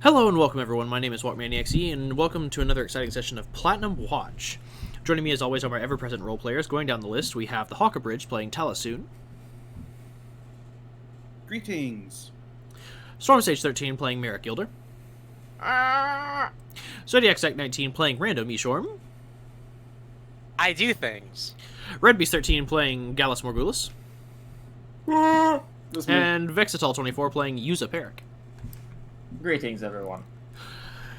Hello and welcome everyone, my name is WalkManiaCE, and welcome to another exciting session of Platinum Watch. Joining me as always are my ever-present role players. Going down the list, we have the Hawkabridge playing Talasoon. Greetings. Stormsage 13 playing Merrick Gilder. Zodiac Sect 19 playing Rando Mishorm. I do things. Red Beast 13 playing Gallus Morgulus. And Vexatal 24 playing Yuza Peric. Greetings, everyone.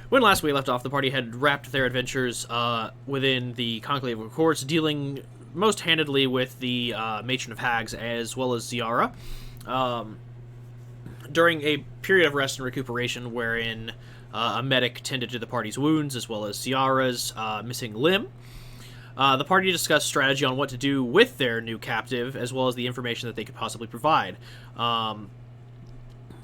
When last we left off, the party had wrapped their adventures within the Conclave of Courts, dealing most handedly with the Matron of Hags as well as Ziara. During a period of rest and recuperation wherein a medic tended to the party's wounds as well as Ziara's missing limb, the party discussed strategy on what to do with their new captive as well as the information that they could possibly provide.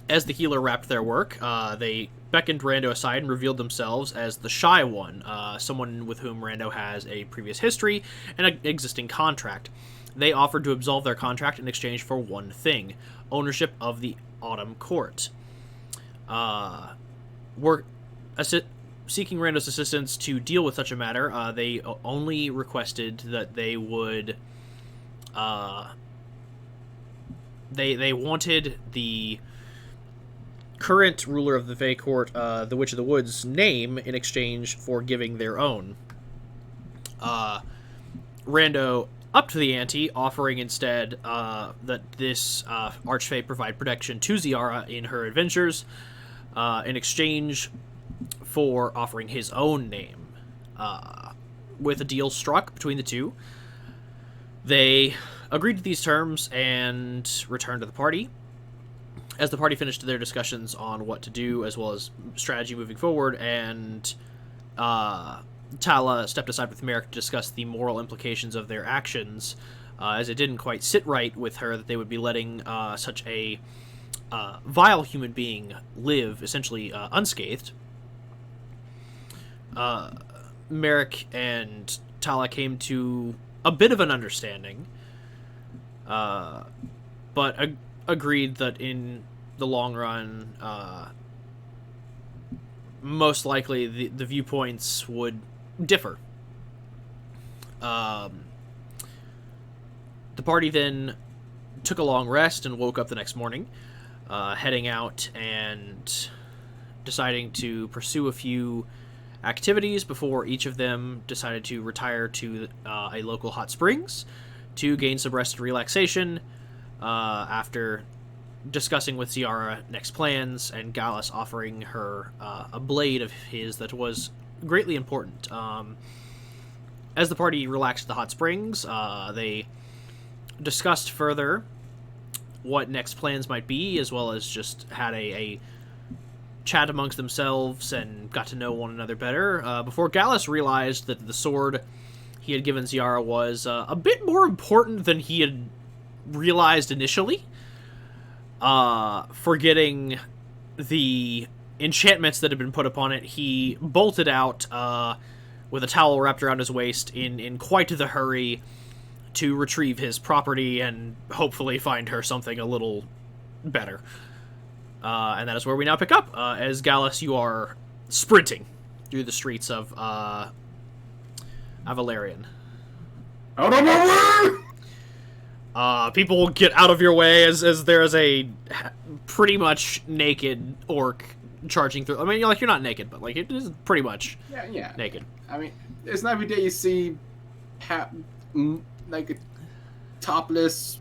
As the healer wrapped their work, they beckoned Rando aside and revealed themselves as the Shy One, someone with whom Rando has a previous history and an existing contract. They offered to absolve their contract in exchange for one thing: ownership of the Autumn Court. Seeking Rando's assistance to deal with such a matter, they only requested that they would... They wanted the current ruler of the Fey Court, the Witch of the Woods, name in exchange for giving their own. Rando upped the ante, offering instead that this Archfey provide protection to Ziara in her adventures, in exchange for offering his own name. With a deal struck between the two, they agreed to these terms and returned to the party. As the party finished their discussions on what to do, as well as strategy moving forward, and Tala stepped aside with Merrick to discuss the moral implications of their actions, as it didn't quite sit right with her that they would be letting such a vile human being live, essentially unscathed. Merrick and Tala came to a bit of an understanding, but agreed that in the long run, most likely the viewpoints would differ. The party then took a long rest and woke up the next morning, heading out and deciding to pursue a few activities before each of them decided to retire to a local hot springs to gain some rest and relaxation, after discussing with Ziara next plans and Gallus offering her a blade of his that was greatly important. As the party relaxed at the hot springs, they discussed further what next plans might be, as well as just had a chat amongst themselves and got to know one another better, before Gallus realized that the sword he had given Ziara was a bit more important than he had realized initially. Forgetting the enchantments that had been put upon it, he bolted out with a towel wrapped around his waist in quite the hurry to retrieve his property and hopefully find her something a little better. And that is where we now pick up. As Gallus, you are sprinting through the streets of Valerian. Out of my way! People will get out of your way as there is a pretty much naked orc charging through. I mean, you're not naked, but like it is pretty much naked. I mean, it's not every day you see like a topless,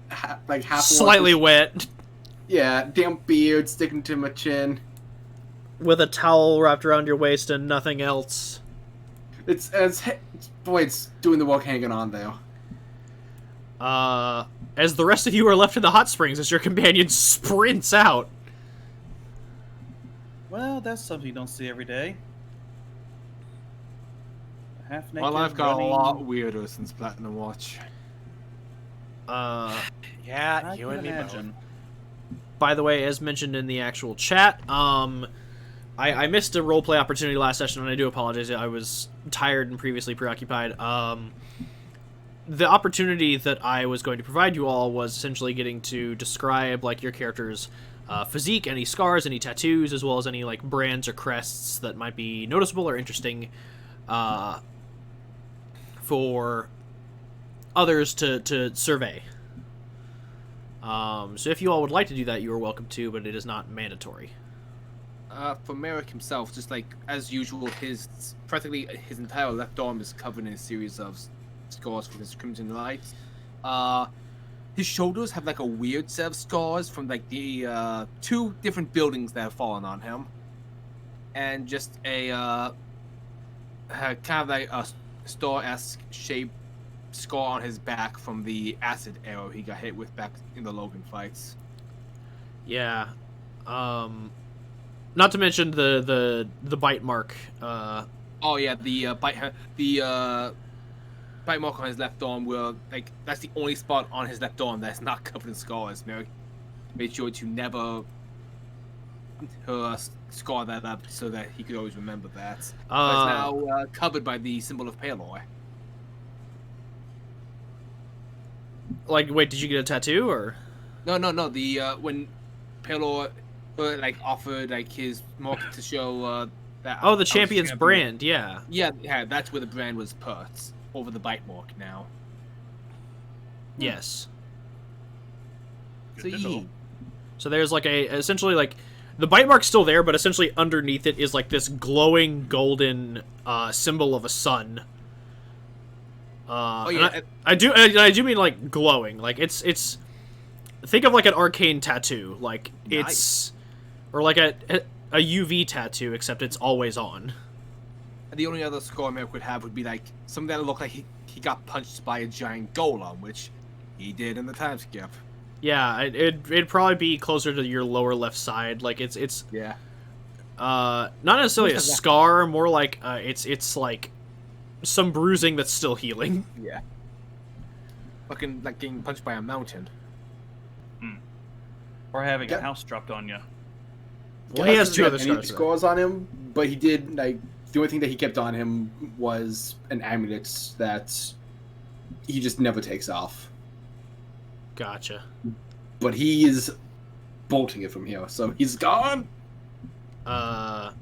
half slightly wet. Yeah, damp beard sticking to my chin. With a towel wrapped around your waist and nothing else. It's doing the walk hanging on though. As the rest of you are left in the hot springs as your companion sprints out. Well, that's something you don't see every day. Half naked. My life got running. a lot weirder since Platinum Watch. Yeah, I you can and me both. imagine. By the way, as mentioned in the actual chat, I missed a roleplay opportunity last session, and I do apologize. I was tired and previously preoccupied. The opportunity that I was going to provide you all was essentially getting to describe like your character's physique, any scars, any tattoos, as well as any like brands or crests that might be noticeable or interesting for others to survey. So if you all would like to do that, you are welcome to, but it is not mandatory. For Merrick himself, just like as usual, practically his entire left arm is covered in a series of scars from his crimson lights. His shoulders have like a weird set of scars from like the 2 different buildings that have fallen on him, and just a kind of like a star-esque shaped scar on his back from the acid arrow he got hit with back in the Logan fights. Yeah. Not to mention the bite mark. Oh yeah, the bite mark on his left arm. Where like that's the only spot on his left arm that's not covered in scars. Mary made sure to never scar that up so that he could always remember that. But it's now covered by the symbol of Palor. Like, wait, did you get a tattoo or? No. The when Palor like offered like his mark to show that. Oh, the champion's brand, yeah. Yeah, that's where the brand was put over the bite mark now. Yes. Good to know. So there's like essentially like the bite mark's still there, but essentially underneath it is like this glowing golden symbol of a sun. Oh yeah, I do mean like glowing. Like it's think of like an arcane tattoo. Like it's or like a UV tattoo, except it's always on. the only other scar Merrick would have would be like something that looked like he got punched by a giant golem, which he did in the time skip. Yeah, it'd probably be closer to your lower left side. Like it's Yeah. not necessarily a scar, more like it's like some bruising that's still healing. Yeah. Fucking like getting punched by a mountain. Or having a house dropped on you. Well, he has 2 other any scars. scars on him, but he did like the only thing that he kept on him was an amulet that he just never takes off. Gotcha. But he is bolting it from here, so he's gone. Would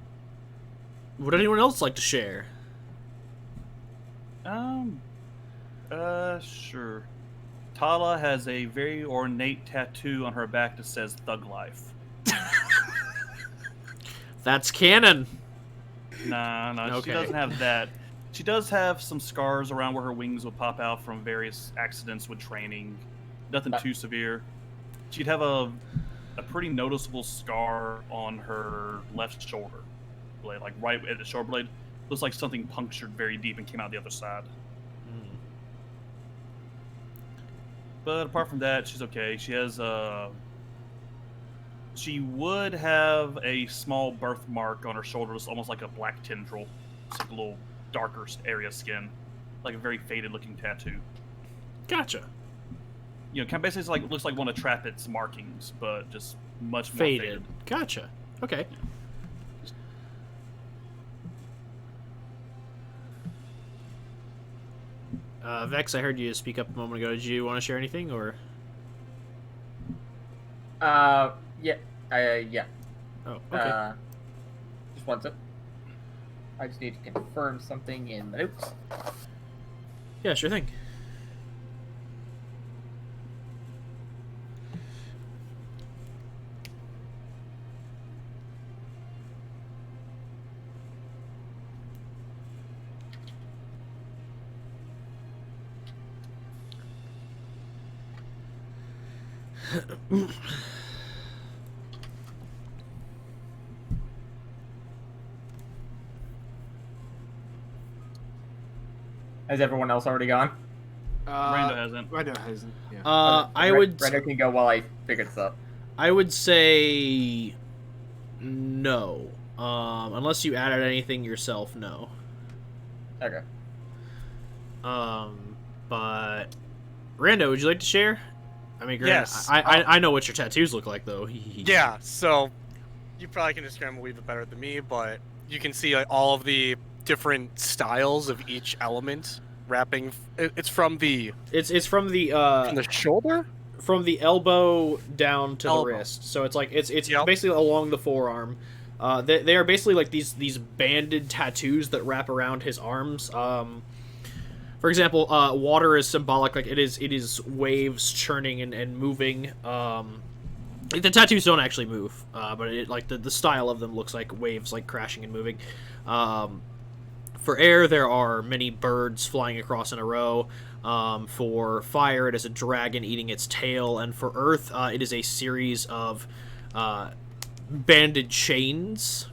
anyone else like to share? Sure. Tala has a very ornate tattoo on her back that says Thug Life. That's canon. Nah, Okay. she doesn't have that. She does have some scars around where her wings would pop out from various accidents with training. Nothing too severe. She'd have a pretty noticeable scar on her left shoulder blade, like right at the shoulder blade. Looks like something punctured very deep and came out the other side. But apart from that, she's okay. She has she would have a small birthmark on her shoulder. It's almost like a black tendril. It's like a little darker area of skin, like a very faded looking tattoo. Gotcha. You know, kind of basically it's like looks like one of Trappett's markings, but just much more Faded. Gotcha. Okay. Vex, I heard you speak up a moment ago. Did you want to share anything, or? Yeah. Yeah. Oh, okay. Just one sec. I just need to confirm something in the notes. Yeah, sure thing. Has everyone else already gone? Rando hasn't. Rando hasn't. Yeah. I would. Rando can go while I figure this out. I would say no. Unless you added anything yourself, no. Okay. But Rando, would you like to share? I mean, granted, Yes. I know what your tattoos look like, though. Yeah, so you probably can describe them a little bit better than me, but you can see like all of the different styles of each element wrapping. It's from the It's from the from the shoulder. from the elbow down to Elbow. the wrist. So it's like it's Yep. basically along the forearm. They are basically like these banded tattoos that wrap around his arms. For example, water is symbolic, like it is waves churning and moving. The tattoos don't actually move, but it like the style of them looks like waves like crashing and moving. For air, there are many birds flying across in a row. For fire, it is a dragon eating its tail, and for earth, it is a series of banded chains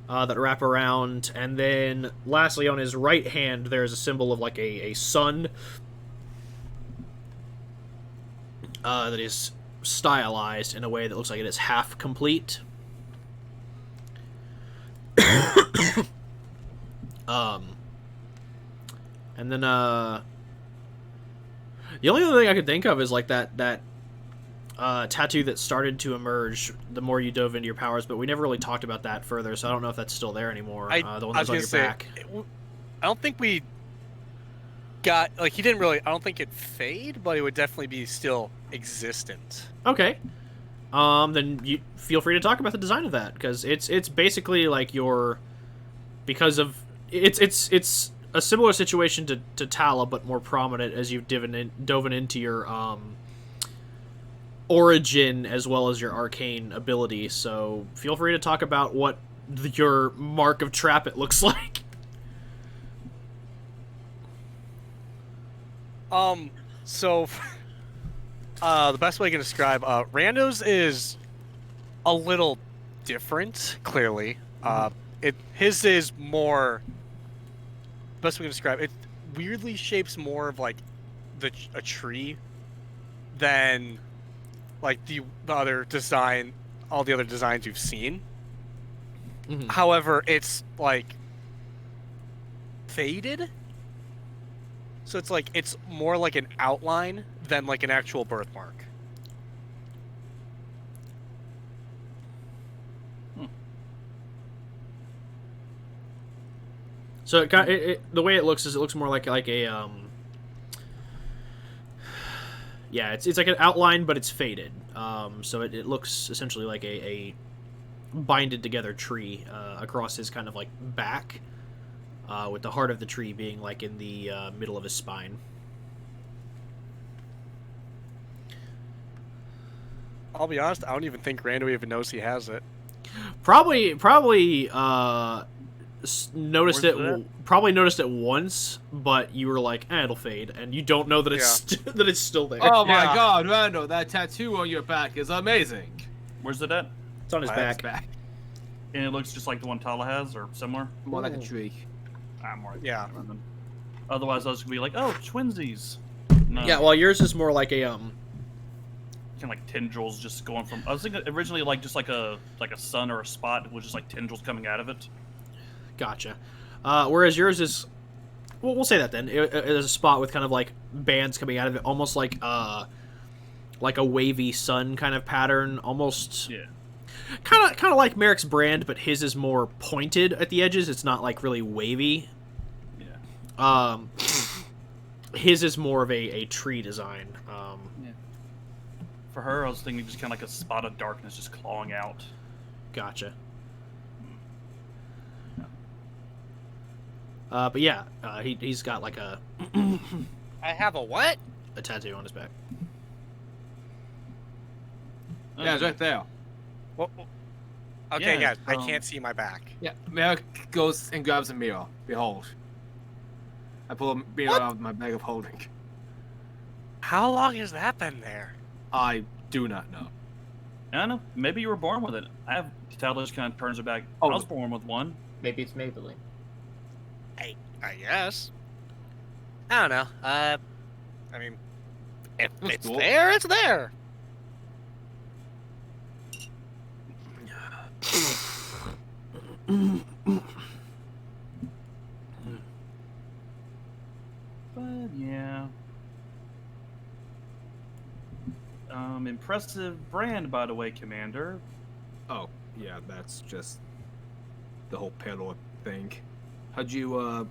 that wrap around. And then, lastly, on his right hand, there's a symbol of like a sun that is stylized in a way that looks like it is half complete. And then the only other thing I could think of is like that tattoo that started to emerge the more you dove into your powers, but we never really talked about that further, so I don't know if that's still there anymore. The one that's on your back. I don't think we got like he didn't really. I don't think it fade, but it would definitely be still existent. Okay. Then you feel free to talk about the design of that, because it's basically like because of it's a similar situation to Tala, but more prominent as you've dove into your origin as well as your arcane ability. So feel free to talk about what your mark of trap it looks like. So the best way I can describe Rando's is a little different, clearly. His is more. Best way to describe it, weirdly shapes more of like a tree than like the other design, all the other designs you've seen. Mm-hmm. However, it's like faded, so it's like it's more like an outline than like an actual birthmark. So the way it looks more like a yeah, it's like an outline, but it's faded. So it looks essentially like a binded together tree across his kind of like back, with the heart of the tree being like in the middle of his spine. I'll be honest, I don't even think Rando even knows he has it. Probably noticed Where's it. Probably noticed it once, but you were like, "It'll fade," and you don't know that it's that it's still there. Oh my Yeah. God, Rando, that tattoo on your back is amazing. Where's it at? It's on his back. And it looks just like the one Tala has, or similar. More like a tree. I'm more. Yeah. Otherwise, I was gonna be like, oh, twinsies. No. Yeah, well, yours is more like a Kind of like tendrils just going from. I was thinking originally like just like a sun or a spot with just like tendrils coming out of it. Gotcha. Whereas yours is, well, we'll say that then. It is a spot with kind of like bands coming out of it, almost like a wavy sun kind of pattern, almost. Yeah. Kind of like Merrick's brand, but his is more pointed at the edges. It's not like really wavy. Yeah. His is more of a tree design. For her, I was thinking just kind of like a spot of darkness just clawing out. Gotcha. But yeah, he's got like a I have a what? tattoo on his back. Yeah, it's right there. What? Okay, Yeah, guys, I can't see my back. Yeah, Merrick goes and grabs a mirror. Behold. I pull a mirror out of my bag of holding. How long has that been there? I do not know. I don't know. Maybe you were born with it. I have. Tala just kind of turns her back. Oh. I was born with one. Maybe it's Maybelline. I guess. I don't know. I mean, if That's it's cool. there, it's there. But yeah. Impressive brand, by the way, Commander. Oh, yeah, that's just the whole pedal thing. How'd you,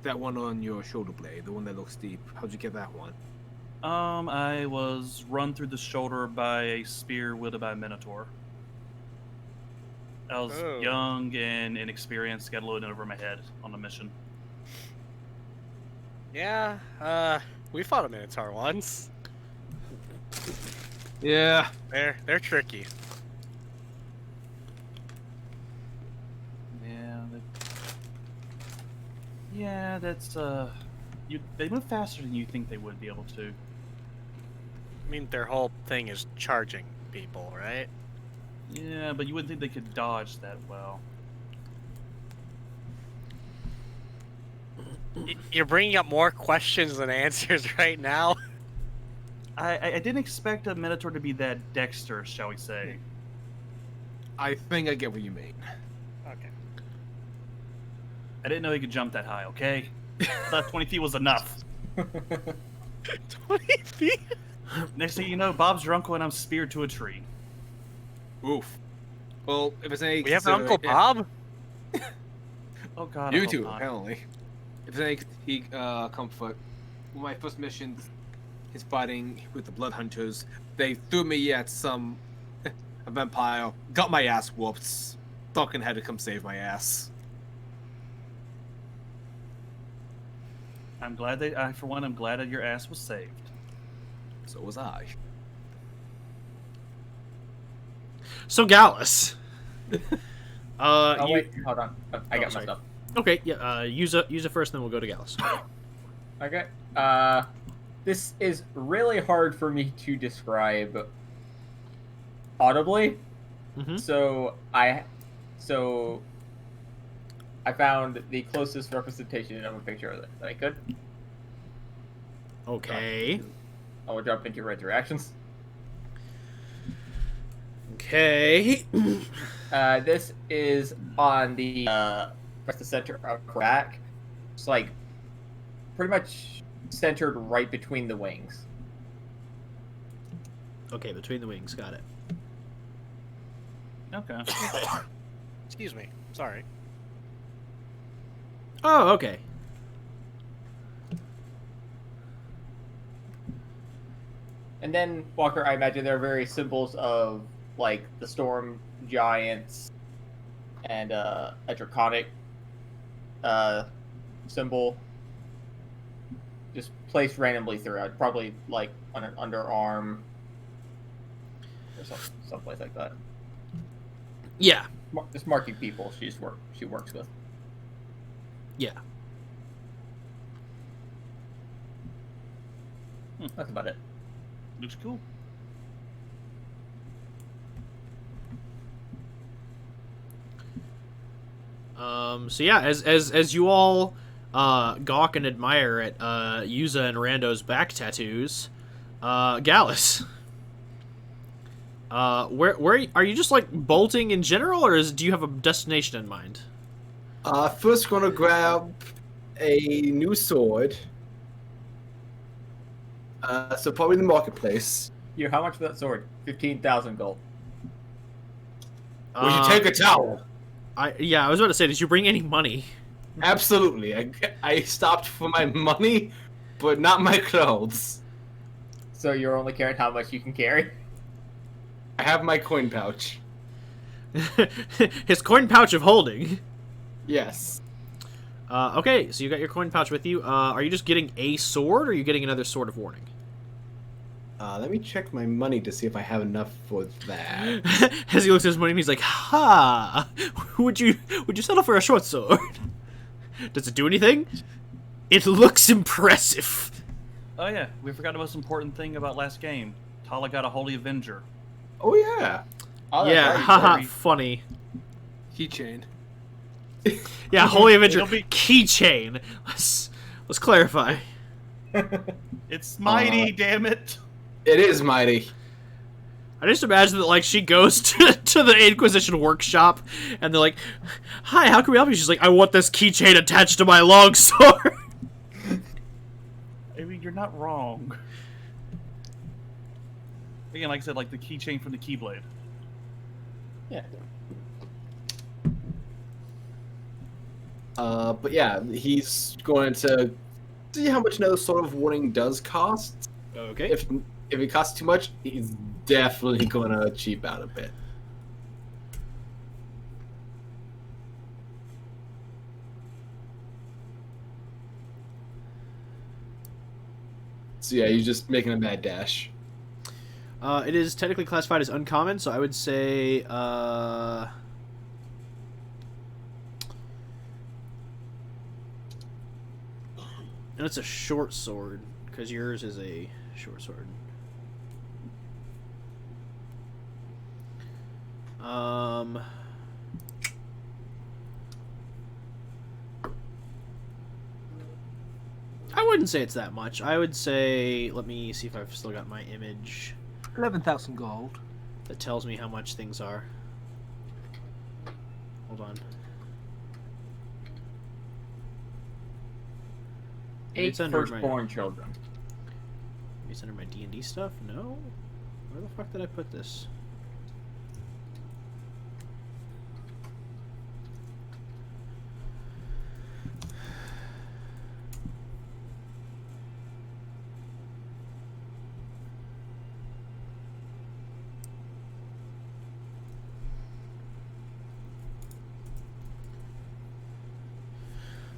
that one on your shoulder blade, the one that looks deep, how'd you get that one? I was run through the shoulder by a spear wielded by a minotaur. I was Oh. young and inexperienced, got loaded over my head on a mission. Yeah, we fought a Minotaur once. Yeah. They're tricky. Yeah, that's they move faster than you think they would be able to. I mean, their whole thing is charging people, right? Yeah, but you wouldn't think they could dodge that well. You're bringing up more questions than answers right now. I didn't expect a minotaur to be that dexterous, shall we say. I think I get what you mean. Okay. I didn't know he could jump that high, okay? I thought 20 feet was enough. 20 feet? Next thing you know, Bob's your uncle and I'm speared to a tree. Oof. Well, if it's any We have an Uncle Bob? Oh god, I You hope two, not. apparently. If it's any comfort, when my first mission is fighting with the Blood Hunters, they threw me at some a vampire, got my ass whooped. Falcon had to come save my ass. I'm glad for one, I'm glad that your ass was saved. So was I. So Gallus. Oh you- wait, hold on. I got sorry. my stuff. Okay, yeah. Use it first, then we'll go to Gallus. Okay. This is really hard for me to describe audibly. Mm-hmm. So I found the closest representation of a picture of it that I could. Okay. I will jump into your reactions. Okay. This is on the center of her back. It's like pretty much centered right between the wings. Okay, between the wings. Got it. Okay. Excuse me. Sorry. Oh, okay. And then, Walker, I imagine there are various symbols of, like, the storm giants and a draconic symbol just placed randomly throughout. Probably, like, on an underarm or someplace like that. Yeah. Just marking people she works with. Yeah. That's about it. Looks cool. So yeah, as you all gawk and admire at Yuza and Rando's back tattoos, Gallus. Where are you just like bolting in general, or do you have a destination in mind? First gonna grab a new sword. So probably in the marketplace. Here, how much for that sword? 15,000 gold. We should take a towel. I was about to say, did you bring any money? Absolutely. I stopped for my money, but not my clothes. So you're only carrying how much you can carry? I have my coin pouch. His coin pouch of holding. Yes. Okay, so you got your coin pouch with you. Are you just getting a sword, or are you getting another sword of warning? Let me check my money to see if I have enough for that. As he looks at his money, he's like, "Ha! Would you settle for a short sword? Does it do anything? It looks impressive." Oh yeah, we forgot the most important thing about last game. Tala got a Holy Avenger. Oh yeah. Oh, that's Yeah, right. haha, very- funny. Keychain. Yeah, Holy Avenger It'll be- keychain. Let's clarify. It's mighty, damn it! It is mighty. I just imagine that, like, she goes to the Inquisition workshop, and they're like, "Hi, how can we help you?" She's like, "I want this keychain attached to my longsword." I mean, you're not wrong. Again, like I said, like the keychain from the Keyblade. Yeah. But yeah, he's going to see how much another sword of warning does cost. Okay. If it costs too much, he's definitely gonna cheap out a bit. So yeah, he's just making a mad dash. It is technically classified as uncommon, so I would say, and it's a short sword, because yours is a short sword. I wouldn't say it's that much. I would say, let me see if I've still got my image 11,000 gold. that tells me how much things are. Hold on. Maybe 8 it's under firstborn children. Maybe it's under my D&D stuff? No? Where the fuck did I put this?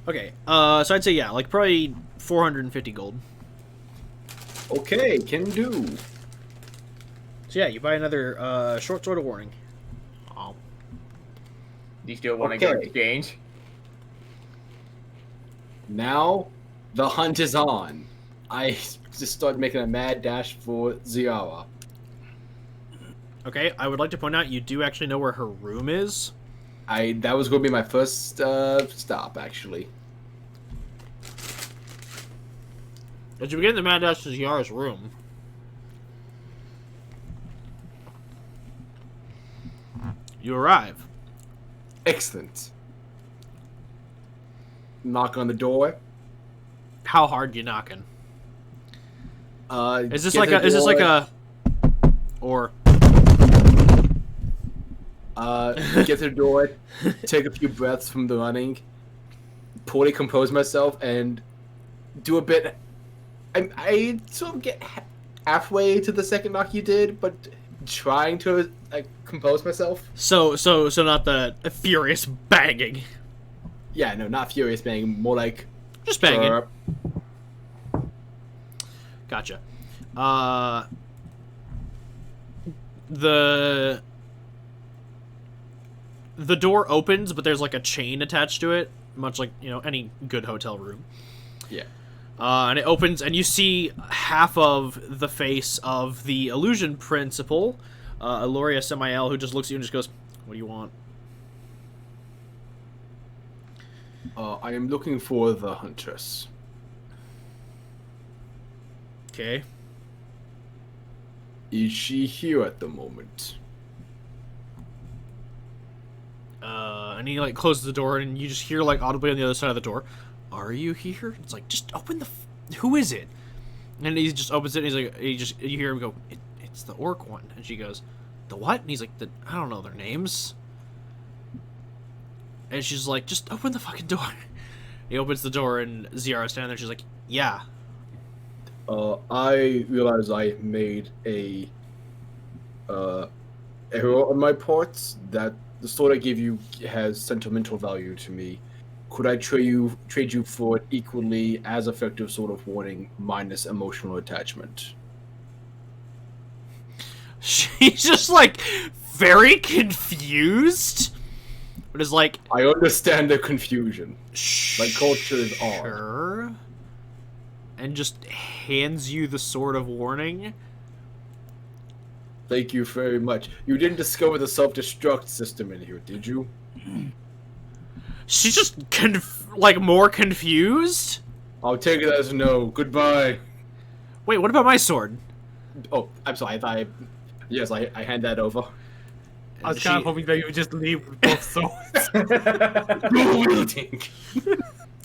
Okay, so I'd say, yeah, like probably 450 gold. Okay, can do. So yeah, you buy another short sword of warning. Oh. Do you still want to go Okay. exchange? Now, the hunt is on. I just started making a mad dash for Ziara. Okay, I would like to point out you do actually know where her room is. That was going to be my first stop, actually. As you begin the mad dash to Yara's room, you arrive. Excellent. Knock on the door. How hard you knocking? Is this get like the a? Is this like door, a? Or get to the door, take a few breaths from the running, poorly compose myself, and do a bit. I sort of get halfway to the second knock you did, but trying to compose myself. so not the furious banging, Yeah, no, not furious banging, more like just banging. chirp. Gotcha. The door opens, but there's like a chain attached to it, much like, you know, any good hotel room. Yeah. And it opens, and you see half of the face of the illusion principal, Aloria Samael, who just looks at you and just goes, "What do you want?" I am looking for the huntress. Okay. Is she here at the moment? And he like closes the door, and you just hear like audibly on the other side of the door, "Are you here?" It's like, just open the. Who is it? And he just opens it, and he's like, you hear him go, "It's the orc one." And she goes, "The what?" And he's like, "I don't know their names." And she's like, "Just open the fucking door." He opens the door, and Ziara's standing there. She's like, "Yeah." I realize I made a error on my part. That the sword I give you has sentimental value to me. Could I trade you for an equally as effective sword of warning minus emotional attachment? She's just like very confused, but is like, I understand the confusion. My culture is odd. sure. And just hands you the sword of warning. Thank you very much. You didn't discover the self-destruct system in here, did you? She's just like more confused. I'll take it as a no. Goodbye. Wait, what about my sword? Oh, I'm sorry. Yes, I hand that over. I was And kind of she- hoping that you would just leave with both swords. Dual wielding.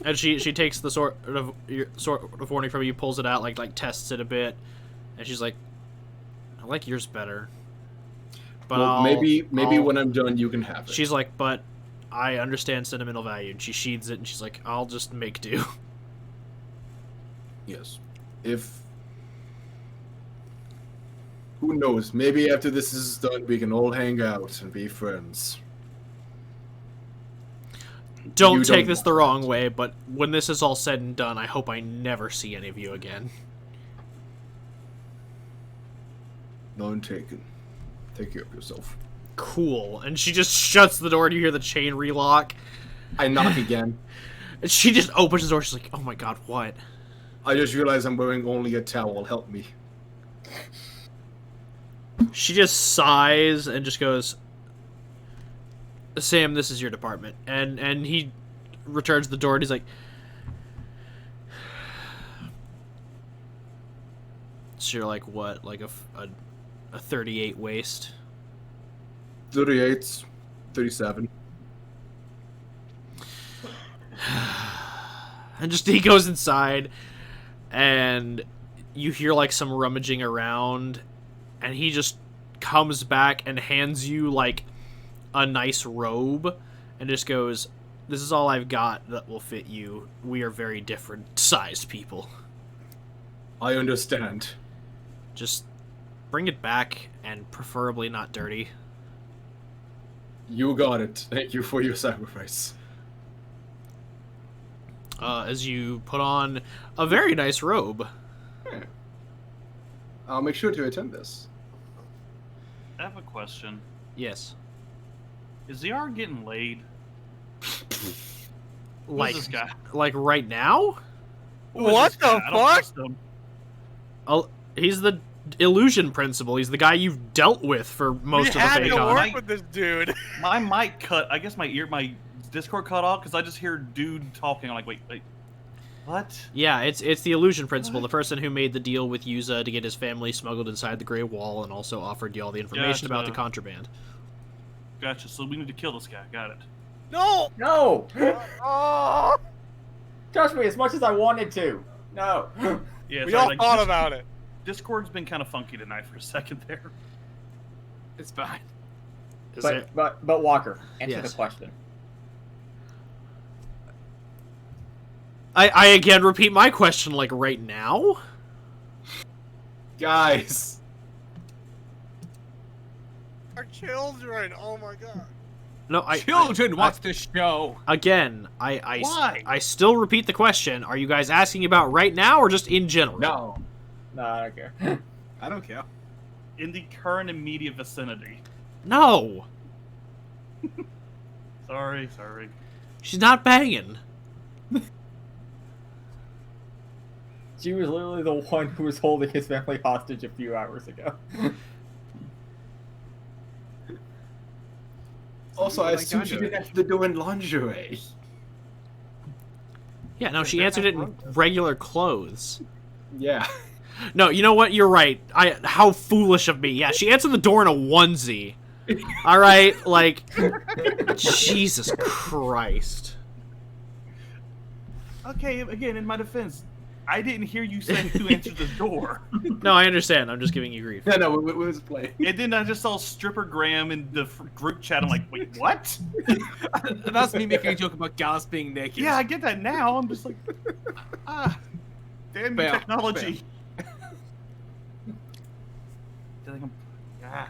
And she takes the sword of warning from you, pulls it out, like tests it a bit, and she's like, "I like yours better." But Well, maybe I'll- when I'm done, you can have it. She's like, "But I understand sentimental value," and she sheathes it, and she's like, "I'll just make do." Yes. If Who knows? Maybe after this is done, we can all hang out and be friends. Don't You take don't this want the wrong that. way, but when this is all said and done, I hope I never see any of you again. None taken. Take care of yourself. Cool. And she just shuts the door and you hear the chain relock. I knock again. And she just opens the door. She's like, oh my god, what? I just realized I'm wearing only a towel. Help me. She just sighs and just goes, Sam, this is your department. And he returns the door and he's like, so you're like what? Like a 38 waist? 38, 37. And just he goes inside and you hear like some rummaging around and he just comes back and hands you like a nice robe and just goes, this is all I've got that will fit you. We are very different sized people. I understand. Just bring it back and preferably not dirty. You got it. Thank you for your sacrifice. As you put on a very nice robe. Yeah. I'll make sure to attend this. I have a question. Yes. Is ZR getting laid? Like, Who's this guy? like right now? Who is What this guy? the I don't fuck? trust him. Oh, he's the illusion principal. He's the guy you've dealt with for most we of had the to FACon. work with this dude. My mic cut. I guess my Discord cut off because I just hear dude talking. I'm like, wait, what? Yeah, it's the illusion principal, the person who made the deal with Yuza to get his family smuggled inside the Grey Wall and also offered you all the information about the Gotcha. contraband. Gotcha. So we need to kill this guy. Got it. No. No! Oh, Trust me, as much as I wanted to. No. Yeah. we sorry, all like, thought about it. Discord's been kind of funky tonight for a second there. It's fine. Is it? But Walker, answer Yes. the question. I again repeat my question, like right now? Guys! Our children. Oh my god. No, Children, watch the show. Again, Why? I still repeat the question. Are you guys asking about right now or just in general? No. No, I don't care. I don't care. In the current immediate vicinity. No! Sorry. She's not banging. She was literally the one who was holding his family hostage a few hours ago. Also, I Like assume she Andre. didn't have to do in lingerie. Yeah, no, she they're answered not it in wrong. regular clothes. Yeah. No, you know what? You're right. How foolish of me. Yeah, she answered the door in a onesie. All right, like, Jesus Christ. Okay. Again, in my defense, I didn't hear you say who answered the door. No, I understand. I'm just giving you grief. No, we was playing. And then I just saw Stripper Graham in the group chat. I'm like, wait, what? That's me making a joke about Gallus being naked. Yeah, I get that now. I'm just like, damn you, Fail. technology. I think I'm-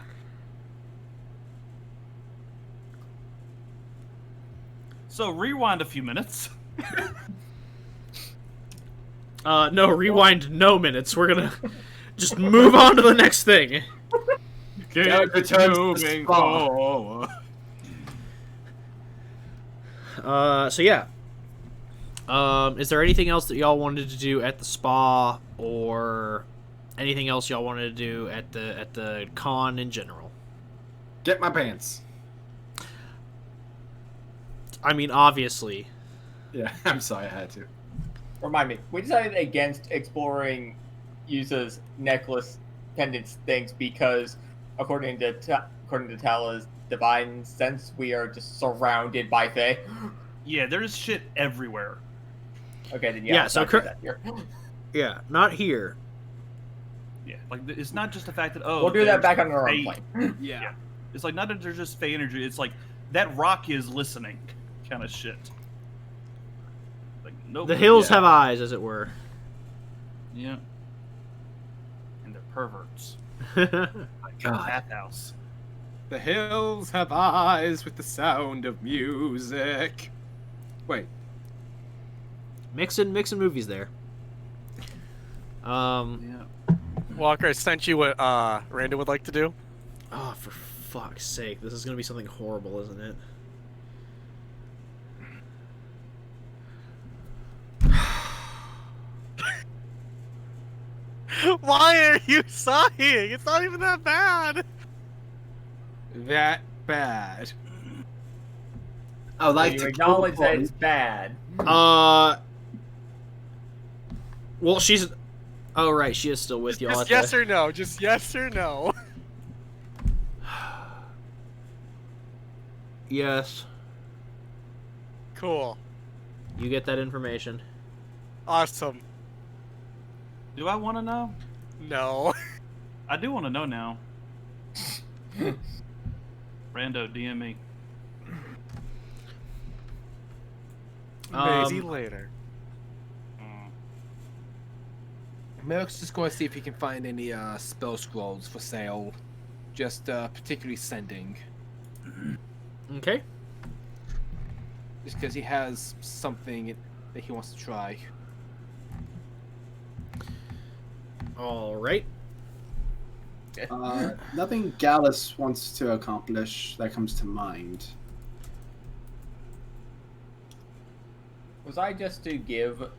So rewind a few minutes. No, rewind no minutes. We're gonna just move on to the next thing. Derek returns to the Moving spa. forward. So yeah. Is there anything else that y'all wanted to do at the spa, or anything else y'all wanted to do at the con in general? Get my pants. I mean, obviously. Yeah, I'm sorry, I had to. Remind me, we decided against exploring Yuza's necklace pendants things because, according to Tala's divine sense, we are just surrounded by Fae. Yeah, there's shit everywhere. Okay, then Yeah, let's so not do cur- that here. Yeah, not here. Yeah, like it's not just the fact that oh We'll do that there's back on our own fate. plane. Yeah. Yeah. It's like not that there's just Fey energy. It's like that rock is listening, kind of shit. Like nope. The hills Yeah. have eyes, as it were. Yeah. And they're perverts. God. Bathhouse. The hills have eyes with the sound of music. Wait. Mixing movies there. Yeah. Walker, I sent you what Randa would like to do. Oh, for fuck's sake. This is going to be something horrible, isn't it? Why are you sighing? It's not even that bad. That bad. I would like you to acknowledge that propose- it's bad. Well, she's... Oh, right, she is still with you. I'll Just have yes to- or no. Just yes or no. Yes. Cool. You get that information. Awesome. Do I want to know? No. I do want to know now. Rando, DM me. Maybe later. Mm. Merrick's just going to see if he can find any spell scrolls for sale. Just particularly sending. Okay. Just because he has something that he wants to try. All right. Nothing Gallus wants to accomplish that comes to mind. Was I just to give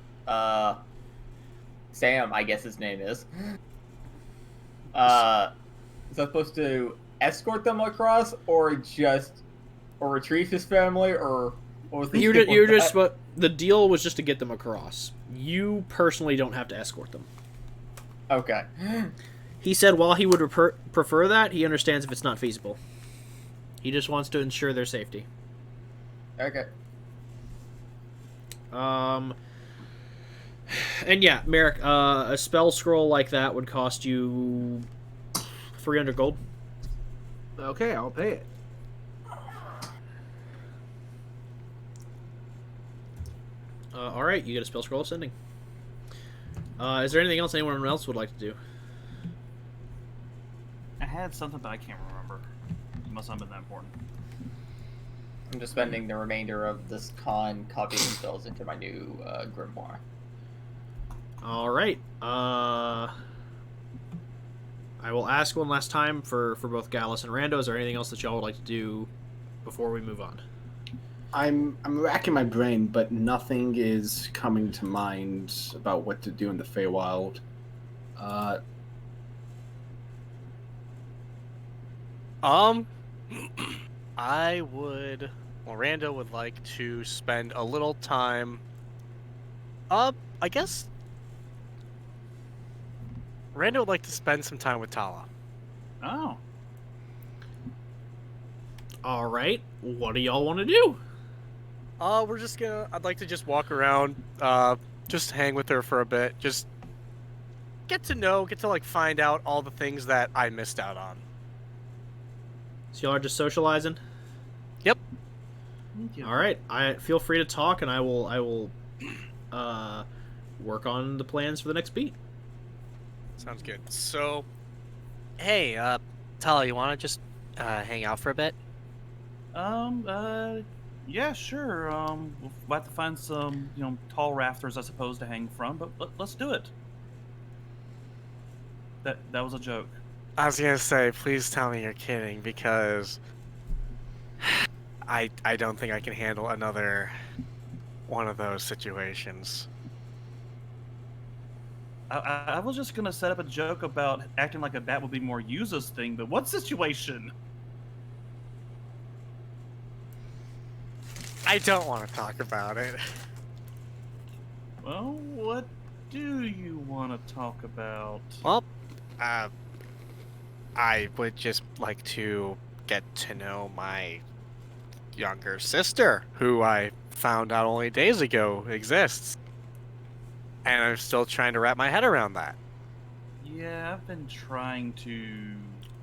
Sam, I guess his name is, I supposed to escort them across, or retrieve his family, or what was the You're deal just, you're with just that? what the deal was, just to get them across. You personally don't have to escort them. Okay. He said while he would prefer that, he understands if it's not feasible. He just wants to ensure their safety. Okay. And yeah, Merrick, a spell scroll like that would cost you 300 gold. Okay, I'll pay it. All right, you get a spell scroll of sending. Is there anything else anyone else would like to do? I had something, but I can't remember. It must not have been that important. I'm just spending the remainder of this con copying spells into my new grimoire. All right. I will ask one last time for both Gallus and Rando. Is there anything else that y'all would like to do before we move on? I'm racking my brain, but nothing is coming to mind about what to do in the Feywild. I would. Well, Rando would like to spend a little time. I guess. Rando would like to spend some time with Tala. Oh. All right. What do y'all want to do? We're just gonna. I'd like to just walk around, just hang with her for a bit, just get to like find out all the things that I missed out on. So y'all are just socializing. Yep. All right. I feel free to talk, and I will work on the plans for the next beat. Sounds good. So, hey, Tala, you want to just hang out for a bit? Yeah, sure. We'll have to find some, tall rafters, I suppose, to hang from, but let's do it. That was a joke. I was gonna say, please tell me you're kidding, because I don't think I can handle another one of those situations. I was just gonna set up a joke about acting like a bat would be more Yuza's thing, but what situation? I don't want to talk about it. Well, what do you want to talk about? Well, I would just like to get to know my younger sister, who I found out only days ago exists. And I'm still trying to wrap my head around that. Yeah, I've been trying to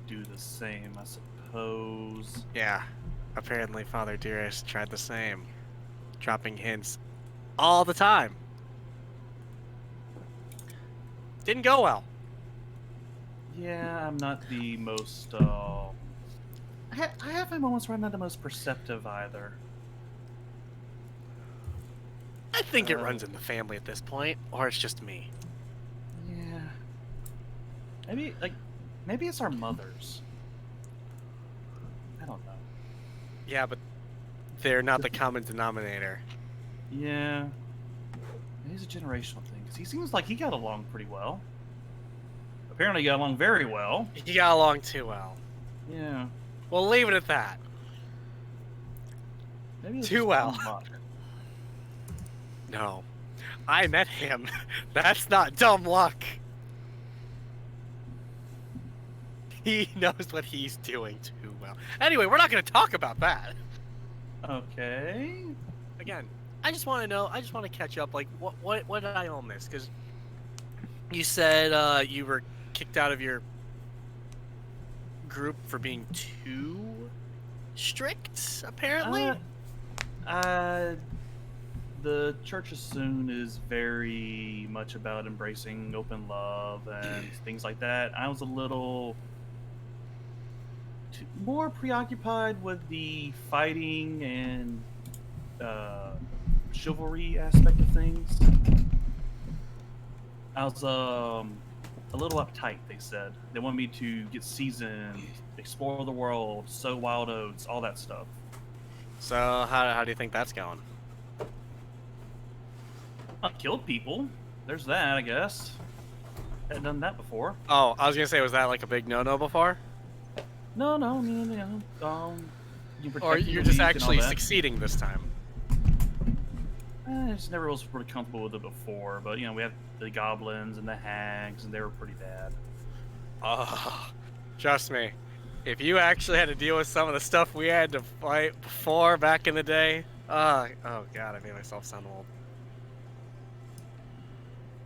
do the same, I suppose. Yeah, apparently Father Dearest tried the same. Dropping hints all the time. Didn't go well. Yeah, I'm not the most. I have my moments where I'm not the most perceptive either. I think it runs in the family at this point, or it's just me. Yeah. Maybe it's our mothers. I don't know. Yeah, but they're not the common denominator. Yeah. Maybe it's a generational thing because he seems like he got along pretty well. Apparently, he got along very well. He got along too well. Yeah. We'll leave it at that. Maybe it's Too just well. dumb luck. No. I met him. That's not dumb luck. He knows what he's doing too well. Anyway, we're not going to talk about that. Okay. Again, I just want to know. I just want to catch up. Like, what did I all miss? Because you said you were kicked out of your group for being too strict, apparently. The Church of Soon is very much about embracing open love and things like that. I was a little more preoccupied with the fighting and chivalry aspect of things. I was a little uptight, they said. They wanted me to get seasoned, explore the world, sow wild oats, all that stuff. So how do you think that's going? I killed people. There's that, I guess. Hadn't done that before. Oh, I was gonna say, was that like a big no-no before? No, I mean, you Or protect you're the just weak and all actually that. succeeding this time? I just never was really comfortable with it before, but we have the goblins and the hags, and they were pretty bad. Oh, trust me. If you actually had to deal with some of the stuff we had to fight before back in the day, oh god, I made myself sound old.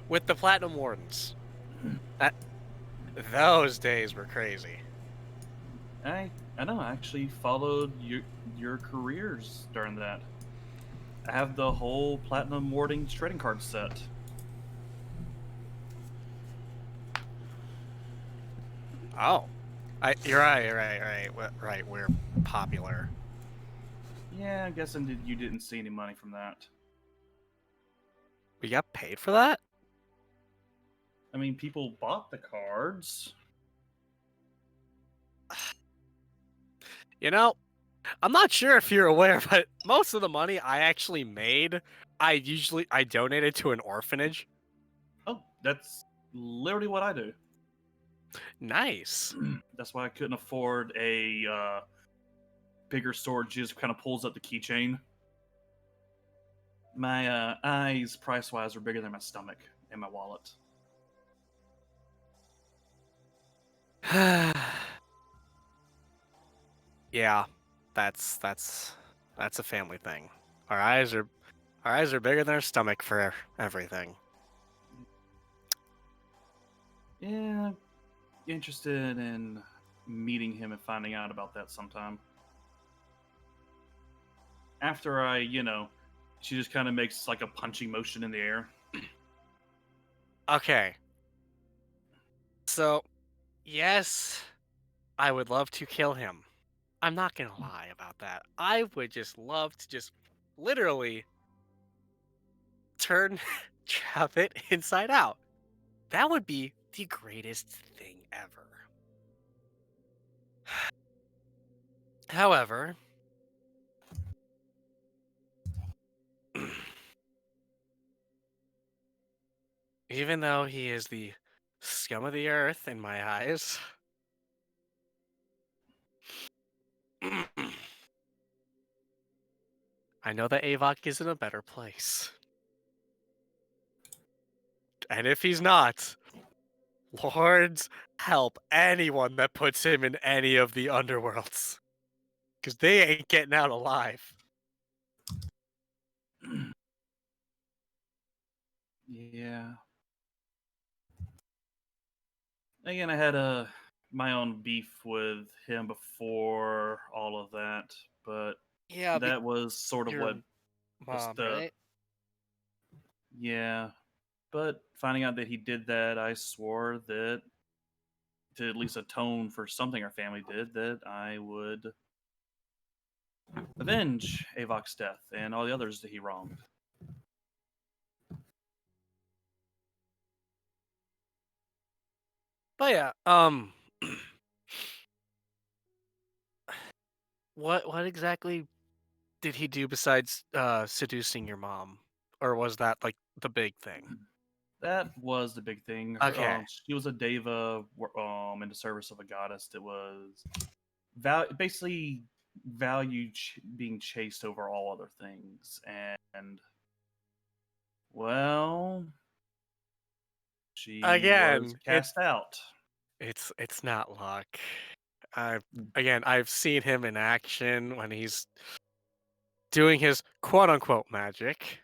With the Platinum Wardens, those days were crazy. I know. I actually followed your careers during that. I have the whole Platinum Warding trading card set. Oh, you're right. We're popular. Yeah, I'm guessing you didn't see any money from that. We got paid for that? I mean, people bought the cards. You know, I'm not sure if you're aware, but most of the money I actually made, I donated to an orphanage. Oh, that's literally what I do. Nice. That's why I couldn't afford a bigger sword. Just kind of pulls up the keychain. My eyes, price-wise, are bigger than my stomach and my wallet. Yeah, that's a family thing. Our eyes are bigger than our stomach for everything. Yeah, interested in meeting him and finding out about that sometime. After she just kind of makes like a punching motion in the air. Okay. So, yes, I would love to kill him. I'm not gonna lie about that. I would just love to just literally turn Traffic inside out. That would be the greatest thing ever. However, even though he is the scum of the earth in my eyes, I know that Avok is in a better place. And if he's not, Lords help anyone that puts him in any of the underworlds. Because they ain't getting out alive. Yeah. Again, I had my own beef with him before all of that, but Yeah, that was sort of your what was mom, the right? yeah. But finding out that he did that, I swore that to at least atone for something our family did, that I would avenge Avok's death and all the others that he wronged. But yeah, what exactly did he do besides seducing your mom, or was that like the big thing? That was the big thing. Okay. She was a deva in the service of a goddess that was basically valued being chased over all other things. And, well, she Again, was cast out. It's not luck. I've seen him in action when he's doing his quote unquote magic.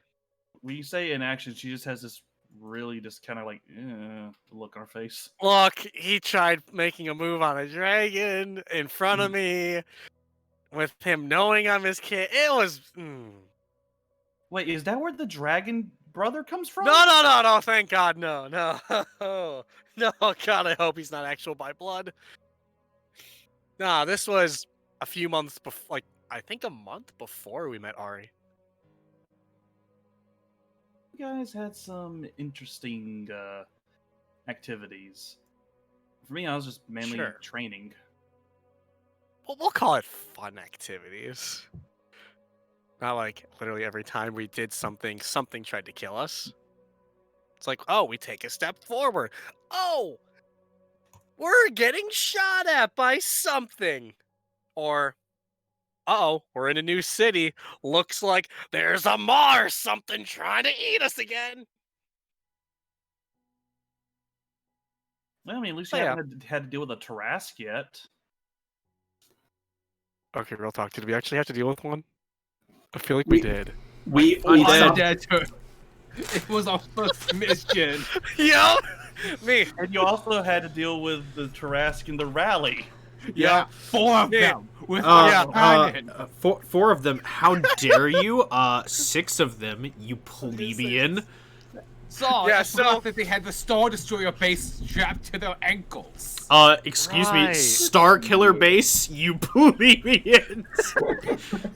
When you say in action, she just has this really just kind of like look on her face. Look, he tried making a move on a dragon in front of me with him knowing I'm his kid. It was Wait, is that where the dragon brother comes from? No, thank God, no. No, God, I hope he's not actual by blood. Nah, this was a few months before, like, I think a month before we met Ari. You guys had some interesting activities. For me, I was just mainly Sure. training. Well, we'll call it fun activities. Not like literally every time we did something, something tried to kill us. It's like, oh, we take a step forward. Oh, we're getting shot at by something. Or, uh-oh, we're in a new city. Looks like there's a Mars, something trying to eat us again. Well, I mean, at least Oh, you yeah. haven't had to deal with a Tarask yet. Okay, real talk. Did we actually have to deal with one? I feel like we did. We Undead. stopped- It was our first mission. Yo! Me. And you also had to deal with the Tarask in the rally. Yeah, 4 of Yeah. them with Yeah. a cannon. Four of them. How dare you? 6 of them, you plebeian. So, Yeah, I so- forgot that they had the Star Destroyer base strapped to their ankles. Excuse me, Right. Star Killer Base, you plebeians.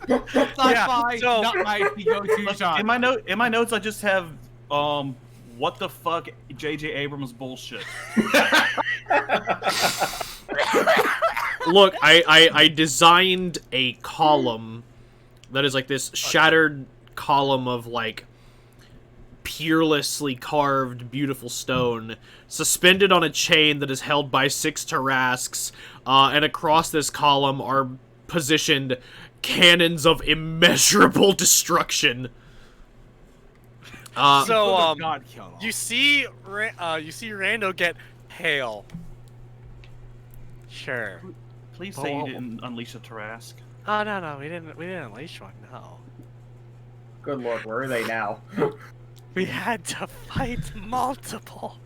Sci-fi, so- not my go-to Look, genre. in my notes, I just have what the fuck, J.J. Abrams bullshit. Look, I designed a column that is like this shattered column of like peerlessly carved beautiful stone suspended on a chain that is held by 6 Tarasks, and across this column are positioned cannons of immeasurable destruction. So, God killer. you see Rando get hail. Sure. Please say you Oh. didn't unleash a Tarask. Oh no, we didn't unleash one. No, Good lord, where are they now? we had to fight multiple.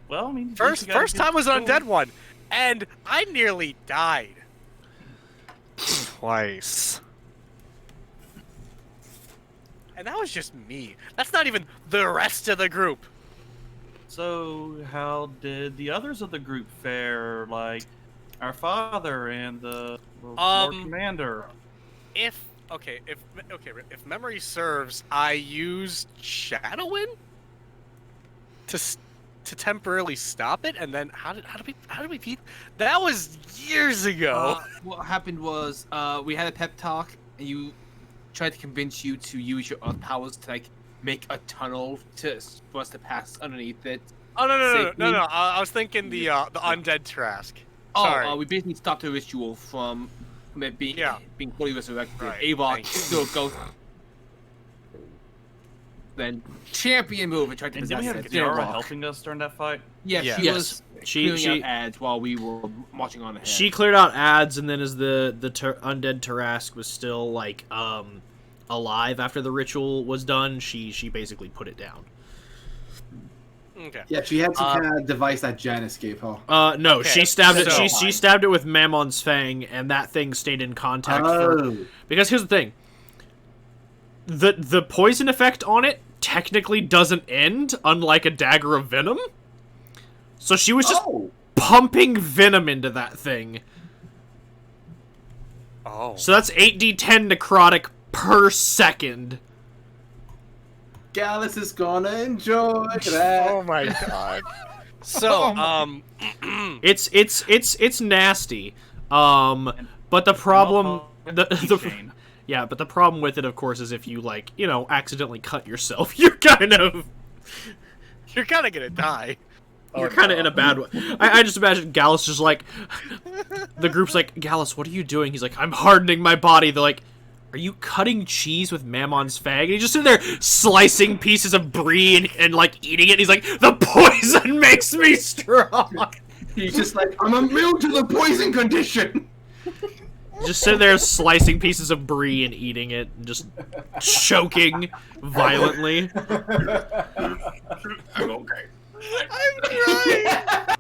Well, I mean, First time was an undead one, and I nearly died twice. And that was just me. That's not even the rest of the group. So, how did the others of the group fare? Like, our father and the Lord Commander. If memory serves, I used Shadowwind to temporarily stop it, and then how did we beat? That was years ago. What happened was, we had a pep talk, and you tried to convince you to use your earth powers to like make a tunnel for us to pass underneath it. Oh no! safely. I was thinking the undead Trask. Sorry. Oh, we basically stopped the ritual from it being fully resurrected. Right, Avok thank you. still goes. Then champion move and tried to And did we possess have it. Kiara Avok. helping us during that fight? Yeah, Yeah. she Yes. was She- clearing she- out ads while we were marching on ahead. She cleared out ads, and then as the undead Tarask was still like alive after the ritual was done, she basically put it down. Okay. Yeah, she had some kind of device that Janice gave her. No, Okay, she stabbed it. so- She stabbed it with Mammon's fang, and that thing stayed in contact for. Oh. Because here's the thing: the poison effect on it technically doesn't end, unlike a dagger of venom. So she was just Oh, pumping venom into that thing. Oh. So that's 8d10 necrotic per second. Gallus is gonna enjoy that. Oh my god. So, It's nasty. But the problem but the problem with it, of course, is if you like, accidentally cut yourself, you're kind of gonna die. you're kind of in a bad way. I just imagine Gallus just like, the group's like, Gallus, what are you doing? He's like, I'm hardening my body. They're like, are you cutting cheese with Mammon's fag? And he's just sitting there slicing pieces of brie and like eating it. And he's like, the poison makes me strong. He's just like, I'm immune to the poison condition. Just sitting there slicing pieces of brie and eating it, and just choking violently. I'm okay. I'm trying.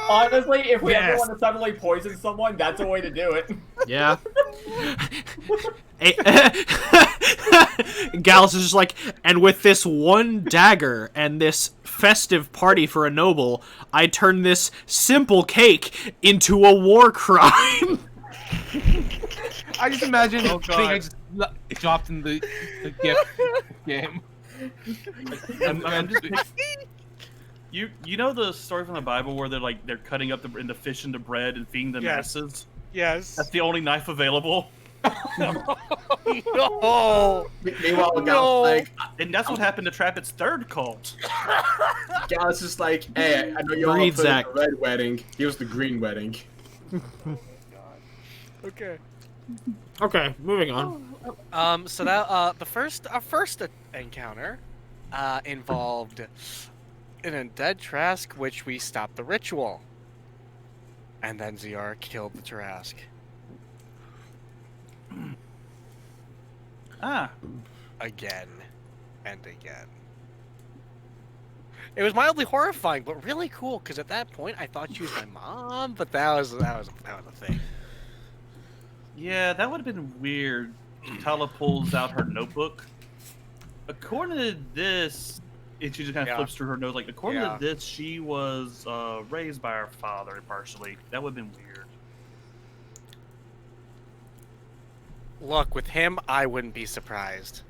Honestly, if we ever want to suddenly poison someone, that's a way to do it. Yeah. Gallus is just like, and with this one dagger and this festive party for a noble, I turn this simple cake into a war crime. I just imagine Oh, the thing I God. just dropped in the gift game. I'm just you know the story from the Bible where they're cutting up the fish into bread and feeding the Yes. masses? Yes. That's the only knife available. No. Meanwhile, Gallus like, And that's what happened to Trappet's third cult. Gallus is like, hey, I know you all Breathe, put Zach. the red wedding. Here's the green wedding. Okay. Okay, moving on. So that our first encounter involved an undead Trask, which we stopped the ritual, and then ZR killed the Trask. Again and again. It was mildly horrifying, but really cool. Because at that point, I thought she was my mom, but that was a thing. Yeah, that would have been weird. Tala pulls out her notebook. According to this, and she just kind of Yeah. flips through her notes. Like, according Yeah. to this, she was raised by her father partially. That would have been weird. Look, with him, I wouldn't be surprised.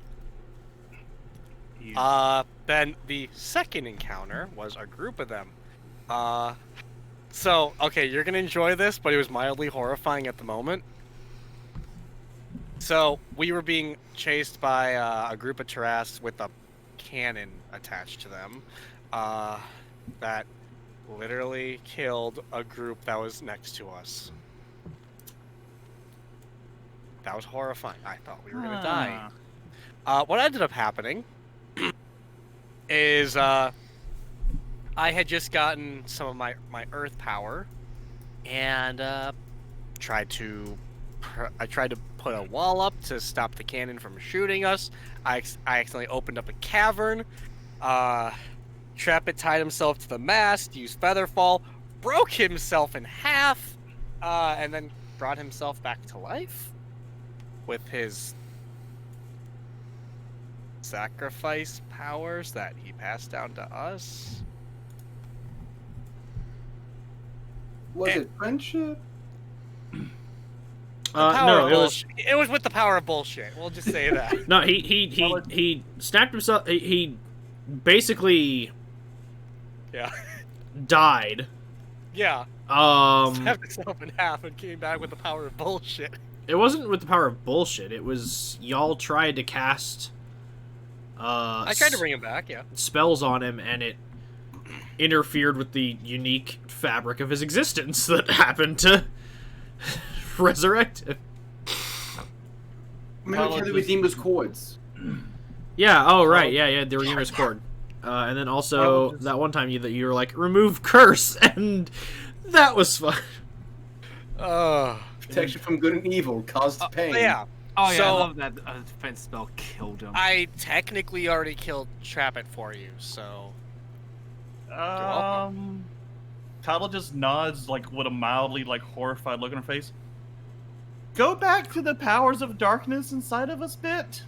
He- Then the second encounter was a group of them. So, okay, you're gonna enjoy this, but it was mildly horrifying at the moment. So, we were being chased by a group of Tarrasques with a cannon attached to them. That literally killed a group that was next to us. That was horrifying. I thought we were gonna die. What ended up happening is I had just gotten some of my earth power, and tried to put a wall up to stop the cannon from shooting us. I accidentally opened up a cavern. Trappet tied himself to the mast, used Featherfall, broke himself in half, and then brought himself back to life with his sacrifice powers that he passed down to us. Was it friendship? Power No, of it was bullshit. It was with the power of bullshit. We'll just say that. no. He snapped himself. He basically Yeah. died. Yeah. Snapped himself in half and came back with the power of bullshit. It wasn't with the power of bullshit. It was y'all tried to cast. I tried to bring him back. Yeah. spells on him, and it interfered with the unique fabric of his existence that happened to resurrect him. Maybe we the Redeemer's Chords. Yeah. Oh, right. Yeah. The Redeemer's Cord. And then also that one time you were like, remove curse, and that was fun. Protection from good and evil caused pain. Yeah. Oh yeah, So- I love that defense spell killed him. I technically already killed Trappet for you, so welcome. Tala just nods like with a mildly horrified look on her face. Go back to the powers of darkness inside of us, bit.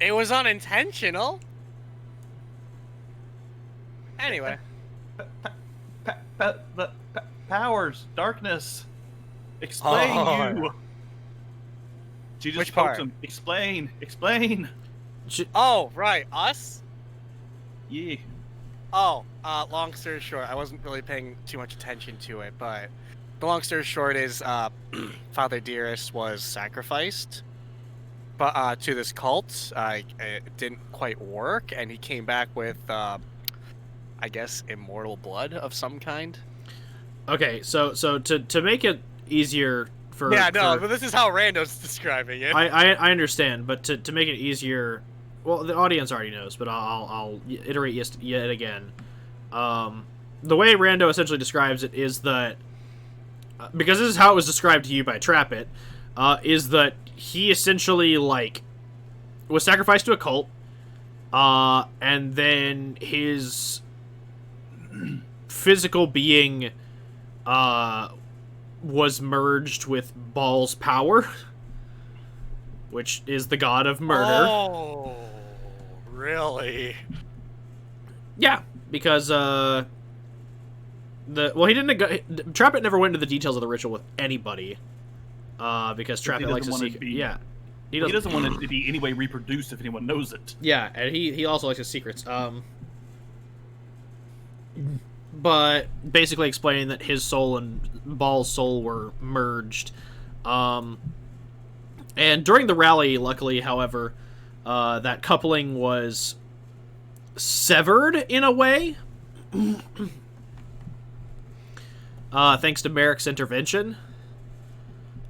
it was unintentional. Anyway. Powers, darkness. Explain you. She just Which pokes part? him. Explain. Oh, right. Us? Yeah. Oh, long story short, I wasn't really paying too much attention to it, but the long story short is Father Dearest was sacrificed but to this cult. It didn't quite work, and he came back with, I guess, immortal blood of some kind. Okay, so to make it easier for but this is how Rando's describing it. I understand, but to make it easier, well, the audience already knows, but I'll iterate yet again. The way Rando essentially describes it is that, because this is how it was described to you by Trappit, is that he essentially, like, was sacrificed to a cult, and then his physical being was merged with Baal's power, which is the god of murder. Oh, really? Yeah, because he didn't. Trappit never went into the details of the ritual with anybody, because Trappit likes to secret. Yeah, He doesn't want it to be anyway reproduced if anyone knows it. Yeah, and he also likes his secrets. But basically explaining that his soul and Baal's soul were merged. And during the rally, luckily, however, that coupling was severed in a way. Thanks to Merrick's intervention.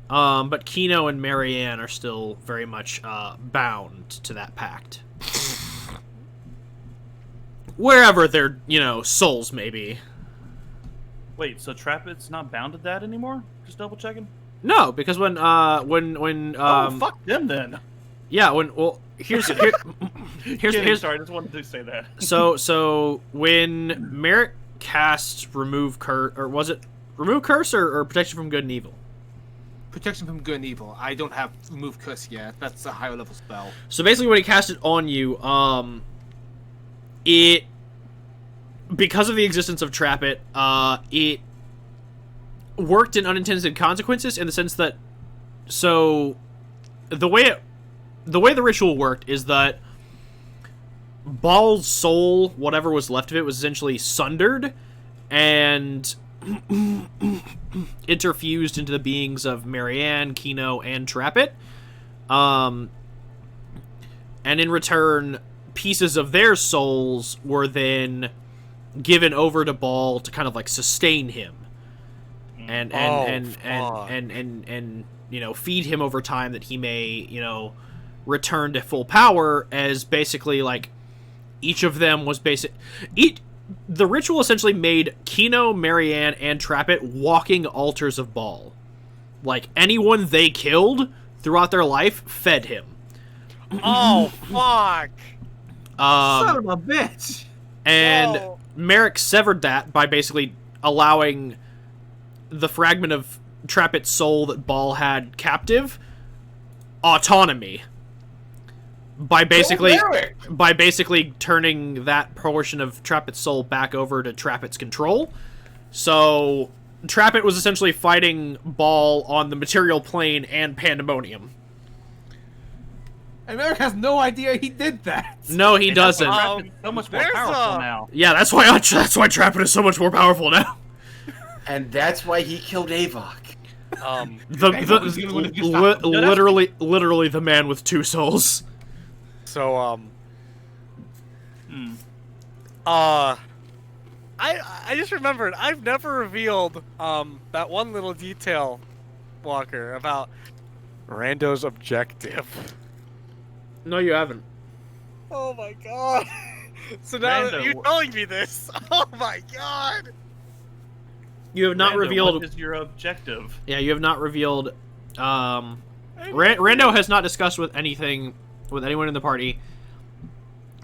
But Kino and Marianne are still very much bound to that pact. Wherever their, souls may be. Wait, so Trappit's not bound to that anymore? Just double checking. No, because when fuck them then. Yeah, here's Sorry, I just wanted to say that. So when Merrick cast Remove Curse, or was it Remove Curse or Protection from Good and Evil? Protection from Good and Evil. I don't have Remove Curse yet. That's a higher level spell. So basically when he cast it on you, it, because of the existence of Trappit, it worked in unintended consequences in the sense that, so the way the ritual worked is that Baal's soul, whatever was left of it, was essentially sundered and interfused into the beings of Marianne, Kino, and Trappit. And in return, pieces of their souls were then given over to Baal to kind of like sustain him and feed him over time, that he may return to full power, as basically like each of them was the ritual essentially made Kino, Marianne, and Trappit walking altars of Baal. Like, anyone they killed throughout their life fed him. Oh, fuck! Son of a bitch! And Whoa. Merrick severed that by basically allowing the fragment of Trappit's soul that Baal had captive autonomy. By basically turning that portion of Trappit's soul back over to Trappit's control. So Trappit was essentially fighting Baal on the material plane and Pandemonium. And Merrick has no idea he did that. No, he doesn't. Trappit's so much more there's powerful a- now. Yeah, that's why Trappit is so much more powerful now. And that's why he killed Avok. Literally the man with two souls. So, I just remembered, I've never revealed, that one little detail, Walker, about Rando's objective. No, you haven't. Oh my god. So now that Rando, you're telling me this, oh my god. You have not Rando, revealed. what is your objective? Yeah, you have not revealed. Rando has not discussed with anyone in the party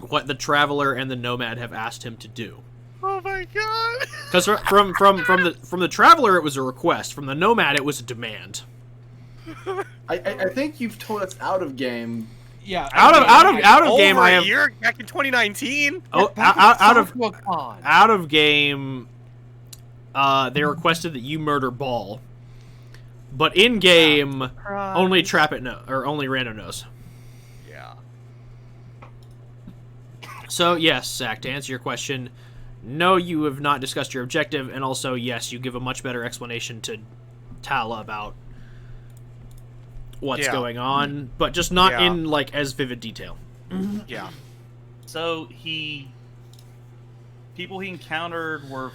what the Traveler and the Nomad have asked him to do. Oh my god. Because from the Traveler it was a request. From the Nomad it was a demand. I think you've told us out of game Yeah. Out of game, Over I a have year back in 2019. out of game. They requested that you murder Ball, but in game, only only Rando knows. Yeah. So yes, Zach, to answer your question, no, you have not discussed your objective, and also yes, you give a much better explanation to Tala about what's going on, but just not in like as vivid detail. Yeah. So people he encountered were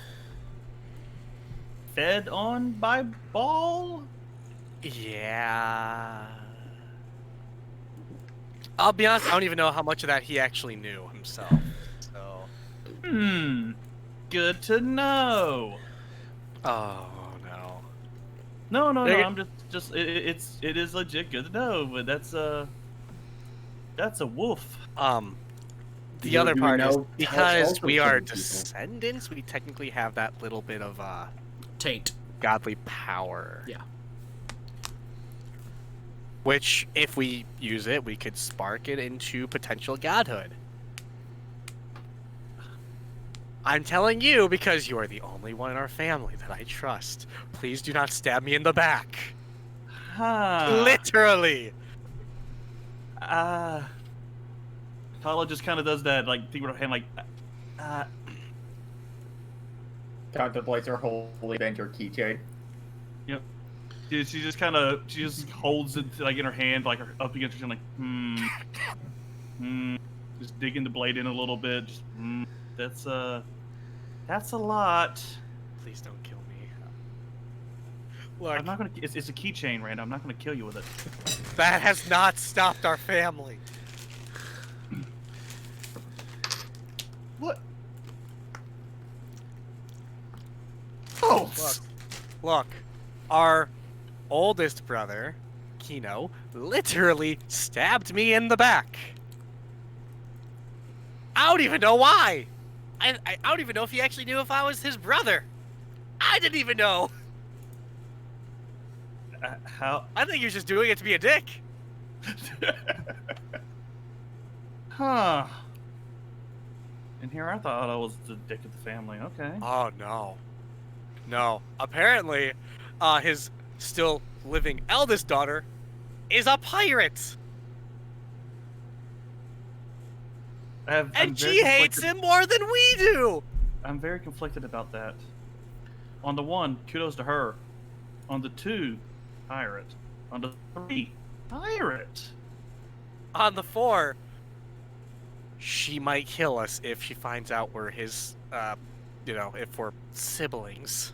fed on by Ball? Yeah. I'll be honest, I don't even know how much of that he actually knew himself. So. Good to know. Oh no. No. I'm just it is legit good to know, but that's a wolf. The other part is know because also we are killing people. descendants, we technically have that little bit of Taint. godly power. Yeah. Which, if we use it, we could spark it into potential godhood. I'm telling you because you are the only one in our family that I trust. Please do not stab me in the back. Literally. Tala just kind of does that, like, thing with her hand, like, Contemplates her holy vendor keychain. Yep. She just holds it, like, in her hand, like, up against her chin, like, just digging the blade in a little bit, just, that's a lot. Please don't kill me. Look, I'm not gonna, it's a keychain, Rand, I'm not gonna kill you with it. that has not stopped our family. What? Oh! Look, our oldest brother, Kino, literally stabbed me in the back. I don't even know why. I don't even know if he actually knew if I was his brother. I didn't even know. How? I think he was just doing it to be a dick. Huh. And here I thought I was the dick of the family. Okay. Oh, no. No. Apparently, his still living eldest daughter is a pirate. And she hates him more than we do. I'm very conflicted about that. On the one, kudos to her. On the two, pirate. On the three, pirate. On the 4, she might kill us if she finds out we're his, if we're siblings.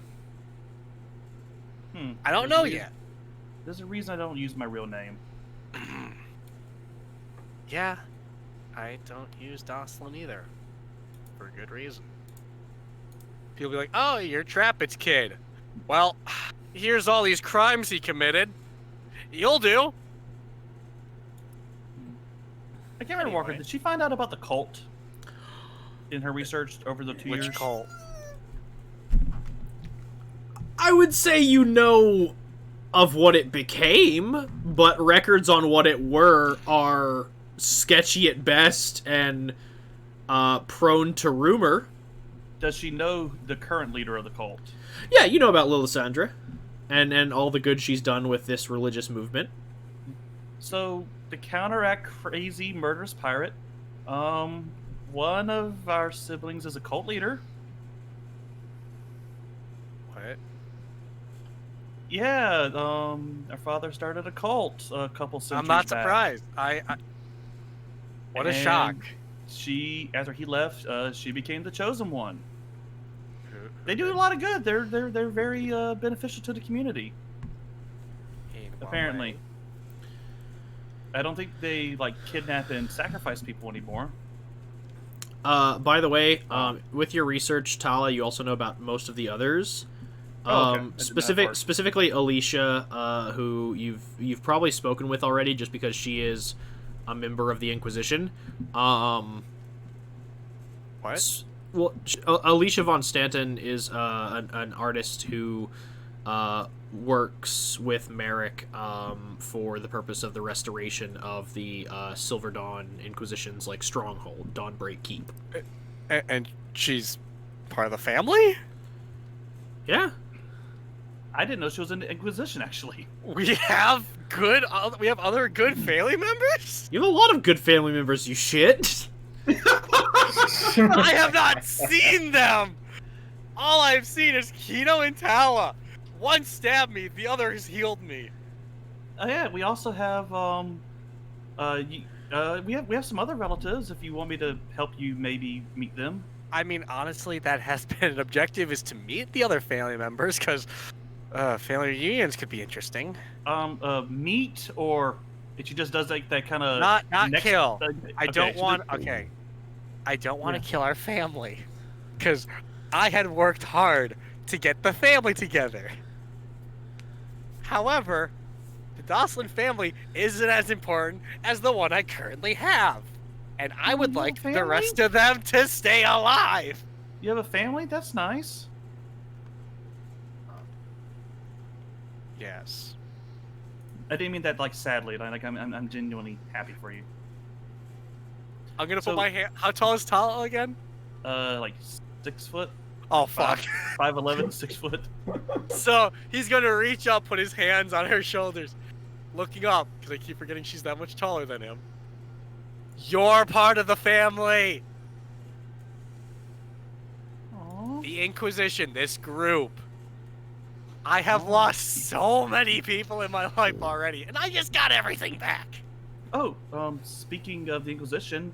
I don't know yet. There's a reason I don't use my real name. Yeah, I don't use Doslin either. For good reason. People be like, oh, you're Trappit's kid. Well, here's all these crimes he committed. You'll do. I can't remember, Walker, did she find out about the cult in her research over the 2 years? Which cult? I would say you know of what it became, but records on what it were are sketchy at best and prone to rumor. Does she know the current leader of the cult? Yeah, you know about Lillisandra and all the good she's done with this religious movement. So, to counteract crazy murderous pirate, one of our siblings is a cult leader. What? Yeah, our father started a cult a couple centuries I'm not back. surprised. What a And shock. She, after he left, she became the chosen one. They do a lot of good. They're very beneficial to the community. Apparently. I don't think they like kidnap and sacrifice people anymore. By the way, with your research, Tala, you also know about most of the others. Oh, okay. I did that part. Specifically Alicia, who you've probably spoken with already, just because she is a member of the Inquisition. What? Well, Alicia von Stanton is an artist who works with Merrick for the purpose of the restoration of the Silver Dawn Inquisition's like stronghold, Dawnbreak Keep. And she's part of the family? Yeah. I didn't know she was in the Inquisition, actually. We have other good family members? You have a lot of good family members, you shit. I have not seen them! All I've seen is Kino and Tala. One stabbed me, the other has healed me. Oh yeah, we also have we have some other relatives. If you want me to help you, maybe meet them. I mean, honestly, that has been an objective, is to meet the other family members, because family reunions could be interesting. Meet, or if she just does like that kind of Not kill. I okay, don't she want. did- Okay, I don't want to Yeah. kill our family, because I had worked hard to get the family together. However, the Dosslin family isn't as important as the one I currently have, and I would You have a like the family? rest of them to stay alive. You have a family? That's nice. Yes. I didn't mean that like sadly. Like I'm genuinely happy for you. I'm gonna So- put my hand. How tall is Tala again? Like 6 foot, Oh fuck. 5'11", 6 foot. So he's gonna reach up, put his hands on her shoulders, looking up, because I keep forgetting she's that much taller than him. You're part of the family! Aww. The Inquisition, this group. I have lost so many people in my life already, and I just got everything back. Oh, speaking of the Inquisition,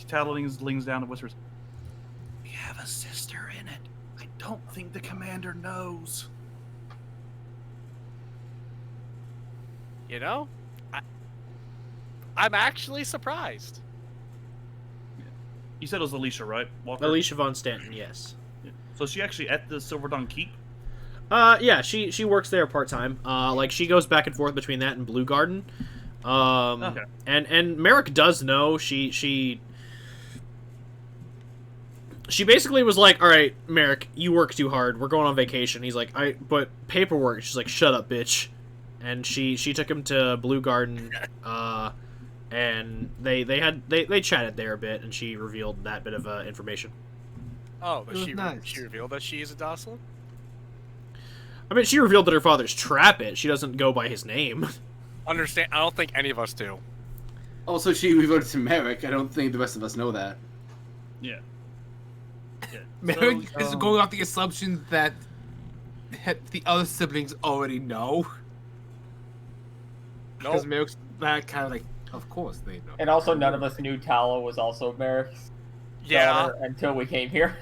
Tattle leans down and whispers, "We have a sister in it. I don't think the commander knows." You know? I'm actually surprised. You said it was Alicia, right, Walker? Alicia von Stanton, yes. Yeah. So is she actually at the Silver Dawn Keep? Yeah, she works there part-time. Like, she goes back and forth between that and Blue Garden. Okay. And Merrick does know. She basically was like, all right, Merrick, you work too hard. We're going on vacation. He's like, but paperwork. She's like, shut up, bitch. And she took him to Blue Garden, and they chatted there a bit, and she revealed that bit of information. Oh, but It was she nice. she revealed that she is a Dosslin? I mean, she revealed that her father's Trappit. She doesn't go by his name. Understand? I don't think any of us do. Also, she reverted to Merrick. I don't think the rest of us know that. Yeah. Yeah. Merrick So, is going off the assumption that the other siblings already know. Because Nope. Merrick's that kind of like, of course they know. And also, none of us knew Tala was also Merrick's Yeah. daughter until we came here.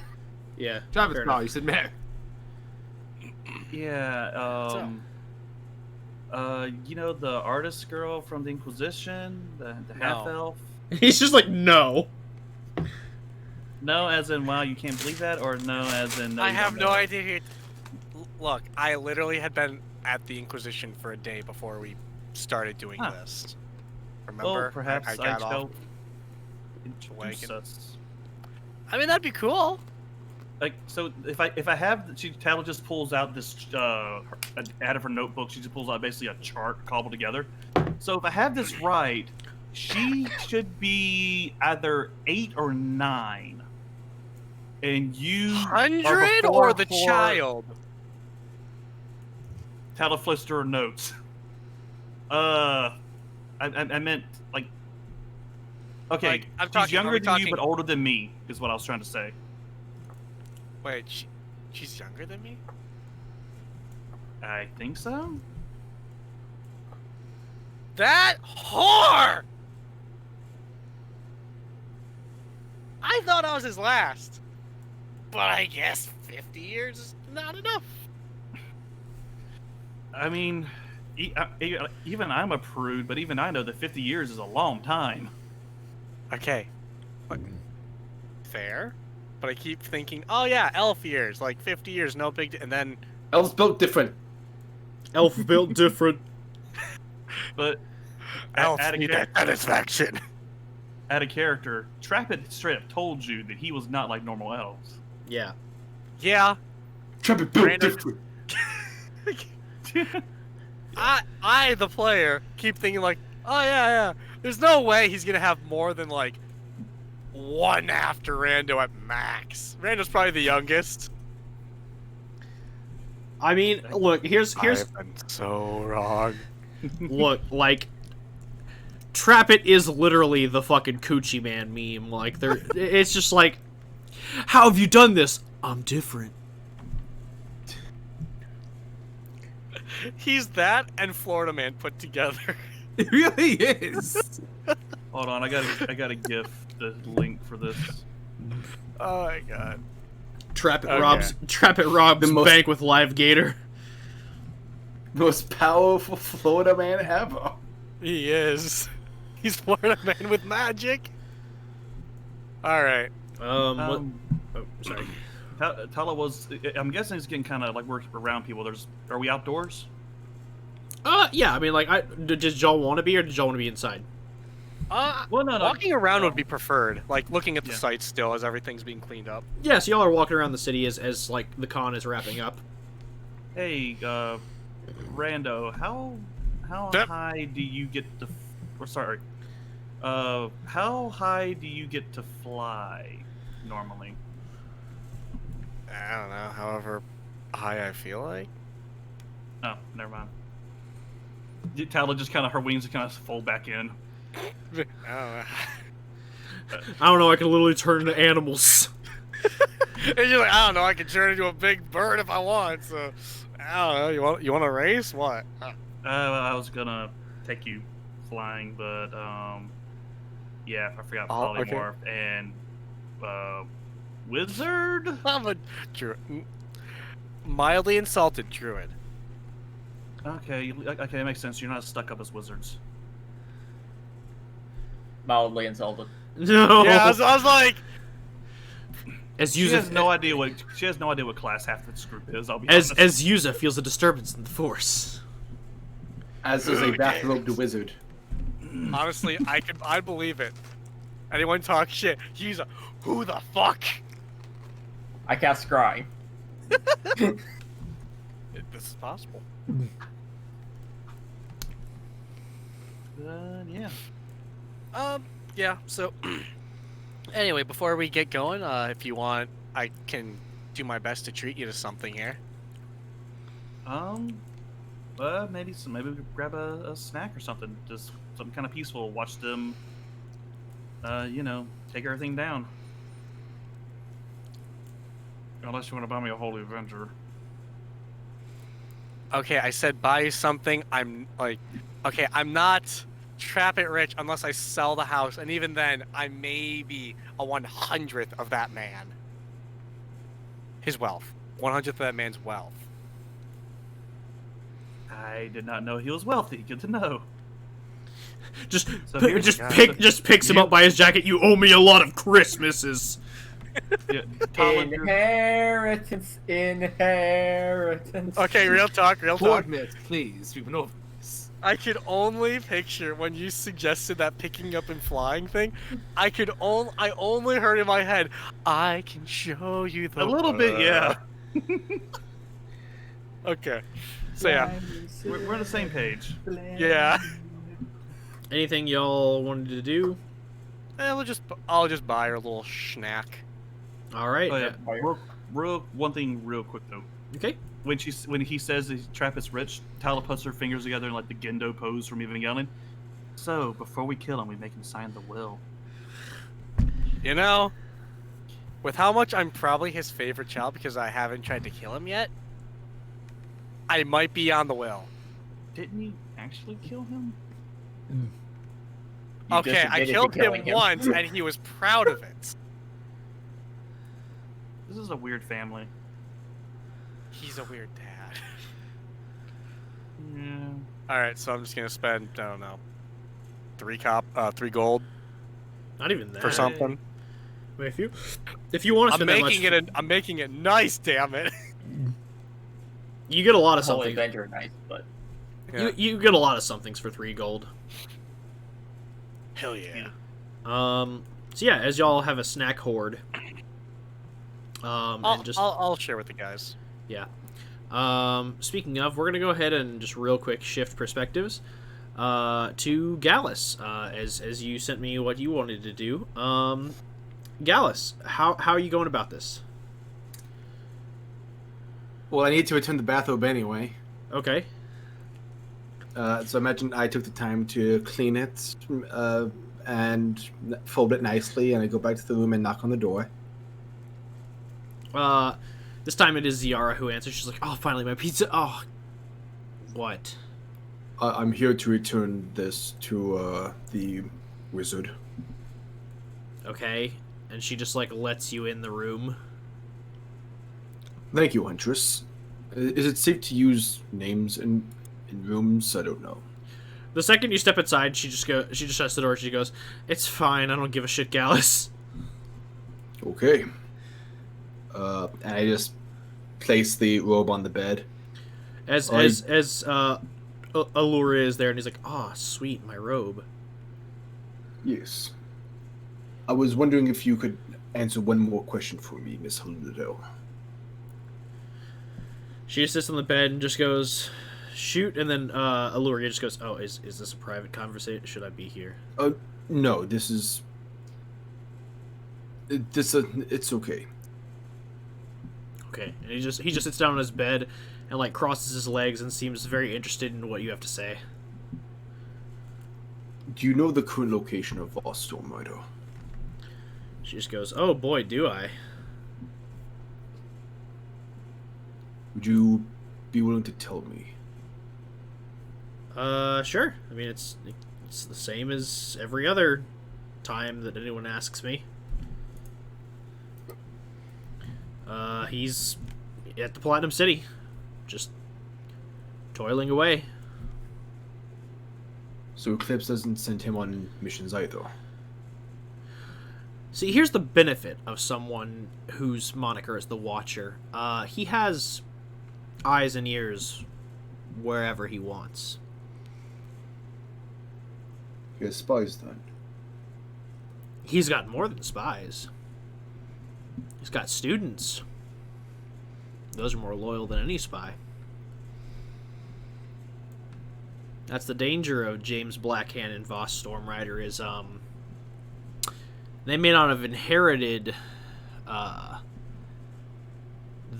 Yeah. Travis, fair no, enough. you said Merrick. Yeah. You know the artist girl from the Inquisition, the No. half elf. He's just like, no. No, as in wow, you can't believe that, or no, as in no, I you have don't no know? idea. Look, I literally had been at the Inquisition for a day before we started doing Huh. this. Remember? Well, perhaps I got off. shall wagon. introduce us. I mean, that'd be cool. Like, so if I have, Tattle just pulls out this out of her notebook. She just pulls out basically a chart cobbled together. So if I have this right, she should be either 8 or 9, and you are 100 before or the for- child? Tattle flips to her notes. I meant like. Okay, Like, I'm she's talking- are younger we than you, but talking- older than me, is what I was trying to say. Wait, she's younger than me? I think so. That whore! I thought I was his last. But I guess 50 years is not enough. I mean, even I'm a prude, but even I know that 50 years is a long time. Okay. But, fair. But I keep thinking, oh yeah, elf years, like 50 years, no big and then Elves built different. Elf built different. But elves at a need char- that satisfaction. At a character, Trappit straight up told you that he was not like normal elves. Yeah. Yeah. Trap built Random- different. I, the player, keep thinking like, oh yeah. There's no way he's gonna have more than like one after Rando at max. Rando's probably the youngest. I mean, look, here's I've been so wrong. look, like Trap It is literally the fucking Coochie Man meme. Like it's just like, how have you done this? I'm different. He's that and Florida Man put together. It really is. Hold on, I got a gift, the link for this. Oh my god. Trap It Okay. robs The most- bank with live gator. Most powerful Florida man ever. He is. He's Florida Man with magic. Alright. Oh, sorry. Tala was. I'm guessing it's getting kind of like we're around people. Are we outdoors? Yeah. I mean, like, did y'all want to be, or did y'all want to be inside? Well, no. Walking around would be preferred. Like looking at the Yeah. site still as everything's being cleaned up. Yeah. So y'all are walking around the city as like the con is wrapping up. Hey, Rando, how Yep. high do you get to? Or sorry, how high do you get to fly normally? I don't know, however high I feel like. Oh, never mind. Tala just kind of her wings kind of fold back in. I don't know. I don't know. I can literally turn into animals. And you're like, I don't know, I can turn into a big bird if I want, so I don't know, you want to race? What? I was gonna take you flying, but yeah, I forgot Oh, okay. polymorph and wizard. I'm a mildly insulted druid. Okay, that makes sense. You're not stuck up as wizards. Mildly insulted. No. Yeah, I was like, As She has Yuza, no idea what class half this group is. I'll be as honest. Yuza feels a disturbance in the force. As is a bathrobed wizard. honestly, I'd believe it. Anyone talk shit, he's a, who the fuck? I cast Scrying. This is possible. Yeah. Yeah, so anyway, before we get going, if you want, I can do my best to treat you to something here. Maybe we could grab a snack or something. Just something kind of peaceful. Watch them, take everything down. Unless you want to buy me a Holy Avenger. Okay, I said buy you something. I'm like, okay, I'm not trap it rich unless I sell the house, and even then, I may be a 100th of that man. His wealth. 100th of that man's wealth. I did not know he was wealthy. Good to know. Just So here's- just picks him up by his jacket. You owe me a lot of Christmases. Yeah, Tala, you're- Inheritance. Okay, real talk. 4 minutes, please. We've been over this. I could only picture when you suggested that picking up and flying thing. I only heard in my head, I can show you the a little bit, yeah. Okay. So yeah. We're on the same page. Yeah. Anything y'all wanted to do? I'll just buy her a little snack. All right. Oh yeah. One thing, real quick though. Okay. When he says his trap is rich, Tala puts her fingers together in like the Gendo pose from Evangelion. So before we kill him, we make him sign the will. You know, with how much I'm probably his favorite child because I haven't tried to kill him yet, I might be on the will. Didn't you actually kill him? You Okay, just I admitted to killed killing him once and he was proud of it. This is a weird family. He's a weird dad. Yeah. Alright, so I'm just gonna spend, I don't know, 3 gold Not even that. for something. Wait, if you want to spend that much, I'm making it nice, damn it. you get a lot of Holy something. Avenger, nice, but Yeah. You get a lot of somethings for 3 gold. Hell yeah. So yeah, as y'all have a snack hoard, and just I'll share with the guys. Yeah. Speaking of, we're gonna go ahead and just real quick shift perspectives to Gallus, as you sent me what you wanted to do. Gallus, how are you going about this? Well, I need to return the bathrobe anyway. Okay. So imagine I took the time to clean it and fold it nicely, and I go back to the room and knock on the door. This time it is Ziara who answers. She's like, "Oh, finally, my pizza." Oh, what? I'm here to return this to the wizard. Okay. And she just like lets you in the room. Thank you, Huntress. Is it safe to use names in rooms? I don't know. The second you step inside, she just shuts the door. She goes, "It's fine. I don't give a shit, Gallus." Okay. And I just place the robe on the bed. As Allura is there, and he's like, "Ah, sweet, my robe." Yes. I was wondering if you could answer one more question for me, Miss Hunderdo. She just sits on the bed and just goes, "Shoot," and then Allura just goes, "Oh, is this a private conversation? Should I be here?" No, this is... It's okay. Okay, and he just sits down on his bed and like crosses his legs and seems very interested in what you have to say. Do you know the current location of Vostorm, Rider? She just goes, "Oh boy, do I." Would you be willing to tell me? Sure. I mean, it's the same as every other time that anyone asks me. He's at the Platinum City, just toiling away. So Eclipse doesn't send him on missions either. See, here's the benefit of someone whose moniker is the Watcher. He has eyes and ears wherever he wants. He has spies then. He's got more than spies. He's got students. Those are more loyal than any spy. That's the danger of James Blackhand and Voss Stormrider is, they may not have inherited, the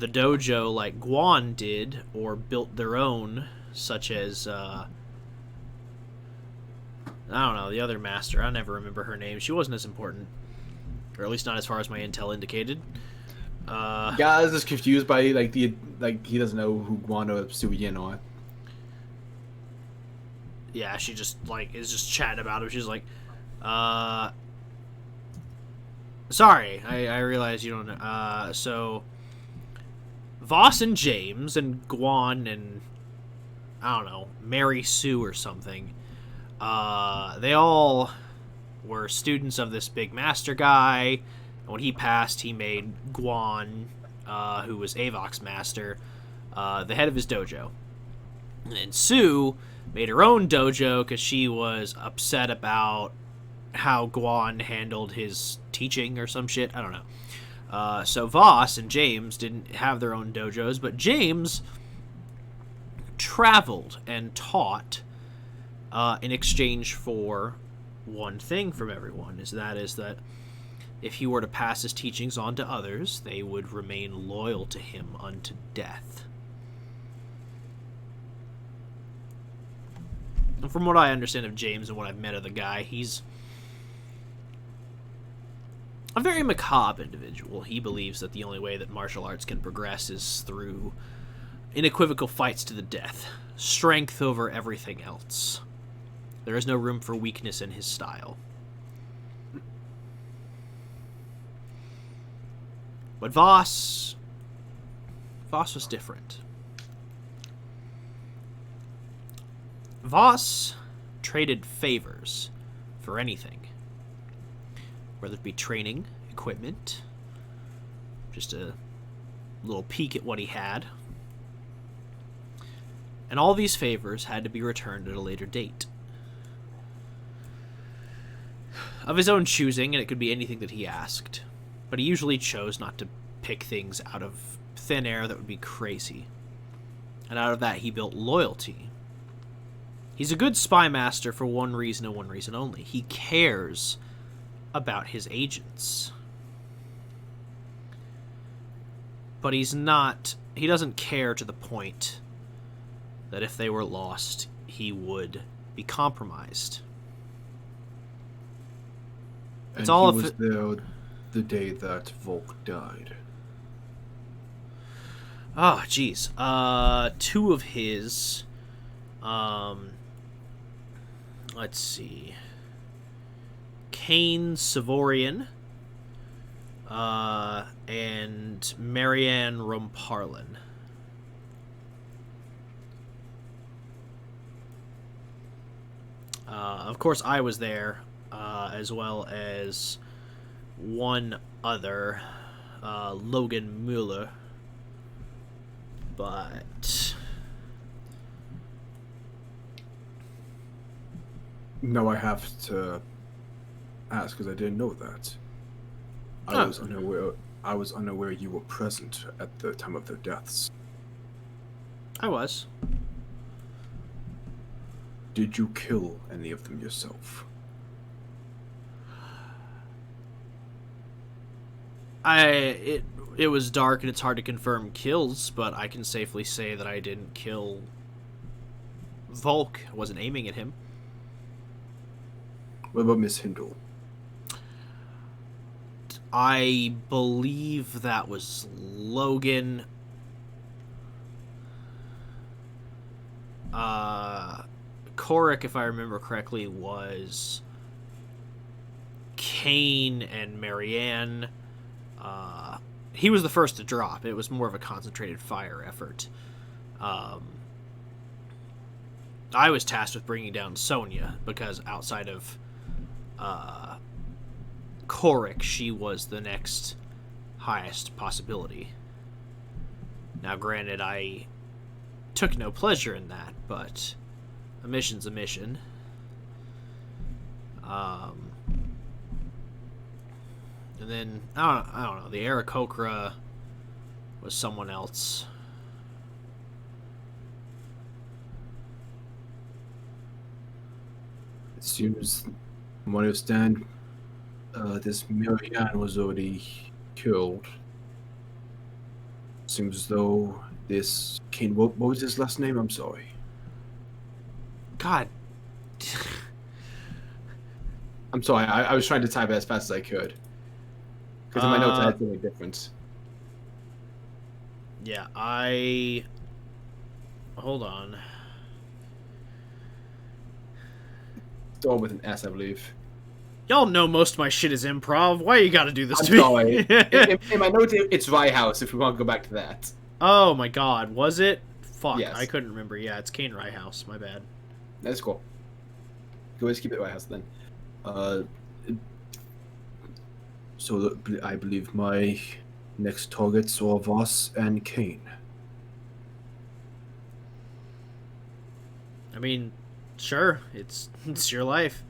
dojo like Guan did, or built their own, such as, I don't know, the other master. I never remember her name. She wasn't as important. Or at least not as far as my intel indicated. Guys is confused by he doesn't know who Guan or Suyin are. Yeah, she just is just chatting about him. She's like, sorry, I realize you don't know. So Voss and James and Guan and I don't know, Mary Sue or something. They all were students of this big master guy. And when he passed, he made Guan, who was Avok's master, the head of his dojo. And Sue made her own dojo because she was upset about how Guan handled his teaching or some shit. I don't know. So Voss and James didn't have their own dojos, but James traveled and taught in exchange for one thing from everyone, is that if he were to pass his teachings on to others, they would remain loyal to him unto death. And from what I understand of James and what I've met of the guy, he's a very macabre individual. He believes that the only way that martial arts can progress is through unequivocal fights to the death. Strength over everything else. There is no room for weakness in his style. But Voss was different. Voss traded favors for anything. Whether it be training, equipment, just a little peek at what he had. And all these favors had to be returned at a later date. Of his own choosing, and it could be anything that he asked. But he usually chose not to pick things out of thin air that would be crazy. And out of that, he built loyalty. He's a good spy master for one reason and one reason only. He cares about his agents. But he doesn't care to the point that if they were lost, he would be compromised. And he was there the day that Volk died. Oh, geez. Two of his... let's see. Kane Savorian and Marianne Rumparlin. Of course, I was there, as well as one other, Logan Mueller. But... No, I have to ask because I didn't know that. I was unaware you were present at the time of their deaths. I was. Did you kill any of them yourself? It was dark and it's hard to confirm kills, but I can safely say that I didn't kill Volk. I wasn't aiming at him. What about Miss Hindle? I believe that was Logan. Korik, if I remember correctly, was Kane and Marianne. He was the first to drop. It was more of a concentrated fire effort. I was tasked with bringing down Sonya because outside of Korik, she was the next highest possibility. Now, granted, I took no pleasure in that, but a mission's a mission. And then, I don't know, the Aarakocra was someone else. It seems, from what I understand, this Marianne was already killed. Seems as though this Kane, what was his last name? I'm sorry. God. I'm sorry, I was trying to type it as fast as I could. Because in my notes I had something different. Yeah, hold on. Start with an S, I believe. Y'all know most of my shit is improv. Why you gotta do this I'm to me? sorry. in my notes, it's Ryehouse, if we want to go back to that. Oh my god, was it? Fuck, Yes. I couldn't remember. Yeah, it's Kane Ryehouse. My bad. That's cool. Go always keep it Ryehouse then. So I believe my next targets are Voss and Kane. I mean, sure, it's your life.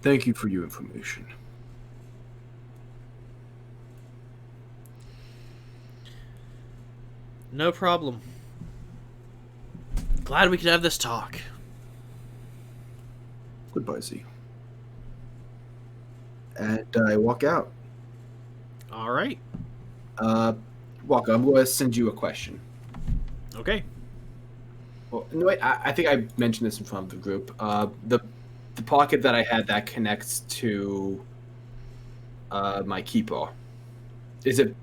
Thank you for your information. No problem. Glad we could have this talk. Goodbye, Z. And I walk out. All right. Walker, I'm going to send you a question. Okay. Well, no, wait, I think I mentioned this in front of the group. The pocket that I had that connects to my keeper. Is it?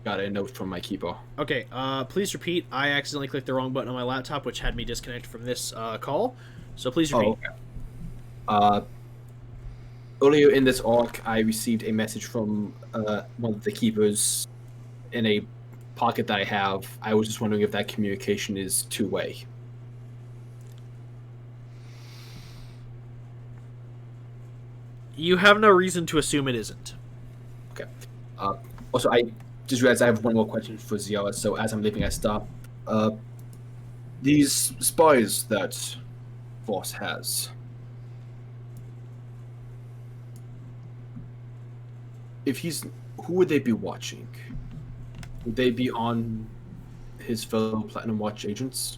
Got a note from my keeper. Okay, please repeat. I accidentally clicked the wrong button on my laptop, which had me disconnected from this call. So please repeat. Oh, okay. Earlier in this arc, I received a message from one of the keepers in a pocket that I have. I was just wondering if that communication is two-way. You have no reason to assume it isn't. Okay. Also, I just realized I have one more question for Ziara, so as I'm leaving, I stop. These spies that Voss has. Who would they be watching? Would they be on his fellow Platinum Watch agents?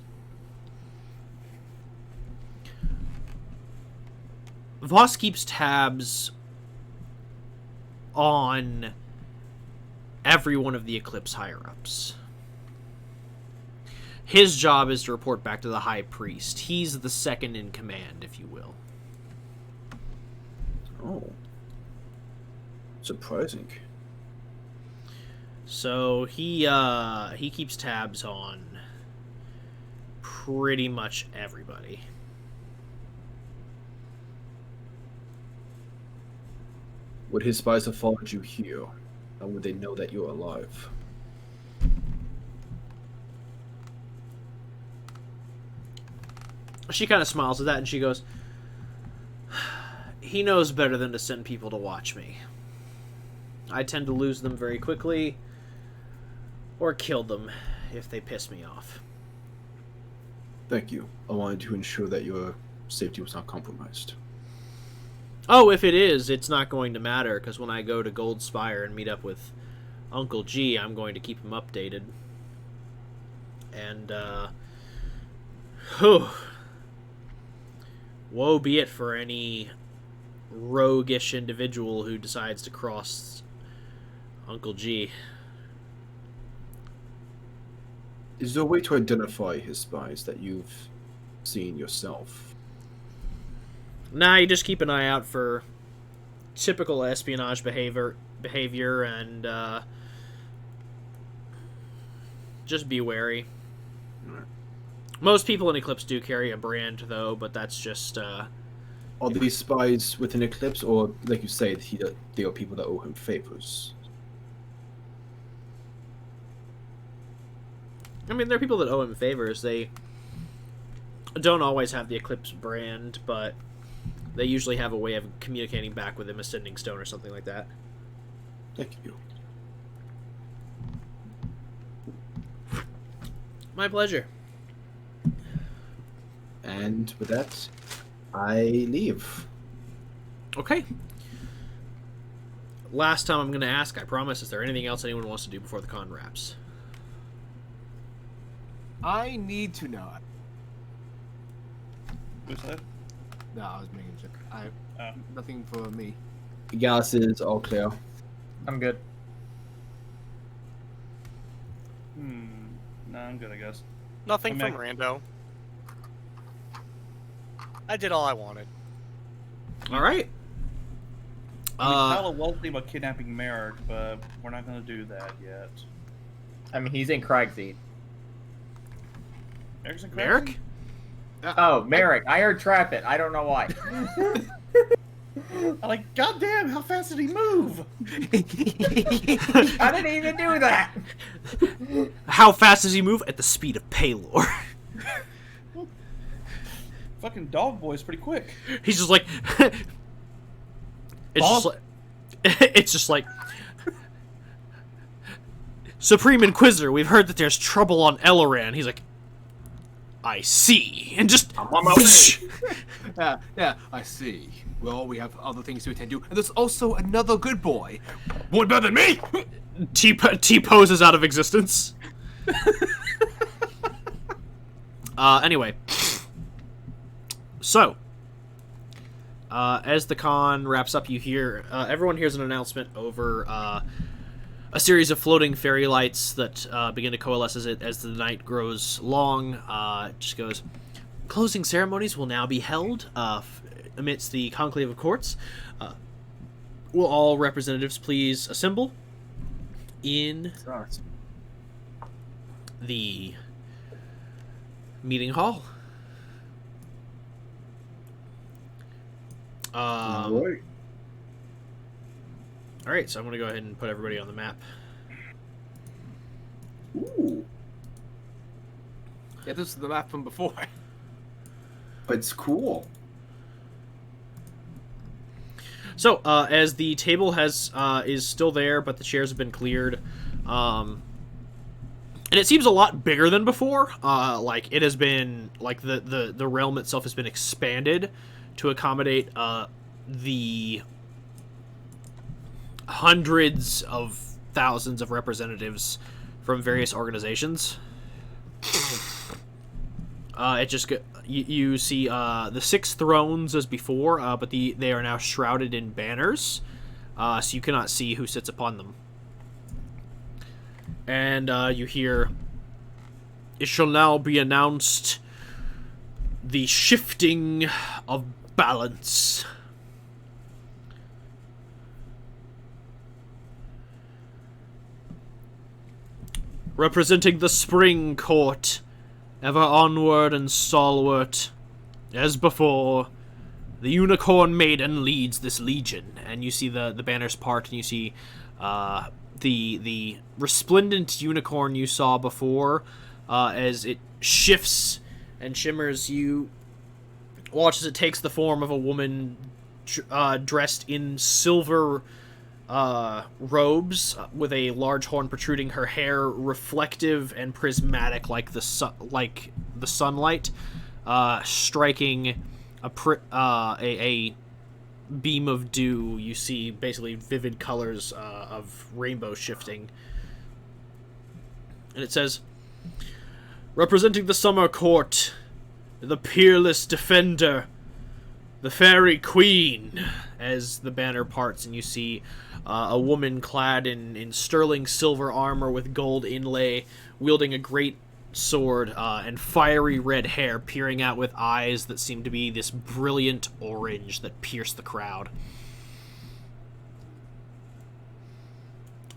Voss keeps tabs on every one of the Eclipse higher-ups. His job is to report back to the High Priest. He's the second in command, if you will. Oh. Surprising. So he keeps tabs on pretty much everybody. Would his spies have followed you here? How would they know that you're alive? She kind of smiles at that and she goes, he knows better than to send people to watch me. I tend to lose them very quickly, or kill them if they piss me off. Thank you. I wanted to ensure that your safety was not compromised. Oh, if it is, it's not going to matter, because when I go to Gold Spire and meet up with Uncle G, I'm going to keep him updated. And, whew. Woe be it for any roguish individual who decides to cross Uncle G. Is there a way to identify his spies that you've seen yourself? Nah, you just keep an eye out for typical espionage behavior and just be wary. Most people in Eclipse do carry a brand, though, but that's just... Are these spies within Eclipse, or, like you say, they are people that owe him favors? I mean, there are people that owe him favors. They don't always have the Eclipse brand, but they usually have a way of communicating back with him, a sending stone or something like that. Thank you. My pleasure. And with that, I leave. Okay. Last time I'm going to ask, I promise, is there anything else anyone wants to do before the con wraps? I need to know. Who's that? No, I was making a joke. Nothing for me. Gallus is all clear. I'm good. No, I'm good, I guess. Nothing I'm from Rando. I did all I wanted. All right. I mean, Tyler was thinking about kidnapping Merrick, but we're not going to do that yet. I mean, he's in Cragseed. Merrick's in Merrick? Oh, Merrick. I heard trap it. I don't know why. I'm like, goddamn, how fast did he move? How did he even do that? How fast does he move? At the speed of Paylor. Fucking dog boy's pretty quick. He's just like... it's just like... Supreme Inquisitor, we've heard that there's trouble on Elloran. He's like... I see. And just... I'm on my way. Yeah, I see. Well, we have other things to attend to. And there's also another good boy. One better than me! T-poses out of existence. Anyway. So, as the con wraps up, you hear... everyone hears an announcement over a series of floating fairy lights that begin to coalesce as the night grows long. It just goes... Closing ceremonies will now be held amidst the Conclave of Courts. Will all representatives please assemble in the meeting hall? Right. Alright, so I'm going to go ahead and put everybody on the map. Ooh. Yeah, this is the map from before. It's cool. So, as the table is still there, but the chairs have been cleared, and And it seems a lot bigger than before. Like, it has been, like, the realm itself has been expanded to accommodate the hundreds of thousands of representatives from various organizations. It just you see the 6 thrones as before, but they are now shrouded in banners, so you cannot see who sits upon them. And you hear, "It shall now be announced the shifting of balance." Representing the Spring Court, ever onward and stalwart, as before, the Unicorn Maiden leads this legion. And you see the banners part, and you see the resplendent unicorn you saw before, as it shifts and shimmers. You watch as it takes the form of a woman dressed in silver robes, with a large horn protruding, her hair reflective and prismatic like the sunlight, striking a beam of dew. You see basically vivid colors of rainbow shifting. And it says, "Representing the Summer Court, the peerless defender, the Fairy Queen," as the banner parts, and you see a woman clad in sterling silver armor with gold inlay, wielding a great sword, and fiery red hair peering out with eyes that seem to be this brilliant orange that pierce the crowd.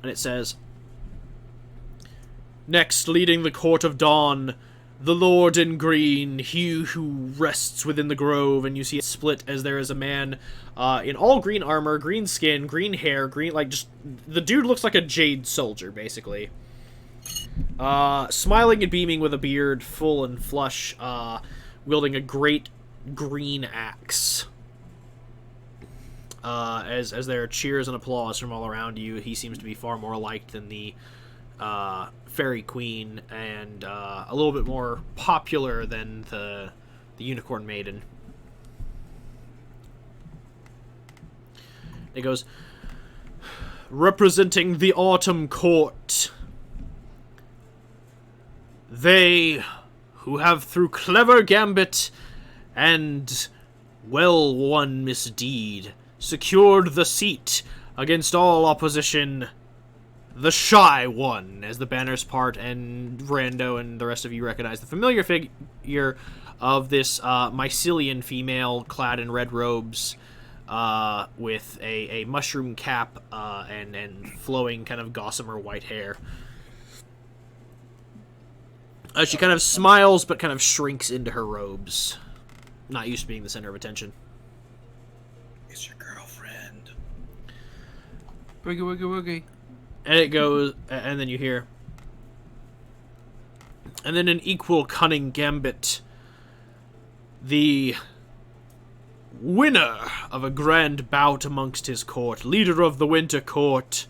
And it says, "Next, leading the Court of Dawn, the Lord in Green, he who rests within the grove." And you see it split as there is a man in all green armor, green skin, green hair, green, like, just, the dude looks like a Jade soldier, basically. Smiling and beaming with a beard, full and flush, wielding a great green axe. As there are cheers and applause from all around you, he seems to be far more liked than the Fairy Queen, and a little bit more popular than the Unicorn Maiden. It goes, "Representing the Autumn Court, they who have through clever gambit and well-won misdeed secured the seat against all opposition, the Shy One," as the banners part, and Rando and the rest of you recognize the familiar figure of this Mycelian female clad in red robes, with a mushroom cap and flowing kind of gossamer white hair. She kind of smiles but kind of shrinks into her robes, not used to being the center of attention. It's your girlfriend. Wiggy, wiggy, wiggy. And it goes, and then you hear, "And then an equal cunning gambit, the winner of a grand bout amongst his court, leader of the Winter Court,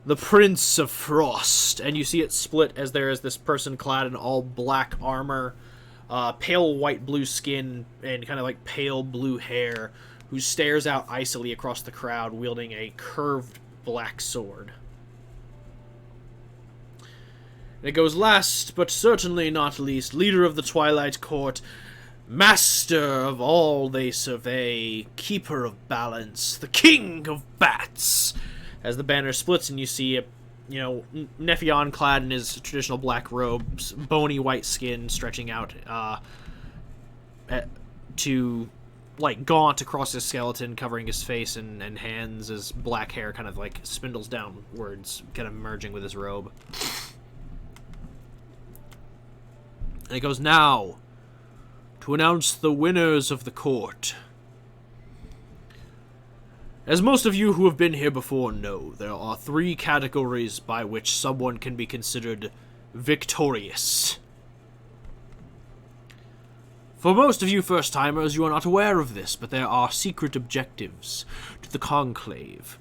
the Prince of Frost." And you see it split as there is this person clad in all black armor, pale white blue skin, and kind of like pale blue hair, who stares out icily across the crowd, wielding a curved black sword. And it goes, "Last, but certainly not least, leader of the Twilight Court, master of all they survey, keeper of balance, the king of bats," as the banner splits, and you see Nephion clad in his traditional black robes, bony white skin stretching out to like gaunt across his skeleton, covering his face and hands, as black hair kind of like spindles downwards, kind of merging with his robe. And it goes, "Now, to announce the winners of the court. As most of you who have been here before know, there are 3 categories by which someone can be considered victorious. For most of you first-timers, you are not aware of this, but there are secret objectives to the Conclave.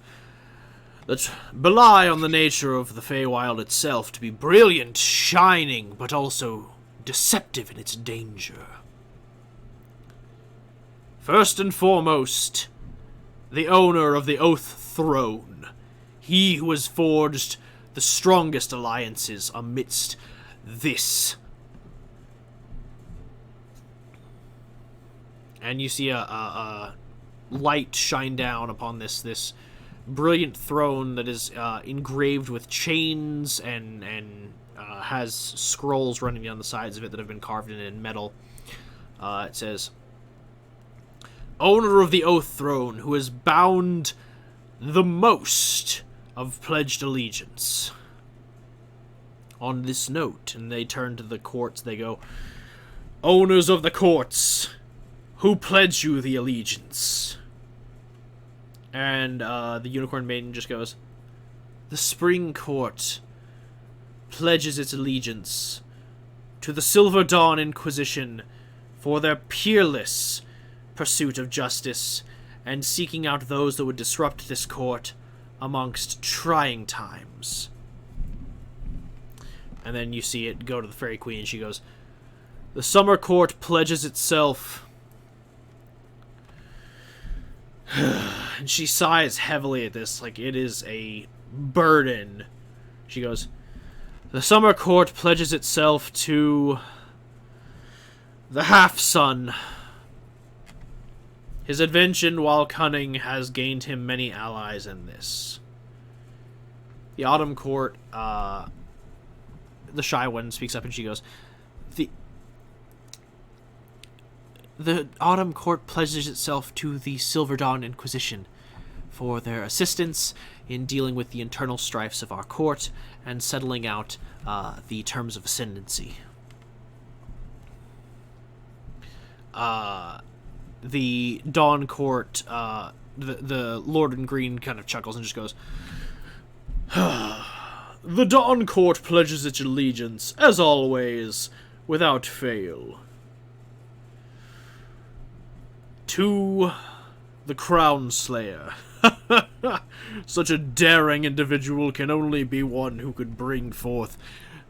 that belie on the nature of the Feywild itself to be brilliant, shining, but also deceptive in its danger. First and foremost, the owner of the Oath Throne, he who has forged the strongest alliances amidst this. And you see a light shine down upon this brilliant throne that is engraved with chains and has scrolls running down the sides of it that have been carved in metal. It says, "Owner of the Oath Throne, who has bound the most of pledged allegiance." On this note, and they turn to the courts, they go, "Owners of the courts, who pledge you the allegiance?" And the Unicorn Maiden just goes, "The Spring Court pledges its allegiance to the Silver Dawn Inquisition for their peerless pursuit of justice and seeking out those that would disrupt this court amongst trying times." And then you see it go to the Fairy Queen, and she goes, "The Summer Court pledges itself..." And she sighs heavily at this, like it is a burden. She goes, "The Summer Court pledges itself to the Half-Sun. His invention, while cunning, has gained him many allies in this." The Autumn Court, the Shy One speaks up and she goes, The Autumn Court pledges itself to the Silver Dawn Inquisition for their assistance in dealing with the internal strifes of our court and settling out the terms of ascendancy. The Dawn Court, the Lord in Green kind of chuckles and just goes, "The Dawn Court pledges its allegiance, as always, without fail, to the Crown Slayer. Such a daring individual can only be one who could bring forth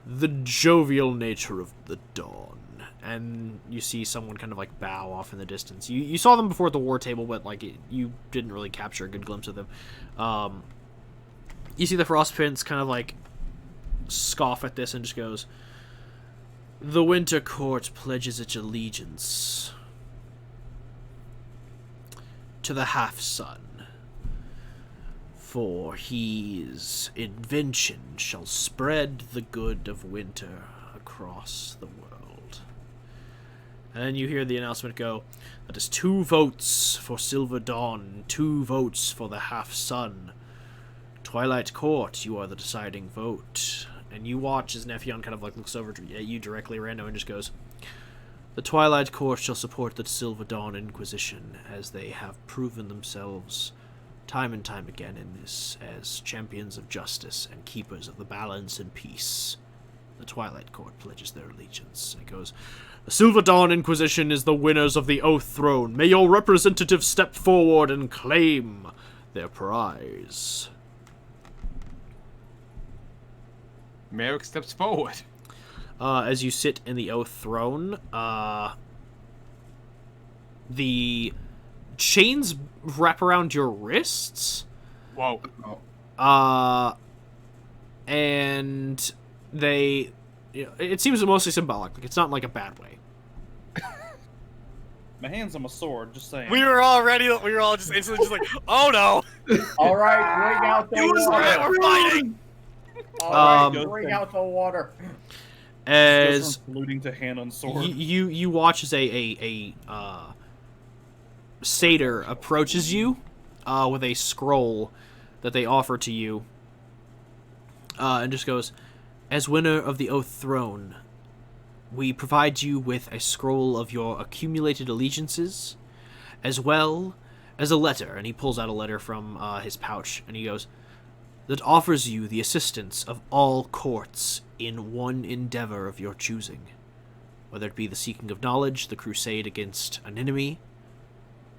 the jovial nature of the dawn." And you see someone kind of like bow off in the distance. You saw them before at the war table, but like you didn't really capture a good glimpse of them. You see the Frost Prince kind of like scoff at this and just goes, "The Winter Court pledges its allegiance to the Half-Sun, for his invention shall spread the good of winter across the world." And then you hear the announcement go, "That is 2 votes for Silver Dawn, 2 votes for the Half-Sun. Twilight Court, you are the deciding vote." And you watch as Nephion kind of like looks over at you directly, Rando, and just goes, "The Twilight Court shall support the Silver Dawn Inquisition, as they have proven themselves time and time again in this as champions of justice and keepers of the balance and peace. The Twilight Court pledges their allegiance." It goes, "The Silver Dawn Inquisition is the winners of the Oath Throne. May your representatives step forward and claim their prize." Merrick steps forward. As you sit in the Oath Throne, the chains wrap around your wrists. Whoa. And they, it seems mostly symbolic. Like it's not like a bad way. My hand's on my sword, just saying. We were all just instantly just like, oh no. All right, bring out the water. We're fighting. All right, bring out the water. As alluding to hand on sword. you watch as a satyr approaches you with a scroll that they offer to you, and just goes, "As winner of the Oath Throne, we provide you with a scroll of your accumulated allegiances, as well as a letter." And he pulls out a letter from his pouch, and he goes, "That offers you the assistance of all courts in one endeavor of your choosing, whether it be the seeking of knowledge, the crusade against an enemy,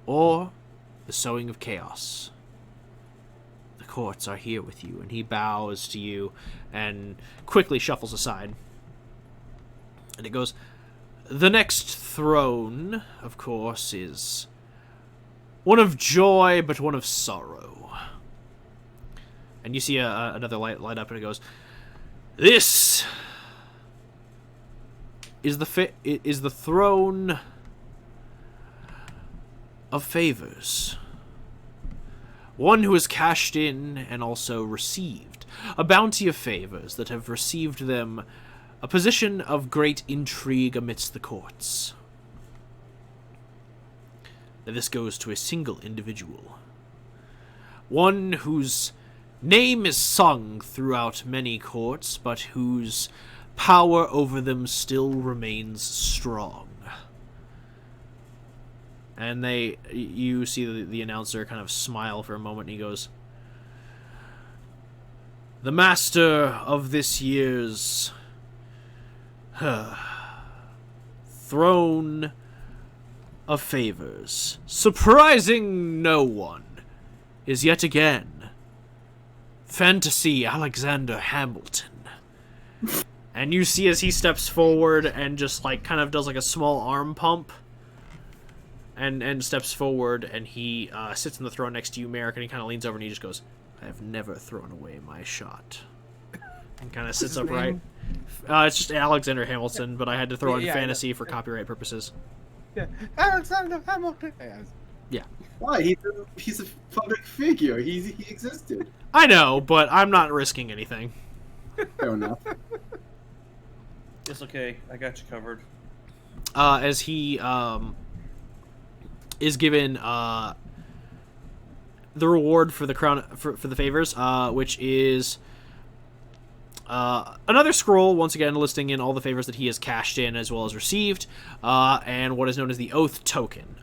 or the sowing of chaos. The courts are here with you. And he bows to you and quickly shuffles aside. And it goes, the next throne, of course, is one of joy, but one of sorrow. And you see another light up, and it goes, this is the throne of favors. One who has cashed in and also received a bounty of favors that have received them a position of great intrigue amidst the courts. Now this goes to a single individual. One whose name is sung throughout many courts, but whose power over them still remains strong. And you see the announcer kind of smile for a moment, and he goes, the master of this year's throne of favors, surprising no one, is yet again Fantasy Alexander Hamilton. And you see as he steps forward and just like kind of does like a small arm pump and steps forward, and he sits on the throne next to you, Merrick, and he kind of leans over and he just goes, I have never thrown away my shot. And kind of sits upright. It's just Alexander Hamilton, but I had to throw in fantasy for copyright purposes. Yeah, Alexander Hamilton. Yeah. Why? He's a public figure. He existed. I know, but I'm not risking anything. Fair enough. It's okay. I got you covered. As he is given the reward for the crown for the favors, which is another scroll, once again listing in all the favors that he has cashed in as well as received, and what is known as the Oath Token,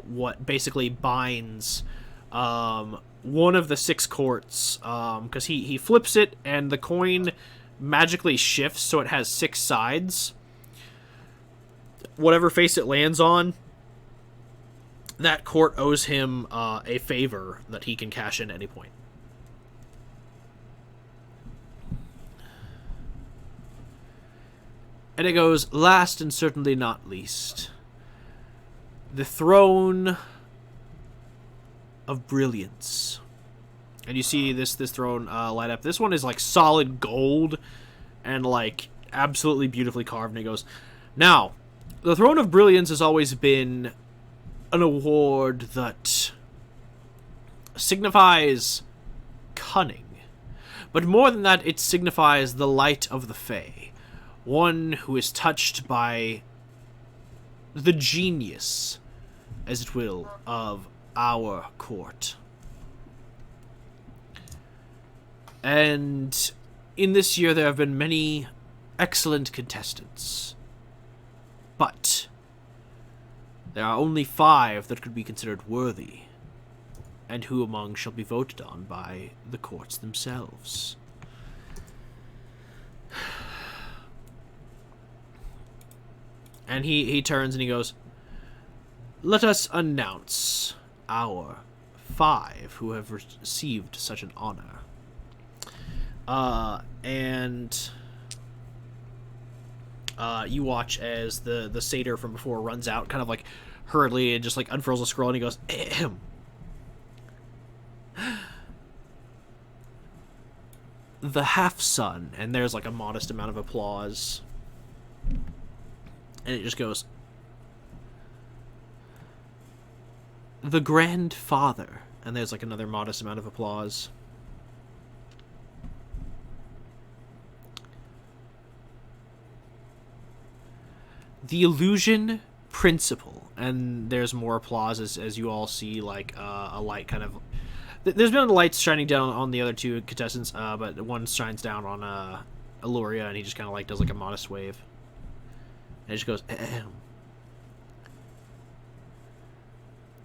what basically binds one of the 6 courts, because he flips it and the coin magically shifts so it has 6 sides. Whatever face it lands on, that court owes him a favor that he can cash in at any point. And it goes, last and certainly not least, the throne of brilliance. And you see this throne light up. This one is like solid gold and like absolutely beautifully carved. And it goes, now, the throne of brilliance has always been an award that signifies cunning. But more than that, it signifies the light of the Fae. One who is touched by the genius, as it will, of our court. And in this year there have been many excellent contestants. But there are only 5 that could be considered worthy, and who among shall be voted on by the courts themselves. And he turns and he goes, let us announce our 5 who have received such an honor. And you watch as the satyr from before runs out, kind of like hurriedly, and just like unfurls a scroll, and he goes, ahem. The half-son, and there's like a modest amount of applause. And it just goes, the grandfather, and there's like another modest amount of applause. The illusion principle, and there's more applause as you all see like a light kind of. There's been lights shining down on the other 2 contestants, but one shines down on Aluria, and he just kind of like does like a modest wave. And it just goes, ahem.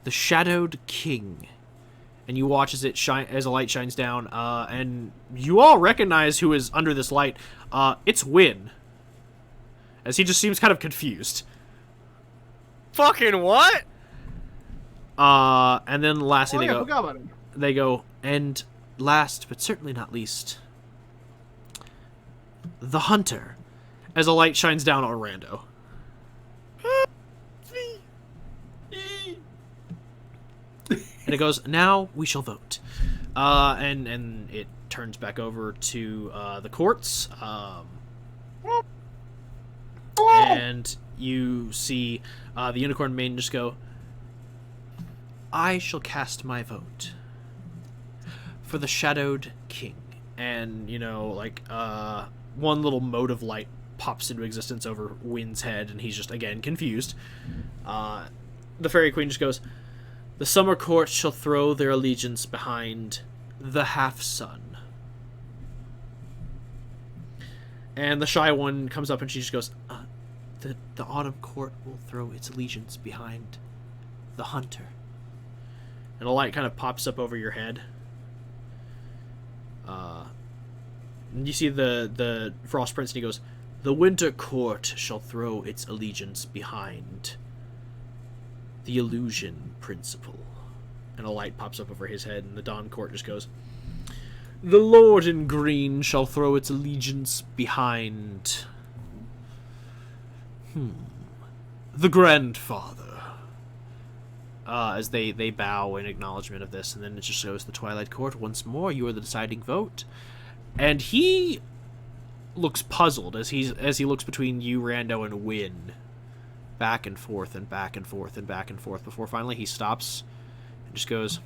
The Shadowed King. And you watch as as a light shines down, and you all recognize who is under this light. It's Win. As he just seems kind of confused. Fucking what? And then lastly I forgot about him. they go, and last, but certainly not least, the Hunter, as a light shines down on Rando. And it goes, now we shall vote. And it turns back over to the courts. And you see the Unicorn Maiden just go, I shall cast my vote for the Shadowed King. And, one little mote of light pops into existence over Wynn's head, and he's just, again, confused. The Fairy Queen just goes, the Summer Court shall throw their allegiance behind the Half-Sun. And the Shy One comes up and she just goes, the Autumn Court will throw its allegiance behind the Hunter. And a light kind of pops up over your head. And you see the Frost Prince, and he goes, the Winter Court shall throw its allegiance behind the Illusion Principle. And a light pops up over his head, and the Dawn Court just goes, the Lord in Green shall throw its allegiance behind the Grandfather. As they bow in acknowledgement of this, and then it just shows the Twilight Court once more. You are the deciding vote. And he looks puzzled as he looks between you, Rando, and Wynn. Back and forth and back and forth and back and forth before finally he stops and just goes,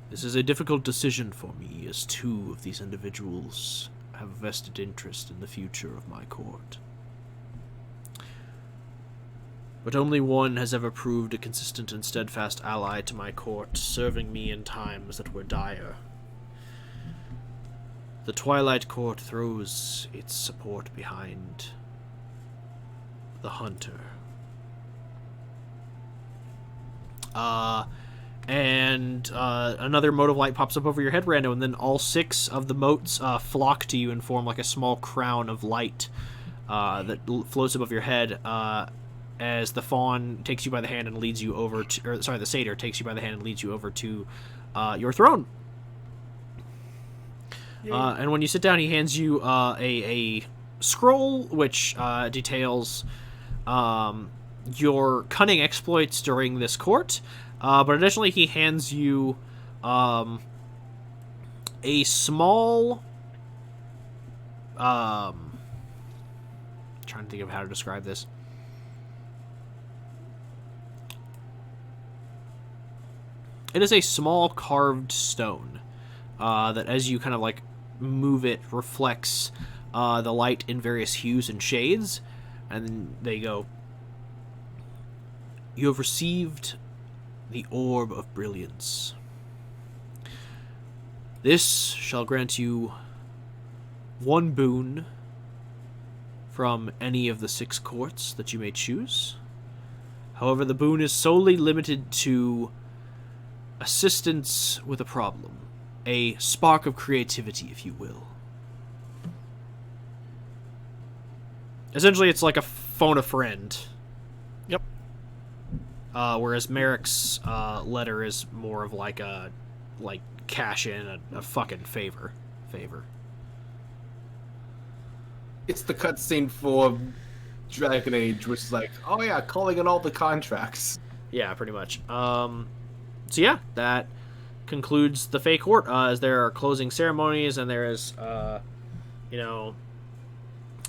this is a difficult decision for me, as two of these individuals have a vested interest in the future of my court. But only one has ever proved a consistent and steadfast ally to my court, serving me in times that were dire. The Twilight Court throws its support behind the Hunter. Another mote of light pops up over your head, Rando, and then all 6 of the motes flock to you and form like a small crown of light that floats above your head, as the Fawn takes you by the hand and leads you over to, the Satyr takes you by the hand and leads you over to your throne. And when you sit down, he hands you a scroll which details your cunning exploits during this court, but additionally he hands you a small trying to think of how to describe this. It is a small carved stone that, as you kind of like move it, reflects the light in various hues and shades. And then they go, you have received the Orb of Brilliance. This shall grant you one boon from any of the 6 courts that you may choose. However, the boon is solely limited to assistance with a problem. A spark of creativity, if you will. Essentially, it's like a phone a friend. Yep. Whereas Merrick's letter is more of like a cash in a fucking favor. It's the cutscene for Dragon Age, which is like, oh yeah, calling in all the contracts. Yeah, pretty much. So yeah, that concludes the Fey Court, as there are closing ceremonies and there is,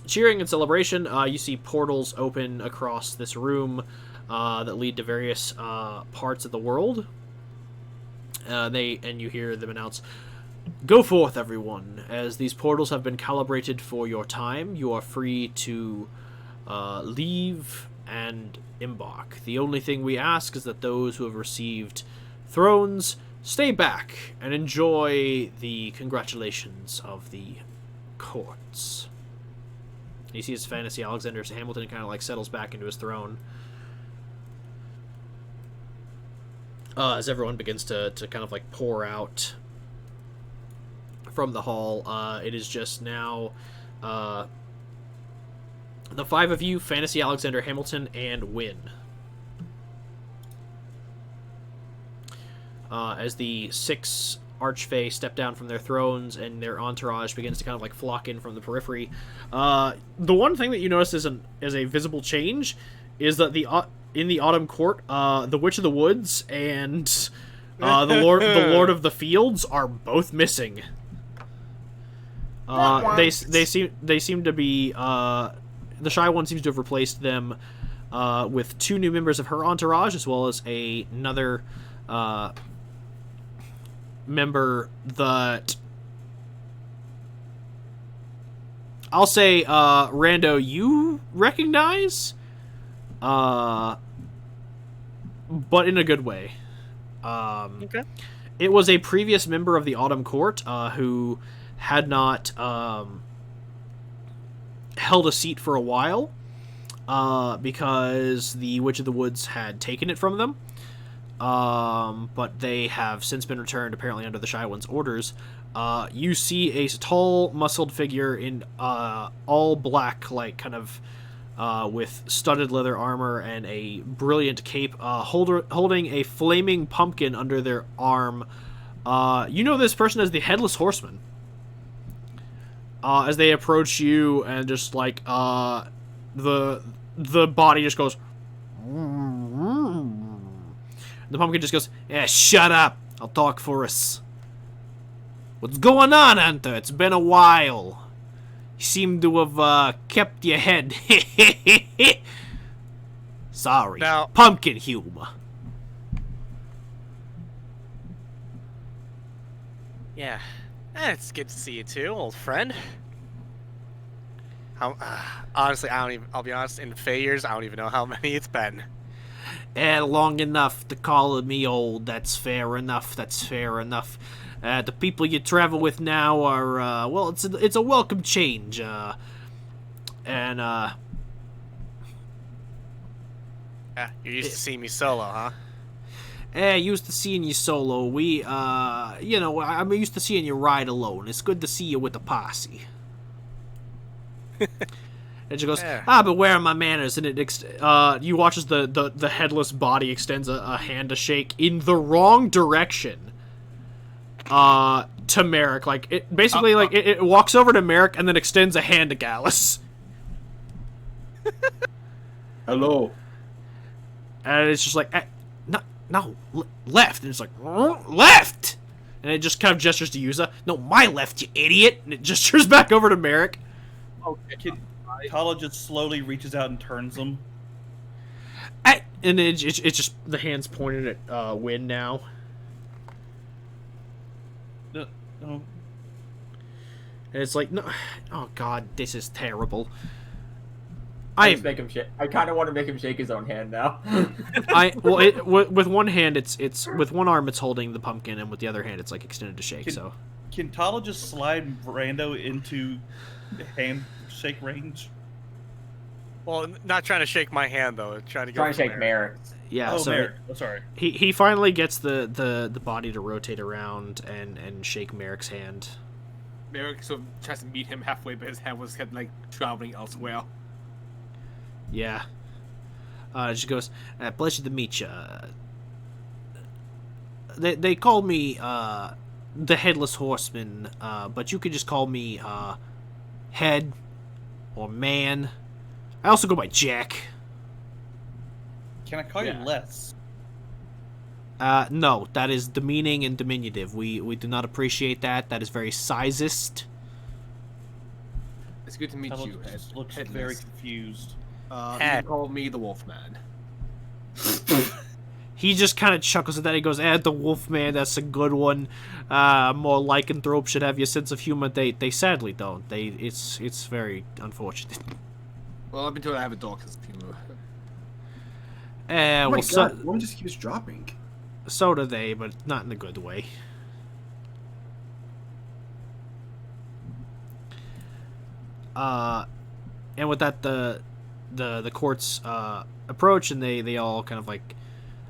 cheering and celebration. You see portals open across this room that lead to various parts of the world. And you hear them announce, "Go forth, everyone! As these portals have been calibrated for your time, you are free to leave and embark. The only thing we ask is that those who have received thrones stay back and enjoy the congratulations of the courts." And you see his fantasy Alexander Hamilton kind of like settles back into his throne. As everyone begins to kind of like pour out from the hall, it is just now the 5 of you, Fantasy Alexander Hamilton, and Wynn. as the 6 archfey step down from their thrones and their entourage begins to kind of like flock in from the periphery. The one thing that you notice is a visible change is that in the Autumn Court, the Witch of the Woods and the Lord of the Fields are both missing. They seem to be the Shy One seems to have replaced them with 2 new members of her entourage, as well as another member that I'll say Rando you recognize, but in a good way. Okay. It was a previous member of the Autumn Court who had not held a seat for a while because the Witch of the Woods had taken it from them. But they have since been returned, apparently under the Shy One's orders. You see a tall, muscled figure in all black, like kind of with studded leather armor and a brilliant cape, holding a flaming pumpkin under their arm. You know this person as the Headless Horseman. As they approach you, and just like the body just goes. The pumpkin just goes, "Yeah, shut up. I'll talk for us. What's going on, Hunter? It's been a while. You seem to have kept your head." Sorry. Now- Pumpkin humor. Yeah. It's good to see you too, old friend. Honestly, I'll be honest, in Fey years, I don't even know how many it's been. Long enough to call me old. That's fair enough. That's fair enough. The people you travel with now are, well, it's a welcome change. Yeah, you're used to seeing me solo, huh? Used to seeing you solo. I'm used to seeing you ride alone. It's good to see you with a posse. And she goes, Yeah. but where are my manners? And you watch as the headless body extends a hand to shake in the wrong direction. To Merrick, like it basically it walks over to Merrick and then extends a hand to Gallus. Hello. And it's just like, no, left. And it's like, left! And it just kind of gestures to Yuza. No, my left, you idiot! And it gestures back over to Merrick. Okay. Tala just slowly reaches out and turns them. And it's just, the hand's pointed at Wynn now. No. And it's like, no, oh god, this is terrible. I kind of want to make him shake his own hand now. With one hand it's with one arm it's holding the pumpkin, and with the other hand it's like extended to shake. Can Tala just slide Rando into handshake range? Well, not trying to shake my hand though. Trying to Trying to shake Merrick. Yeah. Oh, so Merrick. Oh, sorry. he finally gets the body to rotate around and shake Merrick's hand. Merrick sort of tries to meet him halfway, but his hand was kind of like traveling elsewhere. Yeah. She goes, pleasure to meet you. They call me the Headless Horseman, but you could just call me Head or Man. I also go by Jack. Can I call you Les? No, that is demeaning and diminutive. We do not appreciate that. That is very sizist. It's good to meet you. Looks Headless. very confused. You can call me the Wolfman. He just kind of chuckles at that. He goes, the Wolfman, that's a good one. More lycanthropes should have your sense of humor. They sadly don't. It's very unfortunate. Well, I've been told I have a dog sense of humor. Oh my Well, god, one just keeps dropping. so do they, but not in a good way. And with that, the courts approach, and they all kind of like,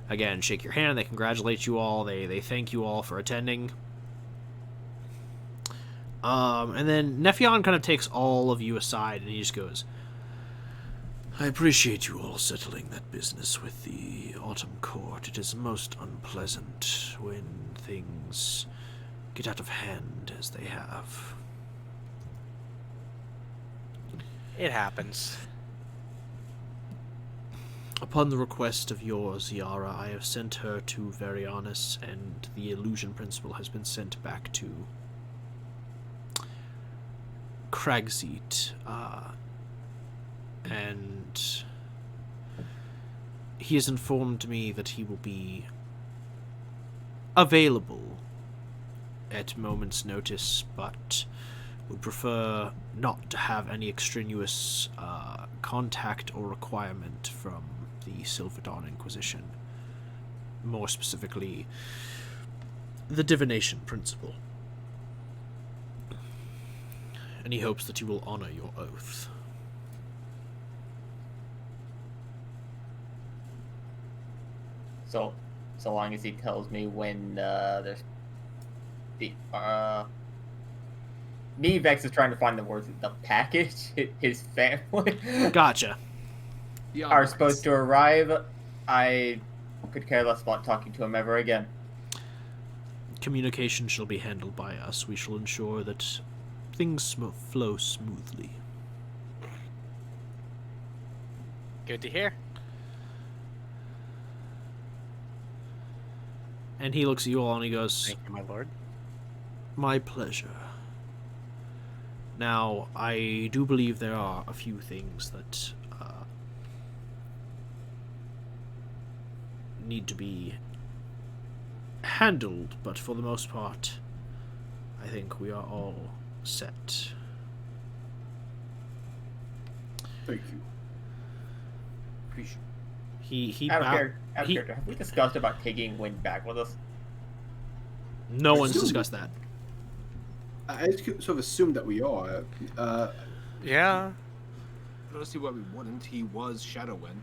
again, shake your hand. They congratulate you all. They thank you all for attending. And then Nephion kind of takes all of you aside, and he just goes, I appreciate you all settling that business with the Autumn Court. It is most unpleasant when things get out of hand as they have. It happens. Upon the request of yours, Yara, I have sent her to Varianus, and the illusion principle has been sent back to Cragseat, and he has informed me that he will be available at moment's notice, but would prefer not to have any extraneous contact or requirement from the Silver Dawn Inquisition. More specifically, the divination principle. And he hopes that you will honor your oath. So long as he tells me when there's the me, Vex is trying to find the words. The package his family Gotcha. are supposed to arrive. I could care less about talking to him ever again. Communication shall be handled by us. We shall ensure that things flow smoothly. Good to hear. And he looks at you all and he goes, Thank you, my lord. "My pleasure." Now, I do believe there are a few things that need to be handled, but for the most part, I think we are all set. Thank you. Appreciate. He Out of bow- character, have we discussed about taking Wind back with us? No one's Assume- discussed that. I just sort of assumed that we are. Yeah. I don't see why we wouldn't. He was Shadowwind.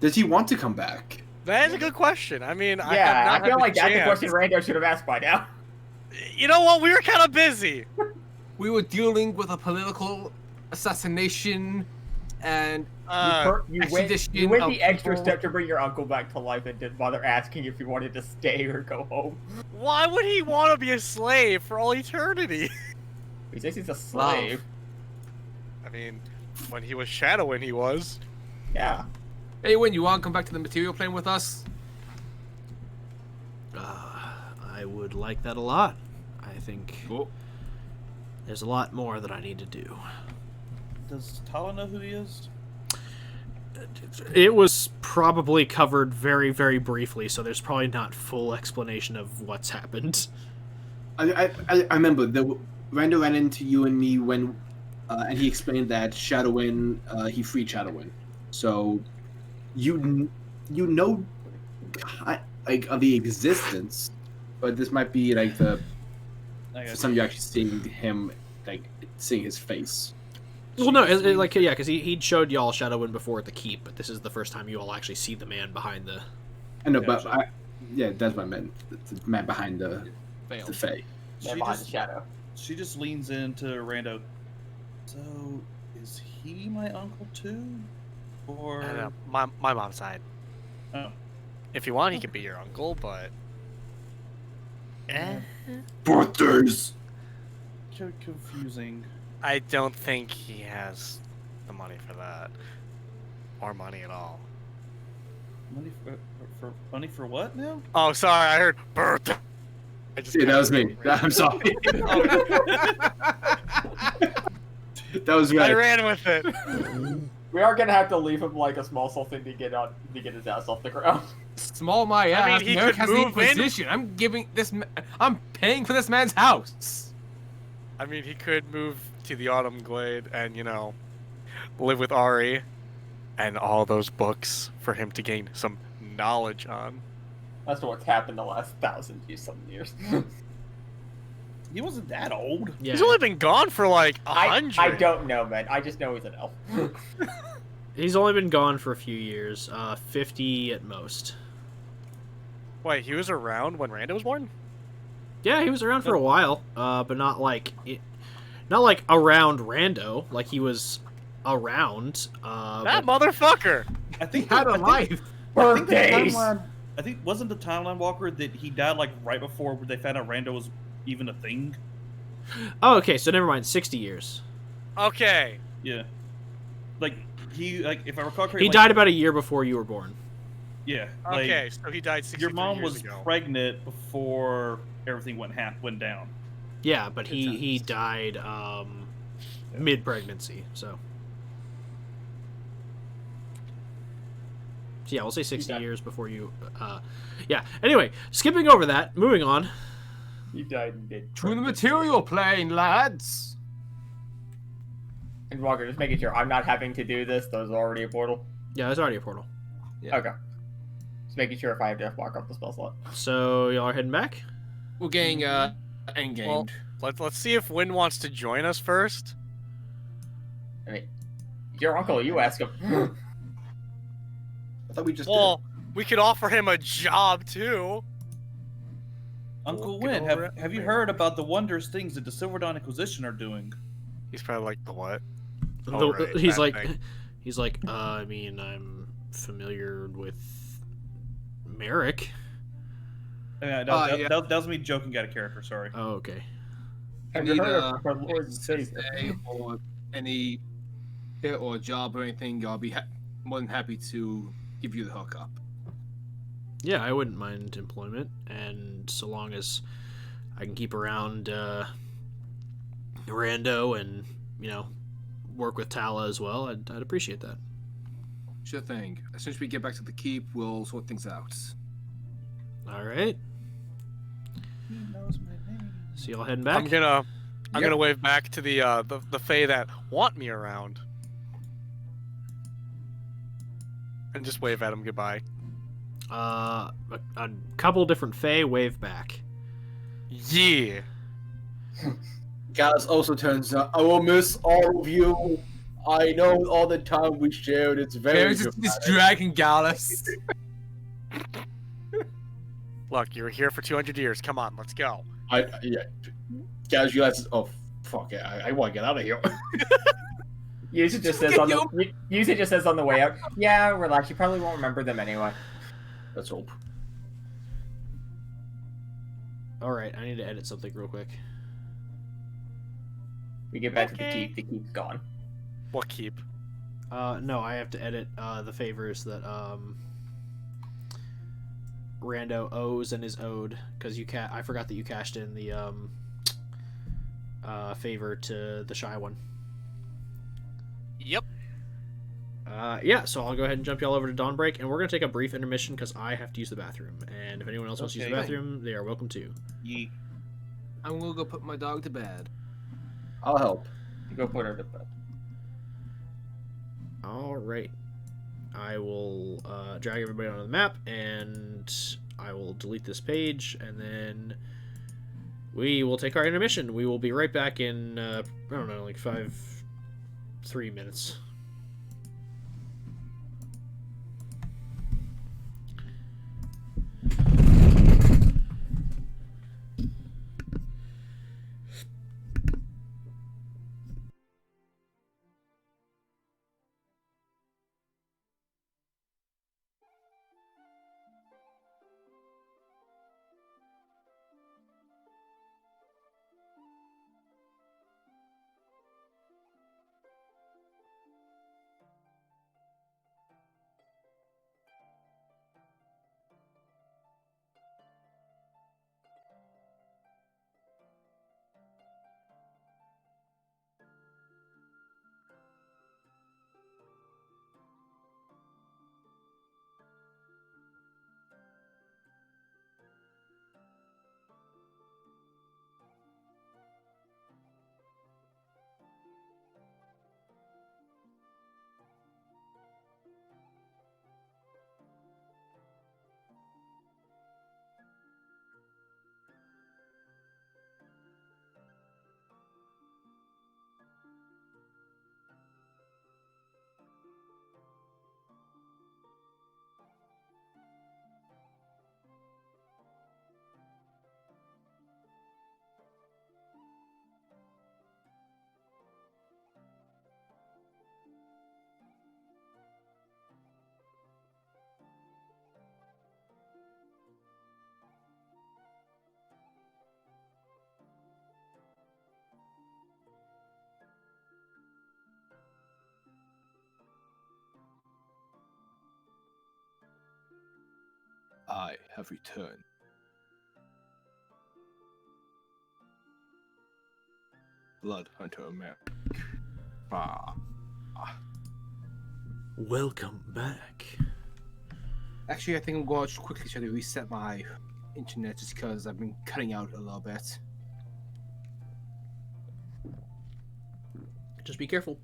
Does he want to come back? That is a good question. I mean, I have Yeah, not I had feel the like that's the chance. question Rando should have asked by now. You know what? We were kind of busy. We were dealing with a political assassination and You went extradition the of extra people. step to bring your uncle back to life and didn't bother asking if he wanted to stay or go home. Why would he want to be a slave for all eternity? He says he's a slave. I mean, when he was shadowing, he was. Yeah. Hey, Win, you want to come back to the material plane with us? I would like that a lot. I think Cool. there's a lot more that I need to do. Does Tala know who he is? It was probably covered very, very briefly, so there's probably not full explanation of what's happened. I remember Rando ran into you and me when, and he explained that Shadowin, he freed Shadowin. So, you know, like of the existence, but this might be like the I for got some of you actually seeing him, like seeing his face. Well, no, like, yeah, because he'd showed y'all Shadowwind before at the keep, but this is the first time you all actually see the man behind the... I know, but Gotcha. yeah, that's what I meant. The man behind the Fail. Fae. Man She behind just- the shadow. She just leans into Rando. So, is he my uncle too? Or I don't know. My mom's side. oh, If you want, he can be your uncle, but. Birthdays. confusing. I don't think he has the money for that. Or money at all. Money for money for what now? Oh, sorry, I heard birthday. I just Yeah, that kinda- was me. I'm sorry. That was I right. ran with it. We are gonna have to leave him like a small something to get his ass off the ground. Small my ass. I mean, he Merrick could has the move in. Inquisition. I'm paying for this man's house. I mean, he could move to the Autumn Glade and, live with Ari and all those books for him to gain some knowledge on. That's what's happened the last 1,000 years. He wasn't that old. Yeah, He's only been gone for like 100. I don't know, man. I just know he's an elf. he's only been gone for a few years, 50 at most. Wait, he was around when Randa was born? Yeah, he was around for a while, but not like around Rando. Like he was around. That But motherfucker. I think Had a life. I think the Birthdays. timeline. I think wasn't the timeline walker that he died like right before they found out Rando was even a thing. oh, okay, so never mind. 60 years. Okay. Yeah, like he like if I recall correctly, He like, died about a year before you were born. Yeah, like, Okay, so he died 63 your mom years was ago. pregnant before everything went down. Yeah, but Good he times. died mid pregnancy. So yeah, we'll say 60 died. years before you. Yeah. Anyway, skipping over that, moving on. He died in mid. To the material plane, lads. And Walker, just making sure I'm not having to do this. There's already a portal. Yeah, there's already a portal. Yeah. Okay. Just making sure if I have to walk off the spell slot. So y'all are heading back. We're getting endgamed. Well, let's see if Win wants to join us first. I mean, your uncle, you ask him. I thought we just Well, we could offer him a job too. Uncle Walking Win, over it. have you heard about the wondrous things that the Silver Dawn Inquisition are doing? He's probably like, the what? The- Oh, right, he's that like, thing. he's like, I mean, I'm familiar with Merrick. That yeah. was me joking out of character. Sorry. Oh, okay. Have Need you heard a of our Lord and Savior? or any hit or job or anything, I'll be more than happy to give you the hookup. Yeah, I wouldn't mind employment, and so long as I can keep around Rando and work with Tala as well, I'd appreciate that. Sure thing. As soon as we get back to the keep, we'll sort things out. All right. He knows my name. So y'all heading back? I'm gonna wave back to the Fae that want me around, and just wave at him goodbye. A couple different Fae wave back. Yeah. Gallus also turns out, I will miss all of you. I know all the time we shared. It's very There's this dragon Gallus. Look, you were here for 200 years. Come on, let's go. Yeah. Gallus realizes, oh fuck it, I want to get out of here. Usually just says on the usually just says on the way out. Yeah, relax. You probably won't remember them anyway. Let's hope. All right, I need to edit something real quick. We get back to Okay. the keep. The keep's gone. What keep? No, I have to edit the favors that Rando owes and is owed because I forgot that you cashed in the favor to the shy one. Yep. Yeah, so I'll go ahead and jump y'all over to Dawnbreak, and we're gonna take a brief intermission because I have to use the bathroom. And if anyone else wants to use the Okay. bathroom, they are welcome to. Yeet. I'm gonna go put my dog to bed. I'll help. Go put her to bed. All right, I will drag everybody onto the map, and I will delete this page, and then we will take our intermission. We will be right back in I don't know, like 3 minutes. I have returned. Blood Hunter America. Welcome back. Actually, I think I'm going to quickly try to reset my internet just because I've been cutting out a little bit. Just be careful.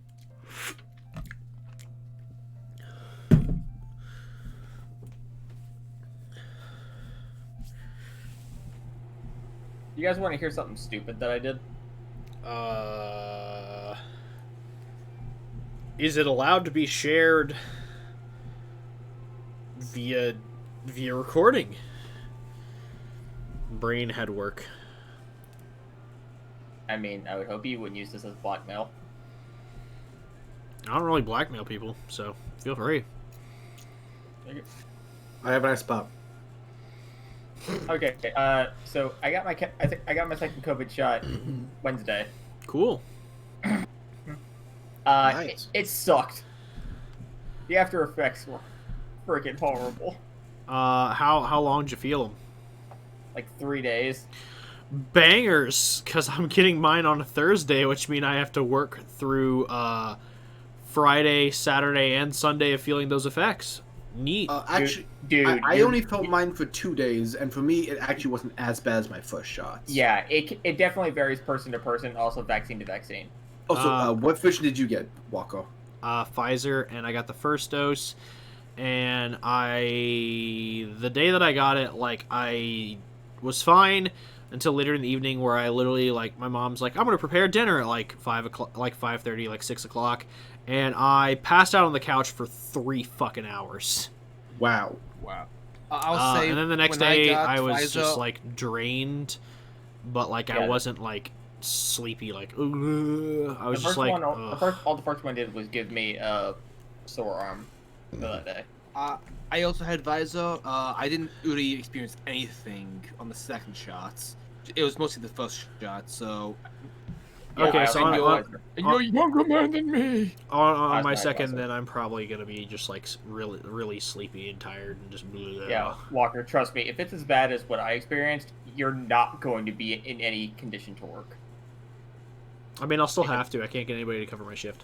You guys want to hear something stupid that I did? Is it allowed to be shared via recording? Brain head work. I mean, I would hope you wouldn't use this as blackmail. I don't really blackmail people, so feel free. I have a nice spot. Okay, so I got my second COVID shot Wednesday. Cool. Nice. It sucked. The after effects were freaking horrible. How long did you feel them? Like 3 days. Bangers, because I'm getting mine on a Thursday, which means I have to work through Friday, Saturday, and Sunday of feeling those effects. Neat. Actually, Dude, I only felt mine for 2 days, and for me, it actually wasn't as bad as my first shots. Yeah, it definitely varies person to person, also vaccine to vaccine. Also, what version did you get, Walko? Pfizer, and I got the first dose, and the day that I got it, like, I was fine until later in the evening, where I literally, like, my mom's like, I'm gonna prepare dinner at like 5 o'clock, like 5:30, like 6 o'clock, and I passed out on the couch for 3 fucking hours. Wow. Wow. I'll say. And then the next when day, got I was Pfizer, just like drained, but like I Yeah. wasn't like sleepy. Like ugh. I was just like, All the first one did was give me a sore arm for that day. I also had Visor. I didn't really experience anything on the second shots. It was mostly the first shot, so. okay, I so think You're a younger man than me! on my That's second, awesome. then I'm probably gonna be just like really, really sleepy and tired and just. Bleh. Yeah, Walker, trust me, if it's as bad as what I experienced, you're not going to be in any condition to work. I mean, I'll still have to. I can't get anybody to cover my shift.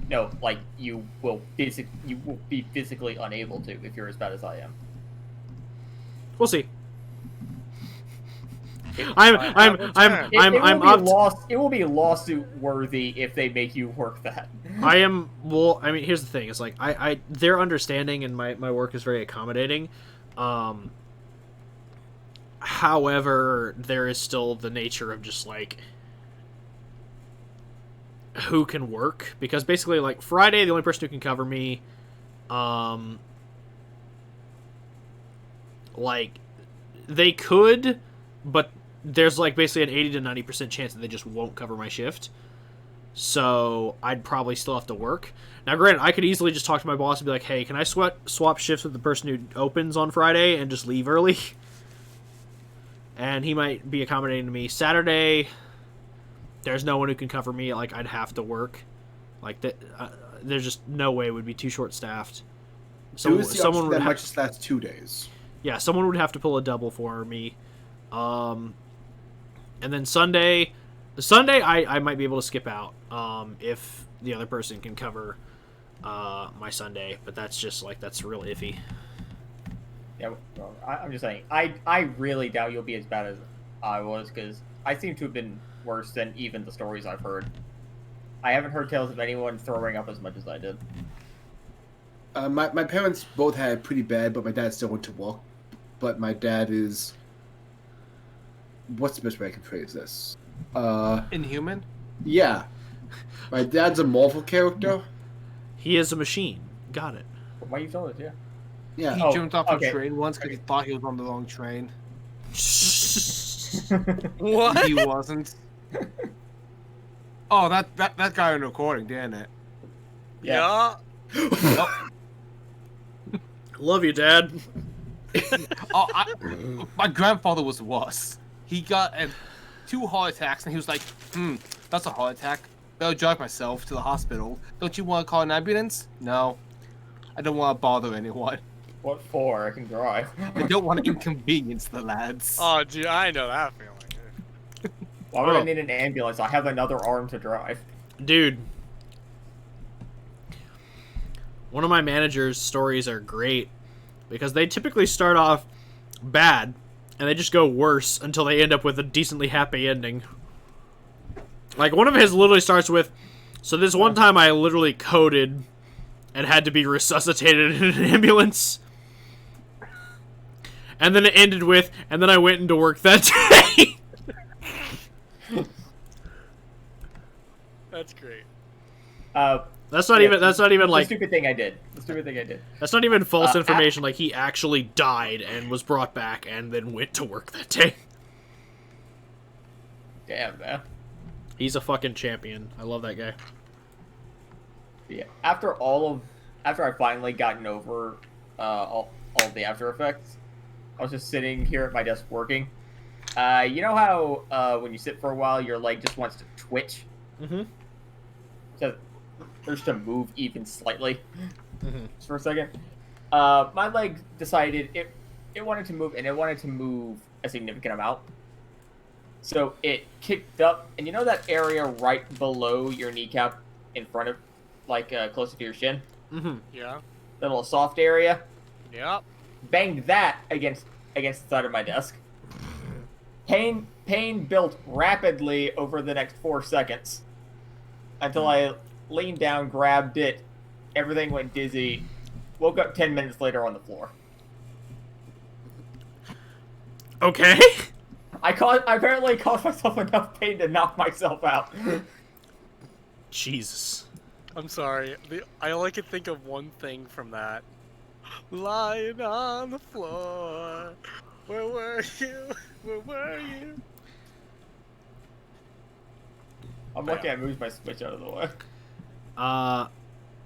No, like you will be physically unable to if you're as bad as I am. We'll see. It will be lawsuit worthy if they make you work that. I am. Well, I mean, here's the thing: is like they're understanding, and my work is very accommodating. However, there is still the nature of just like who can work, because basically, like Friday, the only person who can cover me, like they could, but there's like basically an 80 to 90% chance that they just won't cover my shift. So I'd probably still have to work. Now, granted, I could easily just talk to my boss and be like, hey, can I swap shifts with the person who opens on Friday and just leave early? And he might be accommodating to me. Saturday, there's no one who can cover me. Like, I'd have to work. Like, there's just no way. It would be too short-staffed. Someone Someone would that have, might just last 2 days. yeah, someone would have to pull a double for me. And then Sunday I might be able to skip out if the other person can cover my Sunday, but that's just like, that's real iffy. Yeah, well, I'm just saying, I really doubt you'll be as bad as I was, because I seem to have been worse than even the stories I've heard. I haven't heard tales of anyone throwing up as much as I did. My parents both had it pretty bad, but my dad still went to work. But my dad is... What's the best way I can phrase this? Inhuman? Yeah. My dad's a Marvel character. He is a machine. Got it. Why you told it, yeah. Yeah. He Oh, jumped off okay. a train once because he thought he was on the wrong train. What? He wasn't. Oh, that guy in the recording, damn it. Yeah. Love you, Dad. My grandfather was worse. He got 2 heart attacks, and he was like, that's a heart attack. Better drive myself to the hospital. Don't you want to call an ambulance? No. I don't want to bother anyone. What for? I can drive. I don't want to inconvenience the lads. Oh, dude, I know that feeling. Why would Oh. I need an ambulance? I have another arm to drive. Dude. One of my manager's stories are great because they typically start off bad and they just go worse until they end up with a decently happy ending. Like, one of his literally starts with, so this one time I literally coded and had to be resuscitated in an ambulance. And then it ended with, and then I went into work that day. That's great. That's not Yeah, even the like, stupid thing I did. The stupid thing I did. that's not even false Uh, information. Like, he actually died and was brought back and then went to work that day. Damn, man. He's a fucking champion. I love that guy. Yeah. After I finally gotten over all of the after effects, I was just sitting here at my desk working. You know how when you sit for a while, your leg just wants to twitch, Mm-hmm. just to move even slightly, Mm-hmm. just for a second. My leg decided it wanted to move, and it wanted to move a significant amount. So it kicked up, and you know that area right below your kneecap, in front of, like closer to your shin, Mm-hmm. Yeah. that little soft area. Yep. Banged that against the side of my desk. Pain built rapidly over the next 4 seconds until I leaned down, grabbed it, everything went dizzy, woke up 10 minutes later on the floor. Okay. I apparently caused myself enough pain to knock myself out. Jesus. I'm sorry. I only could think of one thing from that. Lying on the floor. Where were you? Where were you? I'm lucky I moved my switch out of the way.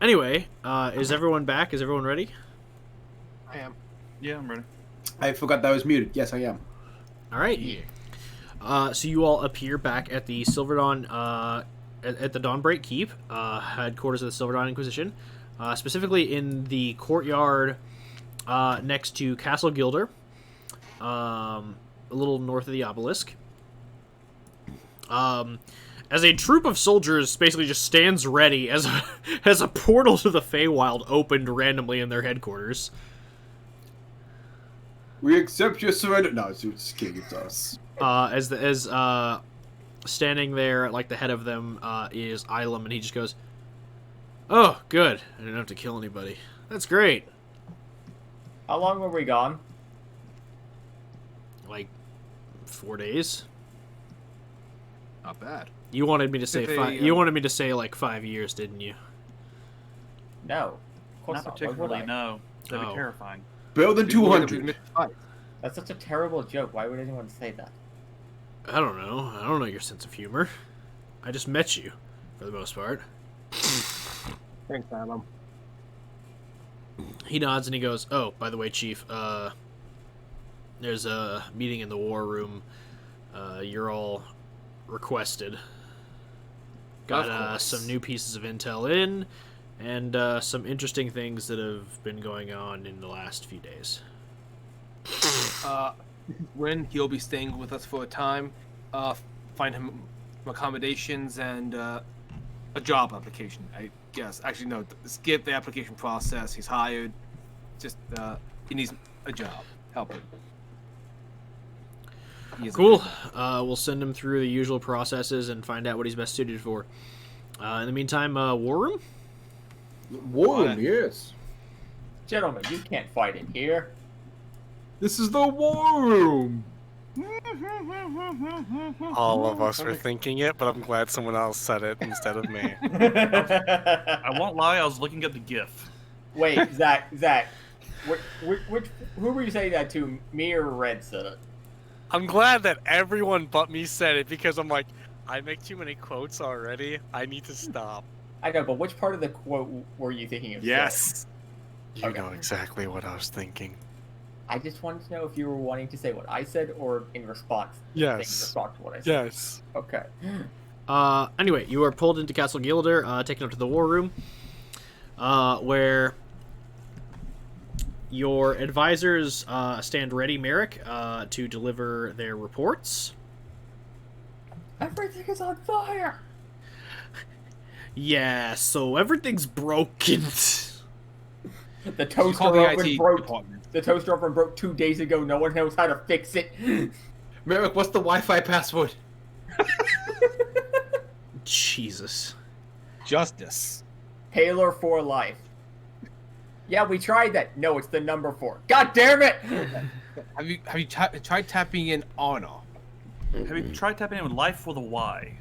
Anyway, is everyone back? Is everyone ready? I am. Yeah, I'm ready. I forgot that I was muted. Yes, I am. All right. So you all appear back at the Silver Dawn, at the Dawnbreak Keep, headquarters of the Silver Dawn Inquisition, specifically in the courtyard next to Castle Gilder, a little north of the obelisk. As a troop of soldiers basically just stands ready as a portal to the Feywild opened randomly in their headquarters. We accept your surrender. No, it's kidding. It's us. As standing there, like the head of them, is Ilum, and he just goes, "Oh, good. I didn't have to kill anybody. That's great." How long were we gone? Like 4 days. Not bad. You wanted me to say If they, five. You wanted me to say like 5 years, didn't you? No. Of course Not not. Why would particularly, I? no. That'd Oh. be terrifying. Build in People would 200. have fight. That's such a terrible joke. Why would anyone say that? I don't know. I don't know your sense of humor. I just met you, for the most part. Thanks, Adam. He nods and he goes, "Oh, by the way, Chief, there's a meeting in the war room. You're all requested. Got Of course. some new pieces of intel in, and some interesting things that have been going on in the last few days." When he'll be staying with us for a time, find him accommodations and a job application. I guess. Actually, no. Skip the application process. He's hired. Just he needs a job. Help him. He is a Cool. good- We'll send him through the usual processes and find out what he's best suited for. In the meantime, war room? War What? yes. Gentlemen, you can't fight in here. This is the war room. All of us were thinking it, but I'm glad someone else said it instead of me. I won't lie, I was looking at the GIF. Wait, Zach, who were you saying that to? Me or Red said it? I'm glad that everyone but me said it because I'm like, I make too many quotes already. I need to stop. I know, but which part of the quote were you thinking of? Yes. You Okay. know exactly what I was thinking. I just wanted to know if you were wanting to say what I said or in response. In Yes. response to what I said. Yes. Okay. Anyway, you are pulled into Castle Gilder, taken up to the war room, where Your advisors stand ready, Merrick, to deliver their reports. Everything is on fire. Yeah, so everything's broken. The toaster Call the oven IT broke. department. The toaster oven broke 2 days ago. No one knows how to fix it. Merrick, what's the Wi-Fi password? Jesus. Justice. Taylor for life. Yeah, we tried that. No, it's the number 4. God damn it! Have you tried tapping in honor? Have you tried tapping in with life with a Y?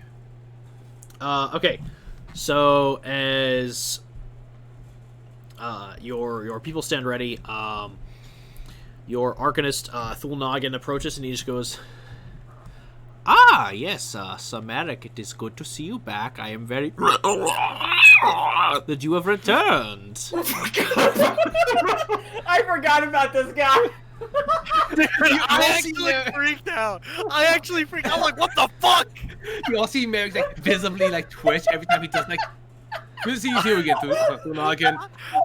Okay, so as your people stand ready, your Arcanist Thulnagan approaches and he just goes, "Ah, yes, Sir Merrick, it is good to see you back. I am very that you have returned." I forgot about this guy. I actually freaked out. I'm like, what the fuck? You all see Merrick like visibly like twitch every time he does like. Good to see you here again, Thulnagan.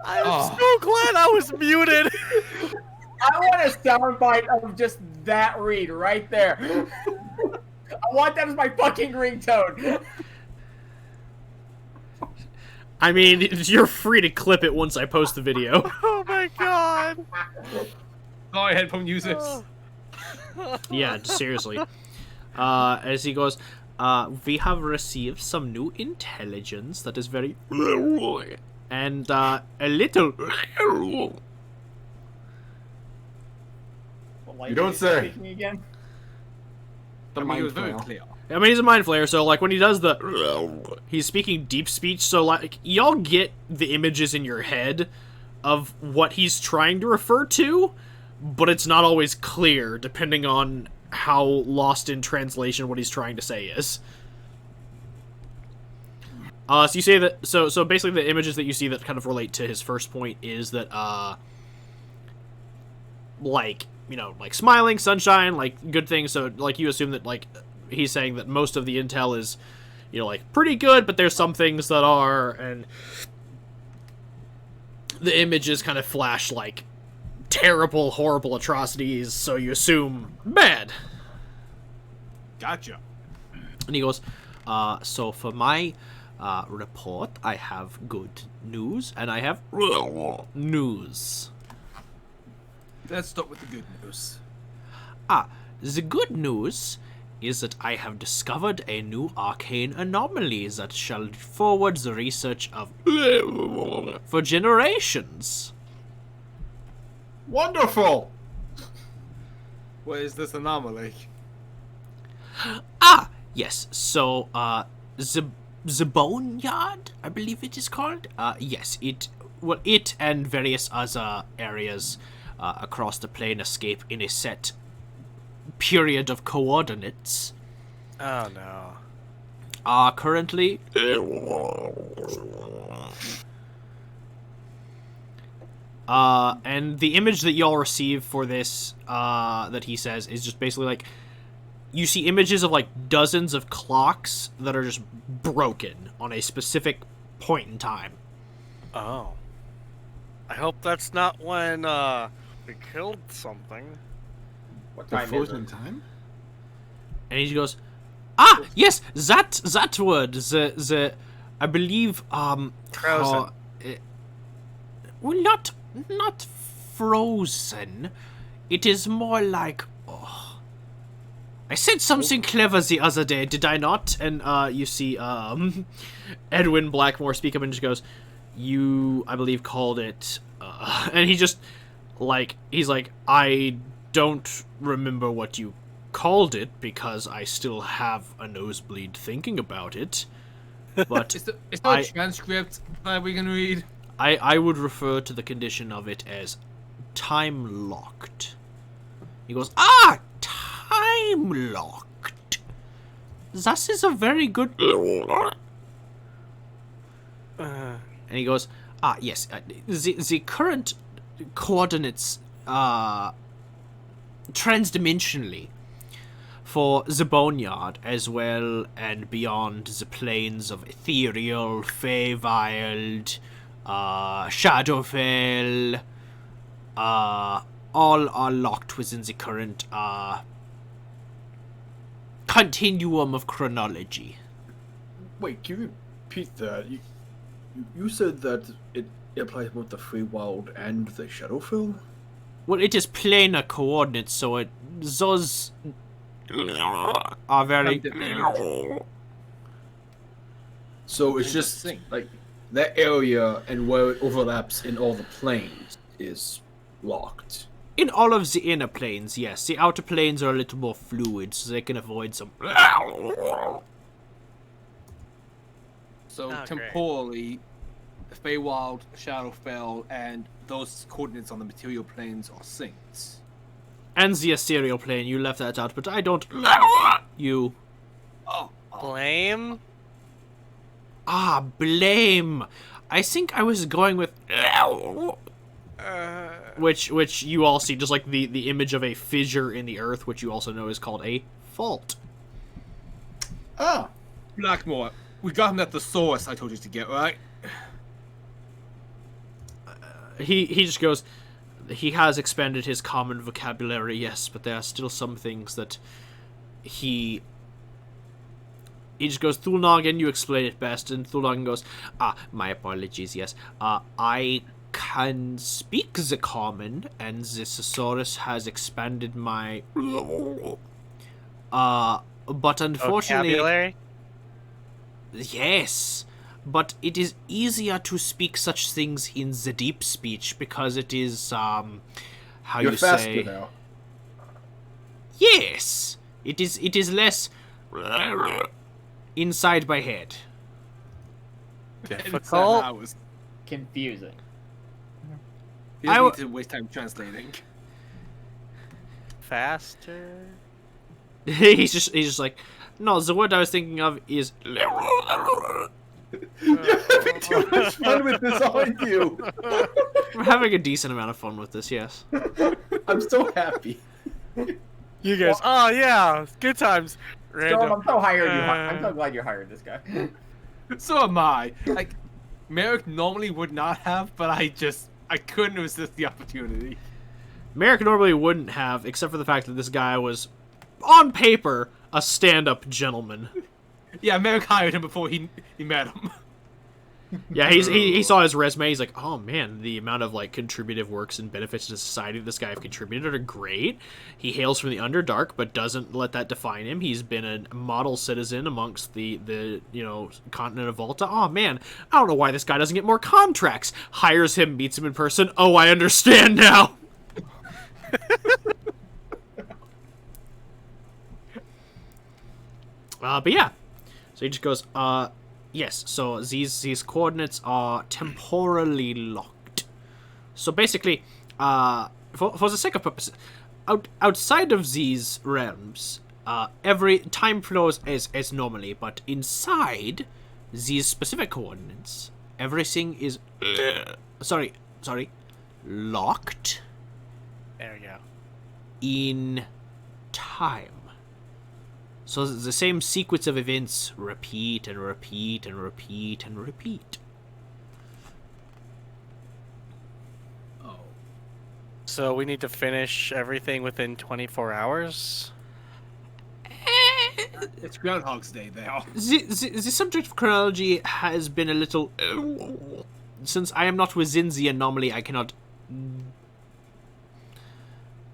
I'm so glad I was muted. I want a soundbite of just that read right there. I want that as my fucking ringtone. I mean, you're free to clip it once I post the video. Oh my god. Go ahead, phone users. Yeah, seriously. As he goes, we have received some new intelligence that is very and a little You don't say. Speaking again? The I mean, it was mind very flayer. clear. I mean, he's a mind flayer, so like when he does the he's speaking deep speech, so like y'all get the images in your head of what he's trying to refer to, but it's not always clear depending on how lost in translation what he's trying to say is. So you say that so basically the images that you see that kind of relate to his first point is that like, you know, like smiling, sunshine, like good things, so like you assume that like he's saying that most of the intel is, you know, like pretty good, but there's some things that are, and the images kind of flash like terrible, horrible atrocities, so you assume bad. Gotcha. And he goes, so for my report, I have good news, and I have news. Let's start with the good news. The good news is that I have discovered a new arcane anomaly that shall forward the research of for generations. Wonderful! What is this anomaly? Yes, so, the Boneyard, I believe it is called? Yes, it and various other areas across the plane escape in a set period of coordinates. Oh no. Are currently and the image that y'all receive for this that he says is just basically like you see images of like dozens of clocks that are just broken on a specific point in time. Oh. I hope that's not when we killed something. What The time is frozen it? time? And he goes, yes, that word, the I believe Frozen. well, not frozen. It is more like I said something clever the other day, did I not? And you see Edwin Blackmore speak up and just goes, "You, I believe, called it," and he just he's like, "I don't remember what you called it because I still have a nosebleed thinking about it, but Is there a transcript that we can read? I would refer to the condition of it as time locked." He goes, time locked. That is a very good. And he goes, yes, the current coordinates, transdimensionally, for the Boneyard, as well and beyond the planes of Ethereal, Feywild, Shadowfell, all are locked within the current continuum of chronology. Wait, can you repeat that? You said that it applies both the free world and the Shadowfell? Well, it is planar coordinates, so those are very. So it's just like that area and where it overlaps in all the planes is locked. In all of the inner planes, yes. The outer planes are a little more fluid, so they can avoid some. So Oh, temporally, Feywild, Shadowfell, and those coordinates on the material planes are synced. And the ethereal plane, you left that out, but I don't. You. Oh, Blame? Blame. I think I was going with. Which you all see, just like the image of a fissure in the earth, which you also know is called a fault. Ah, Blackmore. We got him at the source I told you to get, right? He just goes. He has expanded his common vocabulary, yes, but there are still some things that he just goes, Thulnagan, you explain it best, and Thulnagan goes, my apologies, yes. I can speak the common, and the thesaurus has expanded my but unfortunately Vocabulary? yes. But it is easier to speak such things in the deep speech because it is how You're you faster say. now. Yes, it is less inside my head. Difficult? I was. Confusing. You don't I need to waste time translating. Faster? he's just like, no, the word I was thinking of is. You're having too much fun with this, aren't you? We're having a decent amount of fun with this, yes. I'm so happy. You guys, oh yeah, good times. Storm, I'm so hired. I'm Uh, so glad you hired this guy. So am I. Like, Merrick normally would not have, but I couldn't resist the opportunity. Merrick normally wouldn't have, except for the fact that this guy was, on paper, a stand-up gentleman. Yeah, Merrick hired him before he met him. Yeah, he saw his resume. He's like, oh man, the amount of like contributive works and benefits to society this guy have contributed are great. He hails from the Underdark, but doesn't let that define him. He's been a model citizen amongst the continent of Volta. Oh man, I don't know why this guy doesn't get more contracts. Hires him, meets him in person. Oh, I understand now. But yeah, so he just goes, yes, so these coordinates are temporally locked. So basically, for the sake of purposes, outside of these realms, every time flows as normally, but inside these specific coordinates, everything is locked There we go. in time. So the same sequence of events repeat and repeat and repeat and repeat. Oh. So we need to finish everything within 24 hours? It's Groundhog's Day now. The subject of chronology has been a little... since I am not within the anomaly, I cannot...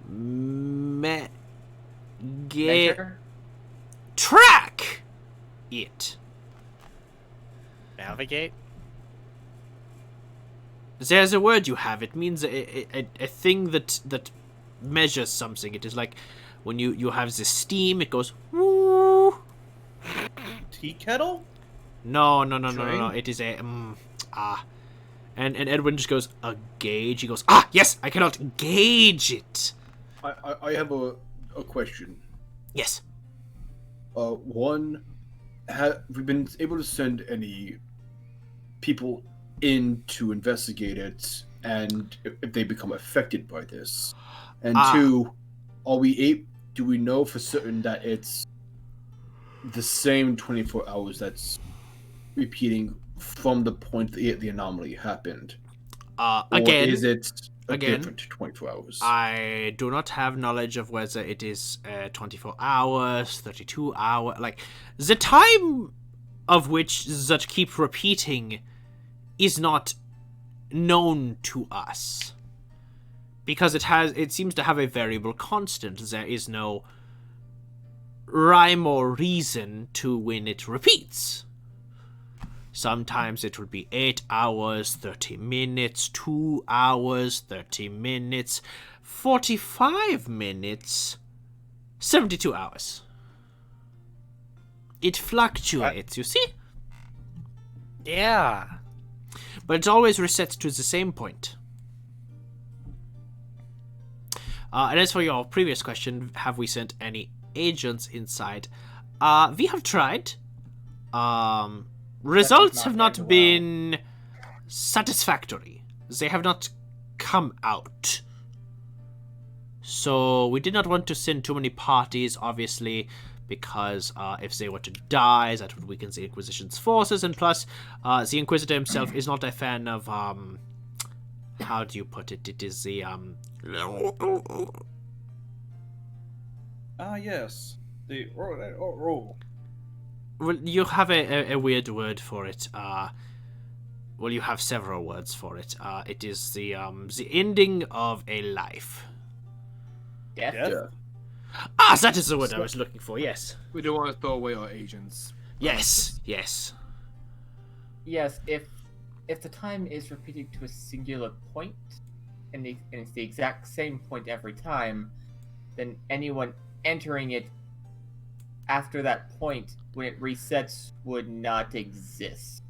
Measure? track it. Navigate? There's a word you have. It means a thing that measures something. It is like when you have the steam, it goes woo. Tea kettle? No. It is a And Edwin just goes, a gauge. He goes, yes, I cannot gauge it. I have a question. Yes. One, have we been able to send any people in to investigate it, and if they become affected by this? And two, do we know for certain that it's the same 24 hours that's repeating from the point the anomaly happened? Or Again, is it A Again, different 24 hours. I do not have knowledge of whether it is 24 hours, 32 hours. Like, the time of which that keep repeating is not known to us. Because it seems to have a variable constant. There is no rhyme or reason to when it repeats. Sometimes it will be 8 hours, 30 minutes, 2 hours, 30 minutes, 45 minutes, 72 hours. It fluctuates, you see? Yeah. But it always resets to the same point. And as for your previous question, have we sent any agents inside? We have tried. Results not have not end well. been satisfactory. They have not come out. So we did not want to send too many parties, obviously, because if they were to die, that would weaken the Inquisition's forces, and plus, the Inquisitor himself is not a fan of, how do you put it? It is the, Yes. The roll. well, you have a weird word for it. Well, you have several words for it. It is the ending of a life. Death? Death? Ah, that is the word I was looking for, yes. We don't want to throw away our agents. Yes, yes. Yes, if the time is repeated to a singular point, and it's the exact same point every time, then anyone entering it after that point, when it resets, would not exist.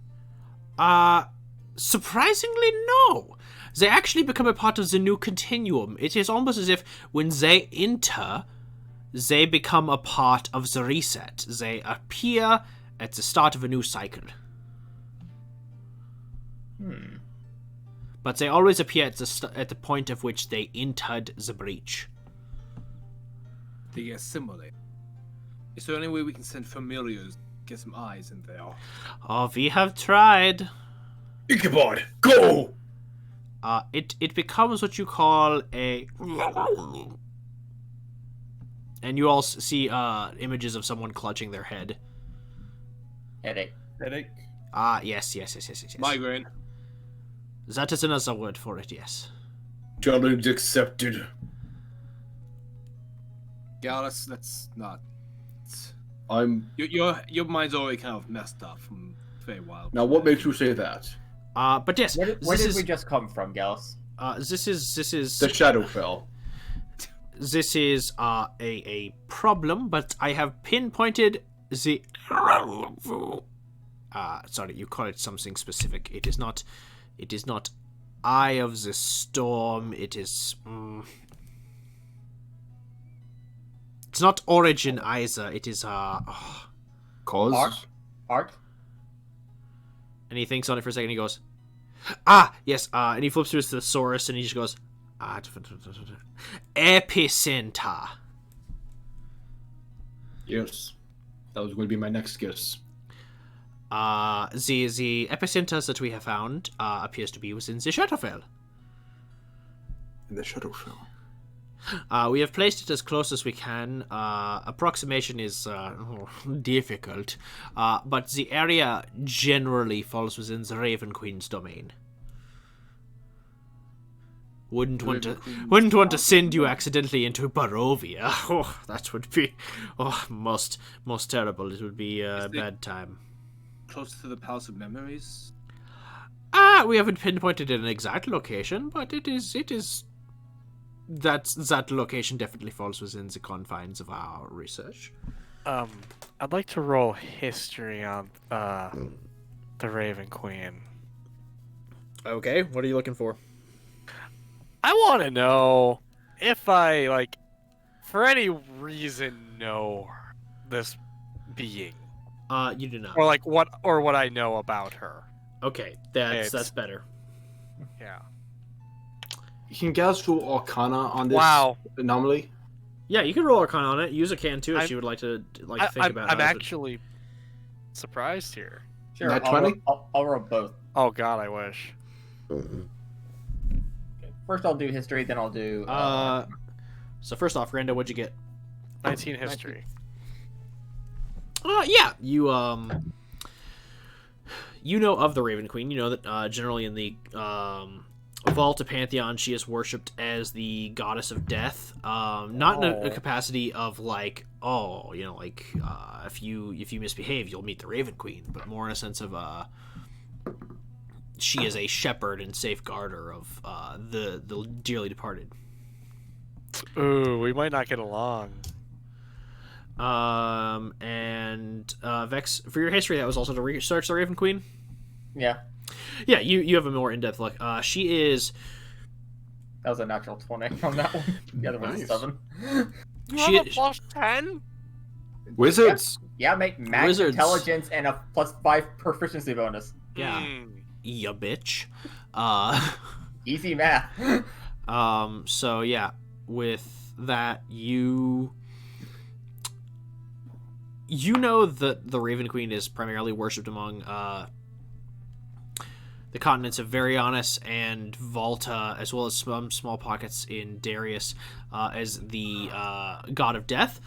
Surprisingly, no. They actually become a part of the new continuum. It is almost as if when they enter, they become a part of the reset. They appear at the start of a new cycle. But they always appear at the point of which they entered the breach. They assimilate. Is there any way we can send familiars, get some eyes in there? Oh, we have tried. Ichabod, go! It becomes what you call a... And you all see images of someone clutching their head. Headache. Headache. Yes. Migraine. That is another word for it, yes. Challenge accepted. Gallus, that's not. Your mind's already kind of messed up from Feywild. Now, what makes you say that? But yes, Where this did is we just come from, Gallus? this is The Shadowfell. this is a problem, but I have pinpointed the sorry, you call it something specific. It is not Eye of the Storm. It is it's not Origin either. It is Cause? Art? and he thinks on it for a second. He goes, yes. And he flips through his thesaurus and he just goes, epicenter. Yes. That was going to be my next guess. The epicenters that we have found appears to be within the Shadowfell. In the Shadowfell. We have placed it as close as we can. Approximation is difficult, but the area generally falls within the Raven Queen's domain. Wouldn't want to send you accidentally into Barovia. Oh, that would be most terrible. It would be a bad time. Close to the Palace of Memories? We haven't pinpointed an exact location, but it is that location definitely falls within the confines of our research. I'd like to roll history on the Raven Queen. Okay, what are you looking for? I want to know if I, for any reason, know this being. You do not. Or what I know about her. Okay, that's better. Yeah. You can guess roll Arcana on this Wow. anomaly. Yeah, you can roll Arcana on it. Use a can too if you would like to think about it. I'm actually surprised here. Sure, Nat I'll 20? I'll roll both. Oh God, I wish. First, I'll do history, then I'll do. So first off, Rando, what'd you get? 19 history. Yeah, you know of the Raven Queen. You know that generally in the Vault of Pantheon, she is worshipped as the goddess of death. Not in a capacity of like, if you misbehave, you'll meet the Raven Queen, but more in a sense of she is a shepherd and safeguarder of the dearly departed. Ooh, we might not get along. And Vex, for your history, that was also to research the Raven Queen. Yeah, yeah. You have a more in-depth look. She is. That was a natural 20 on that one. The other one's a Nice. 7. You She- have a plus 10? Wizards. Yeah, make max Wizards. intelligence and a +5 proficiency bonus. Yeah, Hmm. ya bitch. Easy math. So yeah, with that, you know that the Raven Queen is primarily worshipped among the continents of Varianus and Volta, as well as some small pockets in Darius, as the god of death.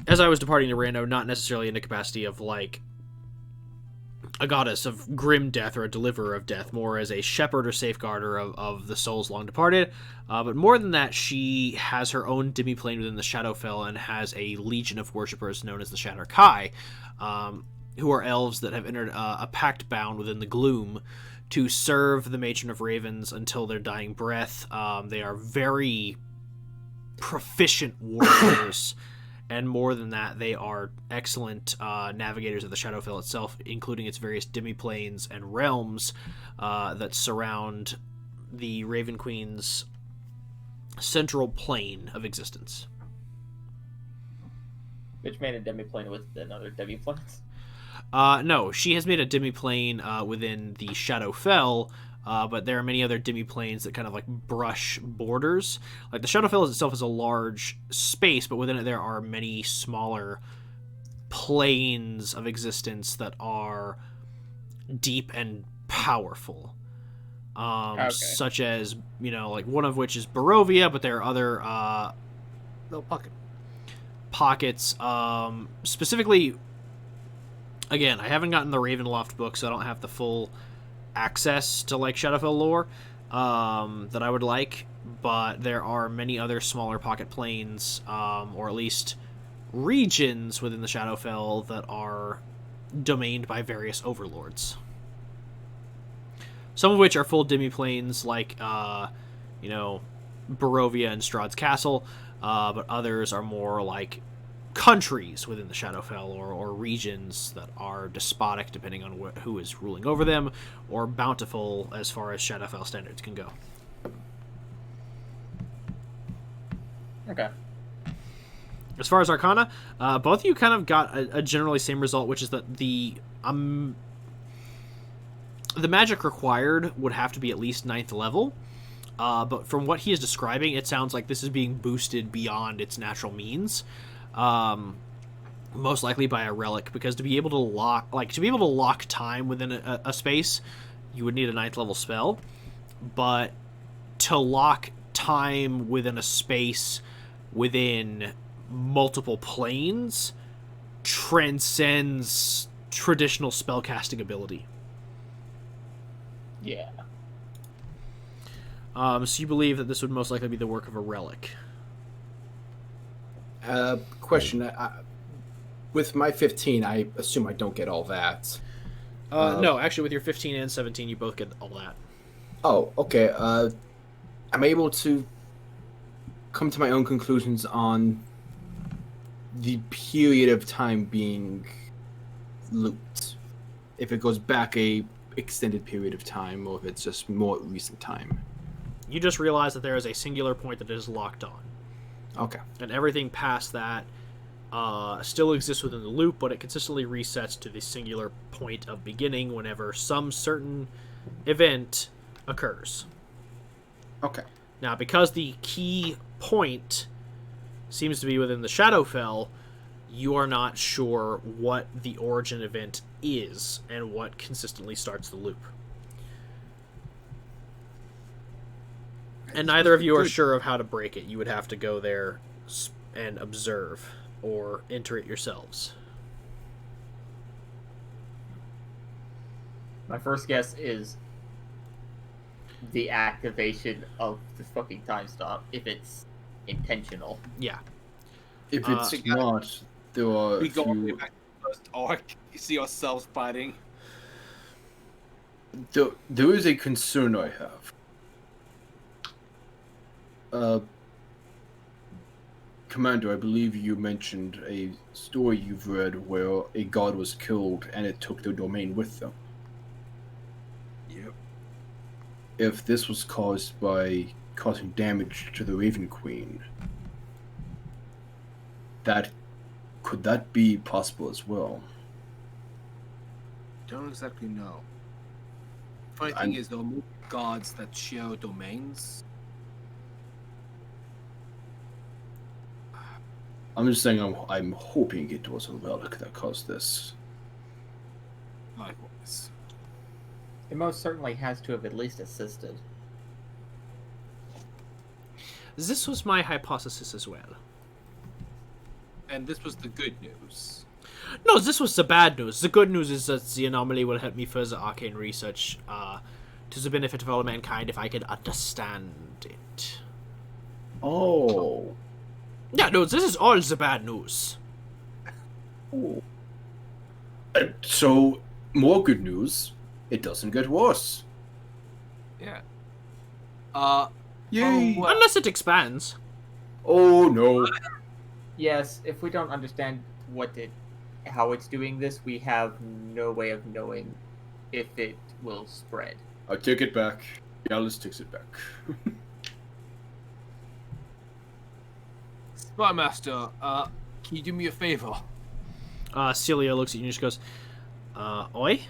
As I was departing to Rando, not necessarily in the capacity of like a goddess of grim death or a deliverer of death, more as a shepherd or safeguarder of the souls long departed. But more than that, she has her own demi-plane within the Shadowfell and has a legion of worshippers known as the Shatter Kai, who are elves that have entered a pact bound within the gloom to serve the Matron of Ravens until their dying breath. They are very proficient warriors. And more than that, they are excellent navigators of the Shadowfell itself, including its various demi-planes and realms that surround the Raven Queen's central plane of existence. Which made a demi-plane with another demi-planes. No, she has made a demi-plane within the Shadowfell, but there are many other demi-planes that kind of like brush borders. Like the Shadowfell itself is a large space, but within it there are many smaller planes of existence that are deep and powerful. Such as, like one of which is Barovia, but there are other No, pocket. pockets. Specifically, again, I haven't gotten the Ravenloft book, so I don't have the full access to like Shadowfell lore that I would like, but there are many other smaller pocket planes, or at least regions within the Shadowfell that are domained by various overlords. Some of which are full demi-planes, like Barovia and Strahd's Castle, but others are more like countries within the Shadowfell, or regions that are despotic depending on who is ruling over them, or bountiful as far as Shadowfell standards can go. Okay. As far as Arcana, both of you kind of got a generally same result, which is that the magic required would have to be at least 9th level, but from what he is describing, it sounds like this is being boosted beyond its natural means. Most likely by a relic, because to be able to lock time within a space, you would need a 9th level spell. But to lock time within a space within multiple planes transcends traditional spellcasting ability. Yeah. So you believe that this would most likely be the work of a relic. Question. With my 15, I assume I don't get all that. No, actually, with your 15 and 17, you both get all that. Oh, okay. I'm able to come to my own conclusions on the period of time being looped. If it goes back a extended period of time, or if it's just more recent time. You just realize that there is a singular point that is locked on. Okay. And everything past that still exists within the loop, but it consistently resets to the singular point of beginning whenever some certain event occurs. Okay. Now, because the key point seems to be within the Shadowfell, you are not sure what the origin event is and what consistently starts the loop. And neither of you are sure of how to break it. You would have to go there and observe, or enter it yourselves. My first guess is the activation of the fucking time stop, if it's intentional. Yeah. If it's Uh, not, there are We a go all the way few. back to the first arc. You see ourselves fighting. There is a concern I have. Commander, I believe you mentioned a story you've read where a god was killed and it took their domain with them. Yep. If this was caused by causing damage to the Raven Queen, could that be possible as well? Don't exactly know. Funny thing is, there are more gods that share domains. I'm just saying I'm hoping it was a relic that caused this. Likewise. It most certainly has to have at least assisted. This was my hypothesis as well. And this was the good news. No, this was the bad news. The good news is that the anomaly will help me further arcane research to the benefit of all mankind if I can understand it. Oh. Yeah, no, this is all the bad news. So, more good news. It doesn't get worse. Yeah. Yay! well, Unless it expands. Oh no. Yes, if we don't understand how it's doing this, we have no way of knowing if it will spread. I take it back. Alice takes it back. Spymaster, can you do me a favor? Celia looks at you and just goes, Oi?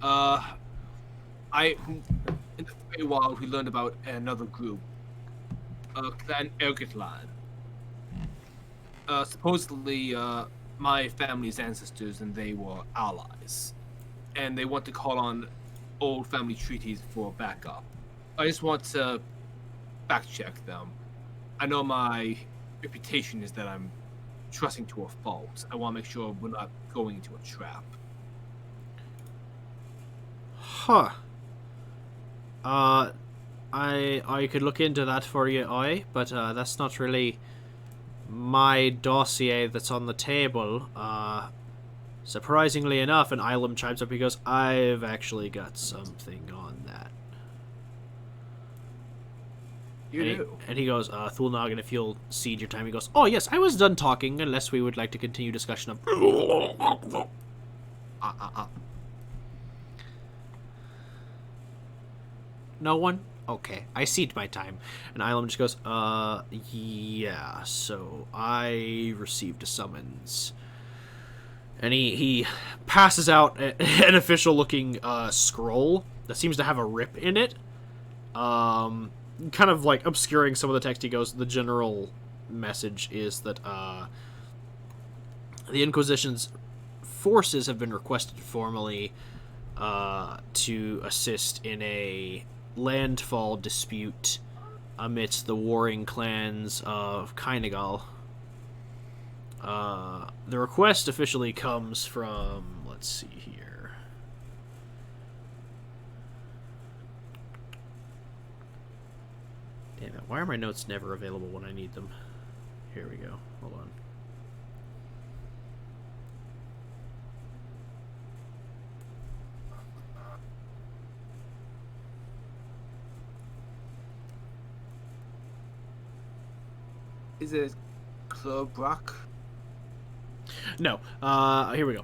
In the Feywild, we learned about another group, Clan Ergitlan. Supposedly, my family's ancestors and they were allies, and they want to call on old family treaties for backup. I just want to fact check them. I know my reputation is that I'm trusting to a fault. I want to make sure we're not going into a trap. Huh. I could look into that for you, but that's not really my dossier that's on the table. Surprisingly enough, and Ilum chimes up, he goes, I've actually got something on that. And he goes, Thulnog, if you'll cede your time, he goes, oh yes, I was done talking, unless we would like to continue discussion of... No one? Okay, I cede my time. And Ilum just goes, yeah, so I received a summons. And he passes out an official-looking scroll that seems to have a rip in it. Kind of like obscuring some of the text. He goes, the general message is that the Inquisition's forces have been requested formally to assist in a landfall dispute amidst the warring clans of Kynegal. The request officially comes from, let's see here. Damn it, why are my notes never available when I need them? Here we go, hold on. Is it Club Rock? No. Here we go.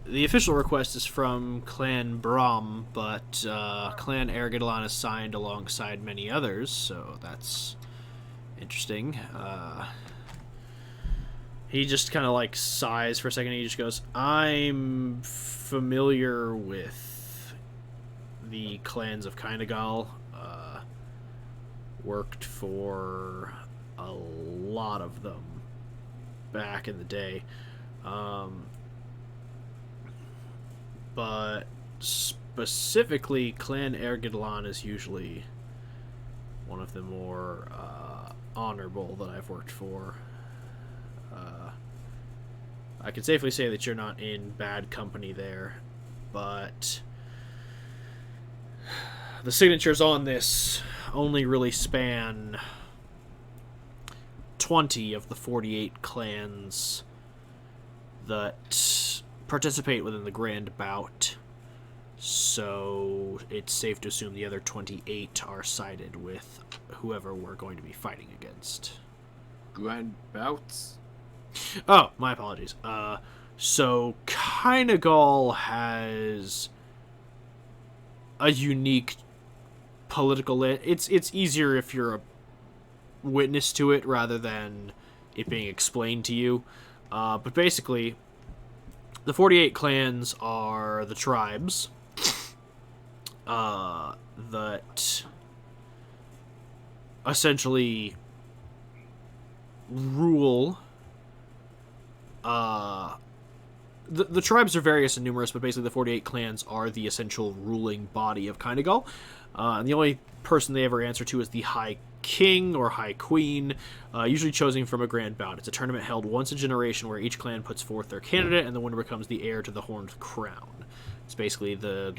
The official request is from Clan Brom, but Clan Ergidlan is signed alongside many others, so that's interesting. He just kind of like sighs for a second. And he just goes, "I'm familiar with the clans of Kynegal. Worked for a lot of them back in the day, but specifically Clan Ergidlan is usually one of the more honorable that I've worked for. I can safely say that you're not in bad company there, but the signatures on this only really span 20 of the 48 clans that participate within the Grand Bout, so it's safe to assume the other 28 are sided with whoever we're going to be fighting against. Grand bouts? Oh, my apologies. So Kynagal has a unique political... It's easier if you're a witness to it rather than it being explained to you. But basically, the 48 clans are the tribes that essentially rule... The tribes are various and numerous, but basically the 48 clans are the essential ruling body of Kynagal. And the only person they ever answer to is the High King or High Queen, usually chosen from a grand bout. It's a tournament held once a generation where each clan puts forth their candidate, and the winner becomes the heir to the Horned Crown. It's basically the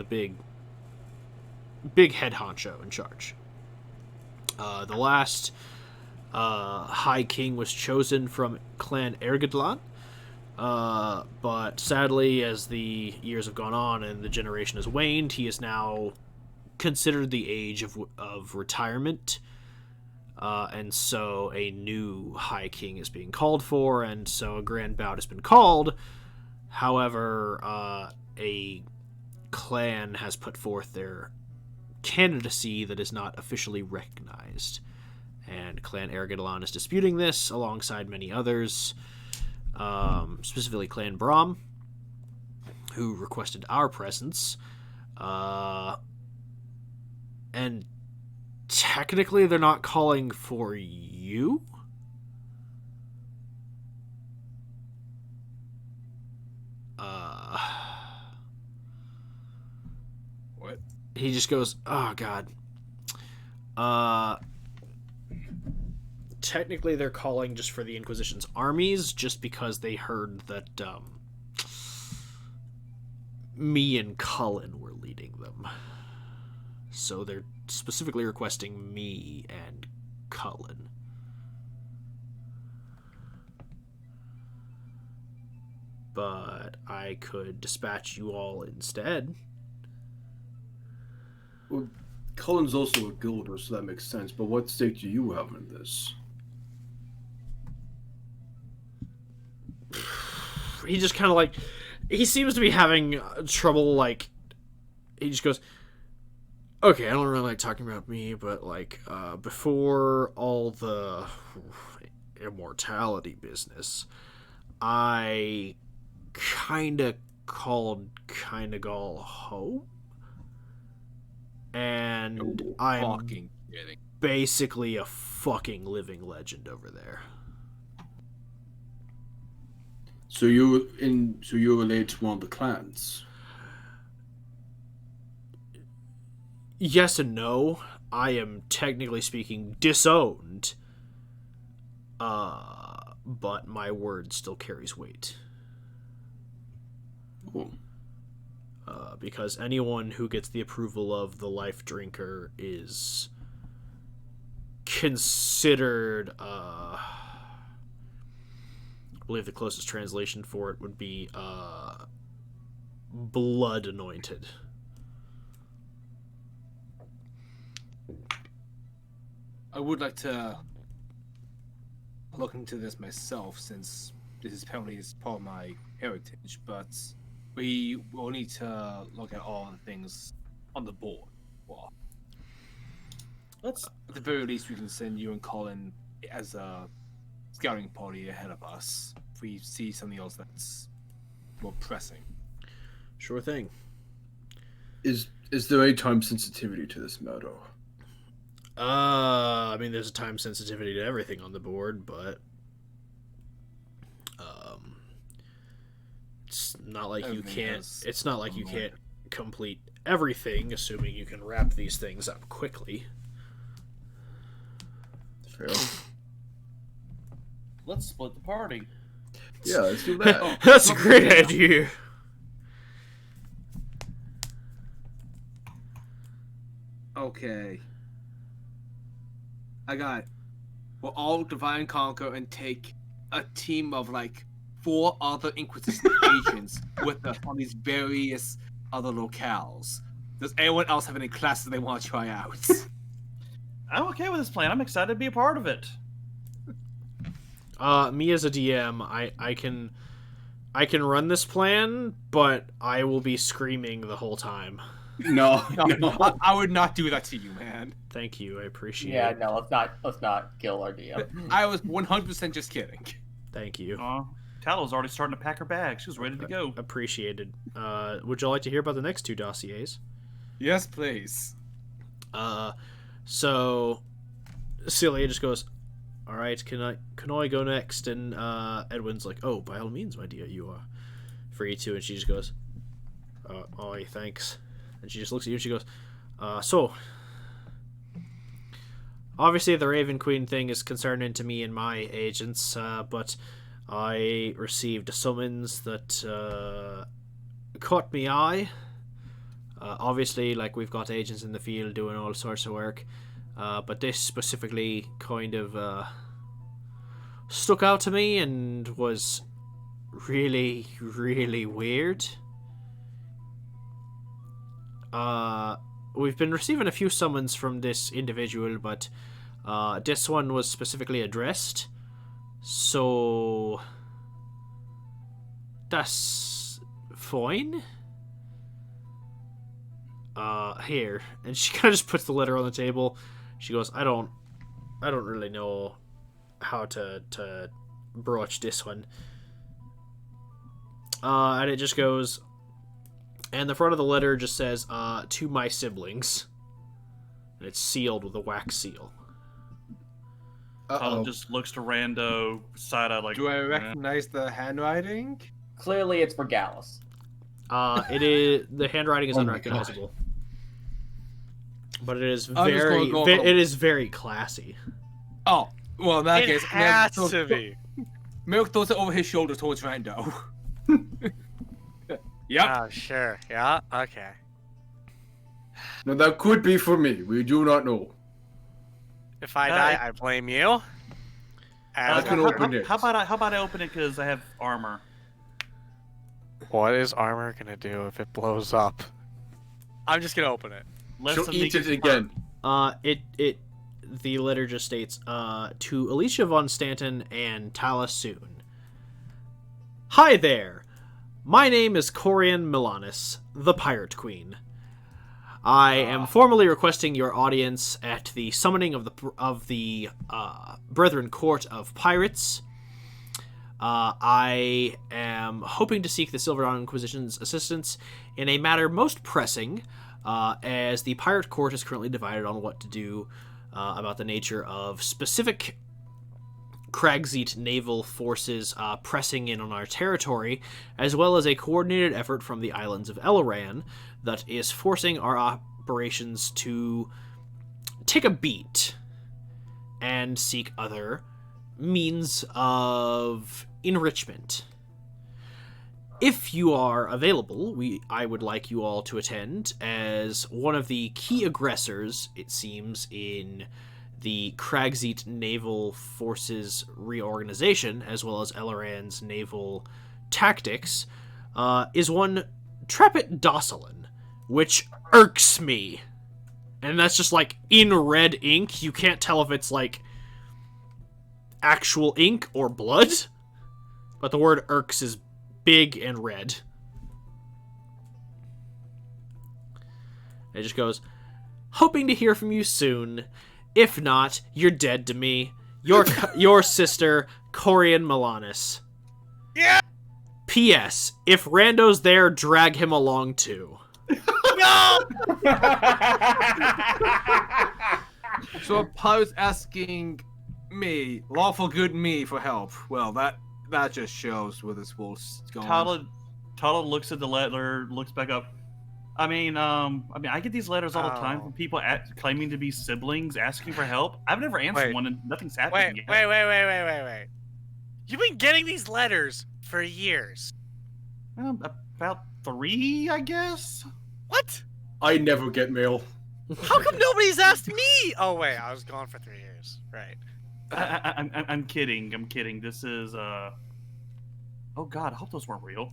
big head honcho in charge. The last High King was chosen from Clan Ergedlan. But sadly, as the years have gone on and the generation has waned, he is now considered the age of retirement. And so a new High King is being called for, and so a grand bout has been called. However, a clan has put forth their candidacy that is not officially recognized. And Clan Ergedlan is disputing this alongside many others. Specifically Clan Brahm, who requested our presence, and technically they're not calling for you? What? He just goes, oh god. Technically they're calling just for the Inquisition's armies, just because they heard that me and Cullen were leading them. So they're specifically requesting me and Cullen. But I could dispatch you all instead. Well, Cullen's also a guilder, so that makes sense. But what stake do you have in this? He just kind of like... He seems to be having trouble, like... He just goes... Okay, I don't really like talking about me, but, like, before all the immortality business, I kinda called Kynagal home. And I'm Fucking kidding. basically a fucking living legend over there. So you're related to one of the clans. Yes and no. I am technically speaking disowned. But my word still carries weight. Oh. Because anyone who gets the approval of the Life Drinker is considered, I believe the closest translation for it would be, blood anointed. I would like to look into this myself, since this is apparently part of my heritage, but we will need to look at all the things on the board. Well, Let's... at the very least, we can send you and Colin as a scouting party ahead of us if we see something else that's more pressing. Sure thing. Is there any time sensitivity to this matter? I mean, there's a time sensitivity to everything on the board, but it's not like you can't. It's not like you can't complete everything, assuming you can wrap these things up quickly. Fair. Let's split the party. Yeah, let's do that. That's a great idea. Okay. I got it. We'll all divide and conquer and take a team of like 4 other Inquisition agents with us on these various other locales. Does anyone else have any classes they want to try out? I'm okay with this plan. I'm excited to be a part of it. Me as a DM, I can run this plan, but I will be screaming the whole time. No, I would not do that to you, man. Thank you, I appreciate Yeah, it. no, let's not kill our DM. I was 100% just kidding. Thank you. Talow's already starting to pack her bag. She's ready to go. Appreciated. Would you like to hear about the next 2 dossiers? Yes, please. So Celia just goes, "All right, can I go next?" And Edwin's like, "Oh, by all means, my dear, you are free to." And she just goes, "Oh, thanks." And she just looks at you and she goes, "So obviously the Raven Queen thing is concerning to me and my agents, but I received a summons that caught me eye. Obviously, like, we've got agents in the field doing all sorts of work, but this specifically kind of stuck out to me and was really, really weird. We've been receiving a few summons from this individual, but this one was specifically addressed, so that's fine. Here." And she kind of just puts the letter on the table. She goes, I don't really know how to broach this one. And it just goes, and the front of the letter just says, "To my siblings." And it's sealed with a wax seal. Talon just looks to Rando, side-eyed like... Do I recognize the handwriting? Clearly, it's for Gallus. It is, the handwriting is Oh my unrecognizable. But it is I'm just very, gonna go home. it is very classy. Oh, well, in that It case, has to be. Milk throws it over his shoulder towards Rando. Yep. Oh, sure. Yeah, okay. No, that could be for me. We do not know. If I die, I blame you. I can open it. How about I open it because I have armor? What is armor gonna do if it blows up? I'm just gonna open it. She'll eat it again. The letter just states, to Alicia von Stanton and Tala Soon. Hi there. My name is Corian Milanis, the Pirate Queen. I am formally requesting your audience at the summoning of the Brethren Court of Pirates. I am hoping to seek the Silver Dawn Inquisition's assistance in a matter most pressing, as the Pirate Court is currently divided on what to do about the nature of specific Kragzeet naval forces pressing in on our territory, as well as a coordinated effort from the islands of Elloran that is forcing our operations to take a beat and seek other means of enrichment. If you are available, I would like you all to attend, as one of the key aggressors, it seems, in the Kragzeet Naval Forces reorganization, as well as Elloran's naval tactics, is one Trepet Dosselin, which irks me. And that's just, like, in red ink. You can't tell if it's, like, actual ink or blood, but the word irks is big and red. It just goes, hoping to hear from you soon. If not, you're dead to me. Your sister, Corian Milanis. Yeah! P.S. If Rando's there, drag him along too. No! So Pirate's asking me, lawful good me, for help. Well, that just shows where this will go. Tala looks at the letter, looks back up. I get these letters all the time from people claiming to be siblings, asking for help. I've never answered one, and nothing's happened yet. Wait. You've been getting these letters for years. About 3, I guess. What? I never get mail. How come nobody's asked me? Oh wait, I was gone for 3 years. Right. I'm kidding. I'm kidding. This is Oh God, I hope those weren't real.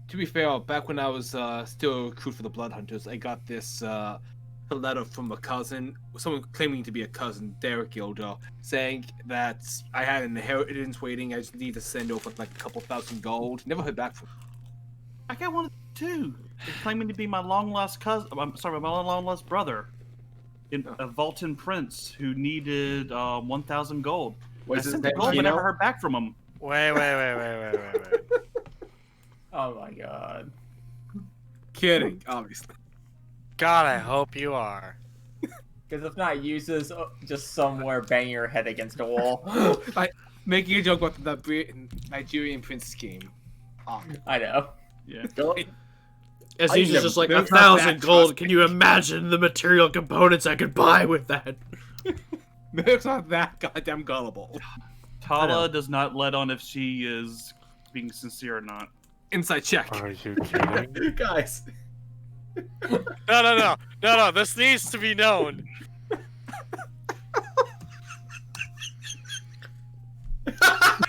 To be fair, back when I was still a recruit for the Blood Hunters, I got this letter from a cousin, someone claiming to be a cousin, Derek Gilder, saying that I had an inheritance waiting. I just need to send over like a couple thousand gold. Never heard back from him. I got one too. They're claiming to be my long lost cousin. I'm sorry, my long lost brother, a Vulcan prince who needed 1,000 gold. What's I his sent name? the gold, but Gino? never heard back from him. Wait. Oh my god. Kidding, obviously. God, I hope you are. Because if not, users just somewhere banging your head against a wall. Like making a joke about the Nigerian prince scheme. Oh. I know. Yeah. As I he's never- just like, That's 1,000 not that gold. trust Can you imagine the material components I could buy with that? Maybe it's not that goddamn gullible. Tala does not let on if she is being sincere or not. Inside check. Are you kidding? Guys, No. This needs to be known.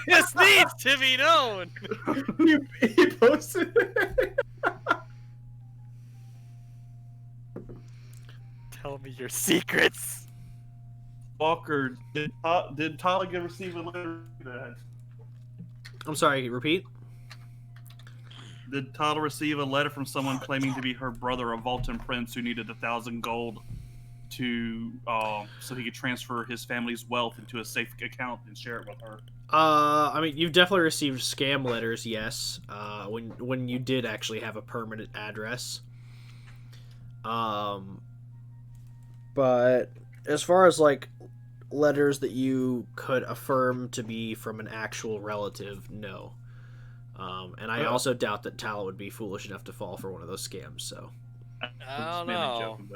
This needs to be known. he posted it. Tell me your secrets. Walker, did Tala receive a letter? I'm sorry, repeat? Did Tala receive a letter from someone claiming to be her brother, a Vulcan prince who needed 1,000 gold to so he could transfer his family's wealth into a safe account and share it with her? I mean, you've definitely received scam letters, yes. When you did actually have a permanent address. But as far as like letters that you could affirm to be from an actual relative, no. And I also doubt that Tala would be foolish enough to fall for one of those scams. So. I don't Mainly know. joking,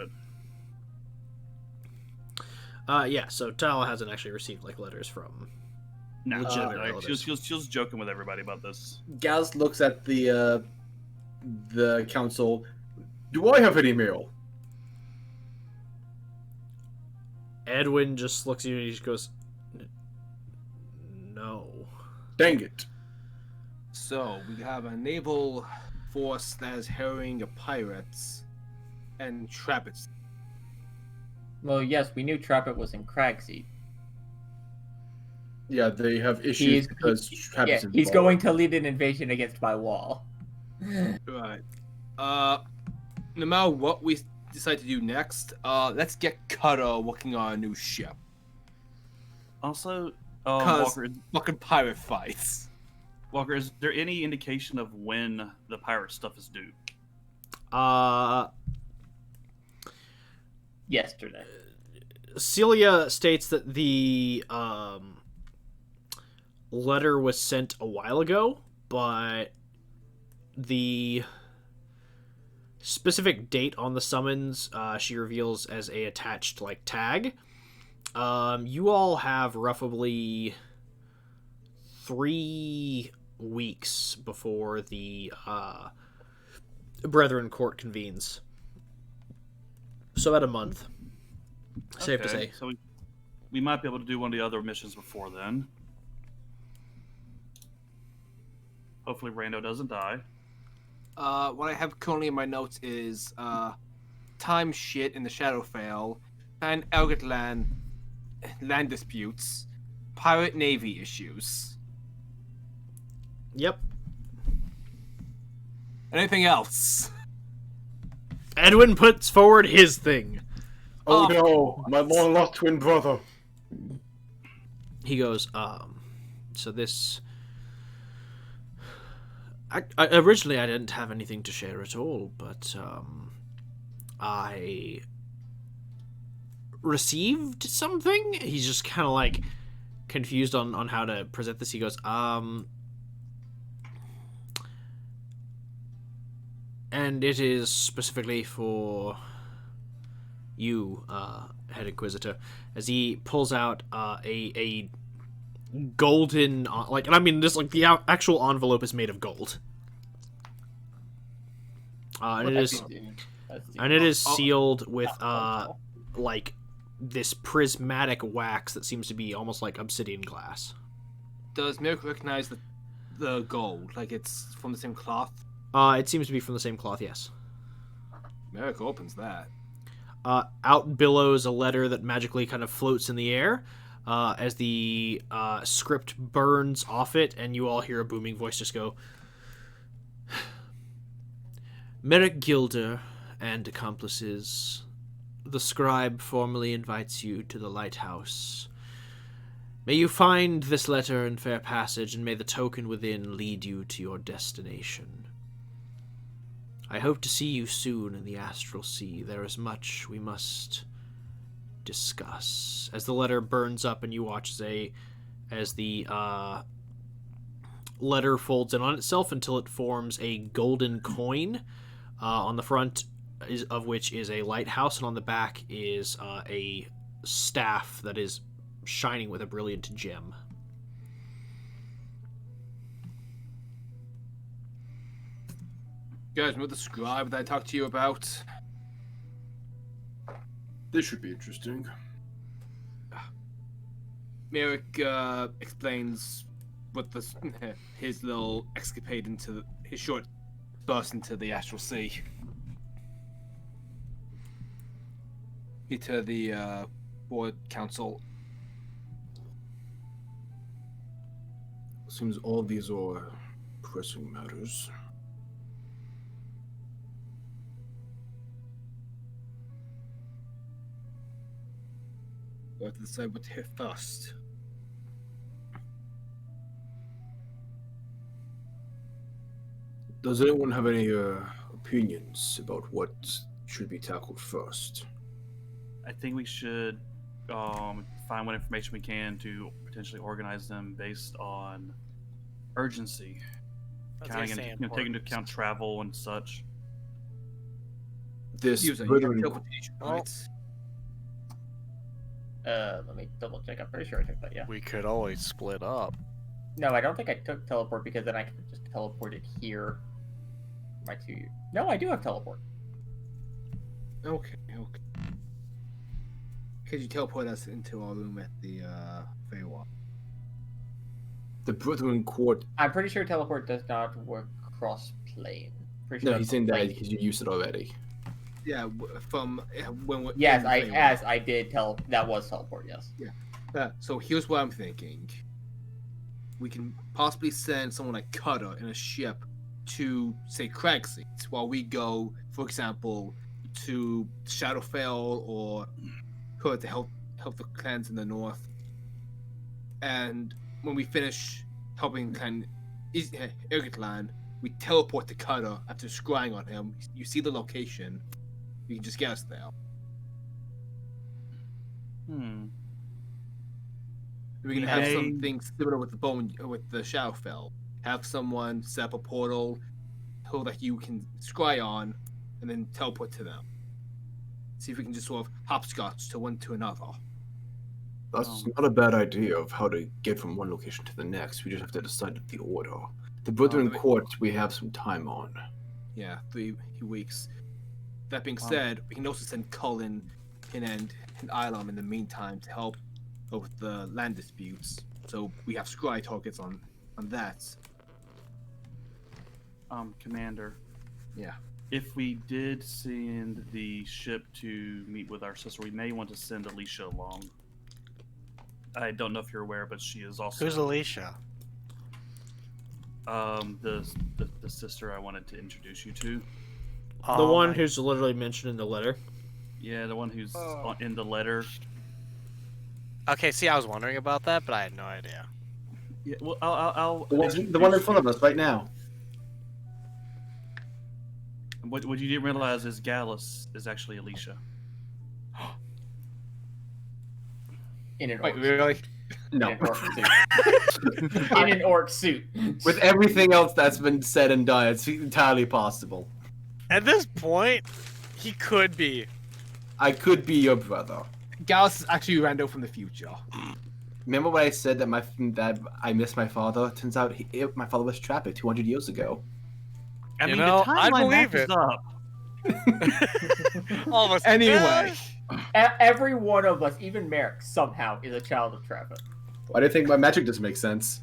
but Yeah. So Tala hasn't actually received like letters from. no, Legitimate like, relatives. she was joking with everybody about this. Gaz looks at the council. Do I have any mail? Edwin just looks at you and he just goes, "No." Dang it. So we have a naval force that is harrying the pirates and Trappets. Well, yes, we knew Trappet was in Cragseed. Yeah, they have issues He's- because Travis Yeah, is he's involved. going to lead an invasion against my wall. Right. No matter what we decide to do next, let's get Cutter working on a new ship. Also, 'Cause Walker, fucking pirate fights. Walker, is there any indication of when the pirate stuff is due? Yesterday. Celia states that the letter was sent a while ago, but the specific date on the summons she reveals as a attached like tag. You all have roughly 3 weeks before the Brethren Court convenes. So about a month. Safe to Okay, say. So we might be able to do one of the other missions before then. Hopefully Rando doesn't die. What I have currently in my notes is time shit in the Shadowfell, and Elgit land disputes, pirate navy issues. Yep. Anything else? Edwin puts forward his thing. Oh no, my long lost twin brother. He goes, so this... originally I didn't have anything to share at all, but, I received something? He's just kind of, like, confused on how to present this. He goes, And it is specifically for you, Head Inquisitor, as he pulls out a golden, like, and I mean, this, like, the actual envelope is made of gold. And it is, sealed with, like, this prismatic wax that seems to be almost like obsidian glass. Does Merrick recognize the gold? Like it's from the same cloth? It seems to be from the same cloth, yes. Merrick opens that. Out billows a letter that magically kind of floats in the air as the script burns off it, and you all hear a booming voice just go, Merrick Gilder and accomplices, the scribe formally invites you to the lighthouse. May you find this letter in fair passage, and may the token within lead you to your destination. I hope to see you soon in the astral sea. There is much we must discuss. As the letter burns up, and you watch as the letter folds in on itself until it forms a golden coin. On the front of which is a lighthouse, and on the back is a staff that is shining with a brilliant gem. You guys remember the scribe that I talked to you about? This should be interesting. Merrick explains what his little escapade into his short burst into the astral sea. To the board council. Seems all these are pressing matters. We have to decide what to hit first. Does anyone have any opinions about what should be tackled first? I think we should find what information we can to potentially organize them based on urgency, taking into account travel and such. This Let me double check. I'm pretty sure I took that. Yeah. We could always split up. No, I don't think I took teleport because then I could just teleport it here. My 2. No, I do have teleport. Okay. Could you teleport us into our room at the Feywild? The Brethren Court. I'm pretty sure teleport does not work cross-plane. Pretty sure No, he's saying that plane. because you used it already. Yeah, from when. Yes, when I did tell. That was teleport. Yes. Yeah. So here's what I'm thinking. We can possibly send someone like Cutter in a ship to, say, Cragseat, while we go, for example, to Shadowfell or Hood to help the clans in the north. And when we finish helping clan Irgitland, we teleport to Cutter after scrying on him. You see the location. You can just get us there. We can have something similar with the Shadowfell. Have someone set up a portal so that you can scry on, and then teleport to them. See if we can just sort of hopscotch to one to another. That's not a bad idea of how to get from one location to the next. We just have to decide the order. The Brethren Court we have some time on. Yeah, 3 weeks. That being said, we can also send Cullen and Ilam in the meantime to help with the land disputes. So we have scry targets on that. Commander. Yeah. If we did send the ship to meet with our sister, we may want to send Alicia along. I don't know if you're aware, but she is also... Who's Alicia? The sister I wanted to introduce you to. The one who's literally mentioned in the letter. Yeah, the one who's in the letter. Okay, see, I was wondering about that, but I had no idea. Yeah, well, I'll The one in front of us right now. What you didn't realize is Gallus is actually Alicia. In an Wait, orc really? No. In an orc suit. In an orc suit. With everything else that's been said and done, it's entirely possible. At this point, he could be. I could be your brother. Gallus is actually Rando from the future. Remember when I said that I miss my father? Turns out my father was trapped 200 years ago. I You mean, know, the I timeline believe matches it. up. Almost. Anyway. Every one of us, even Merrick, somehow is a child of Travis. Why do you think my magic doesn't make sense?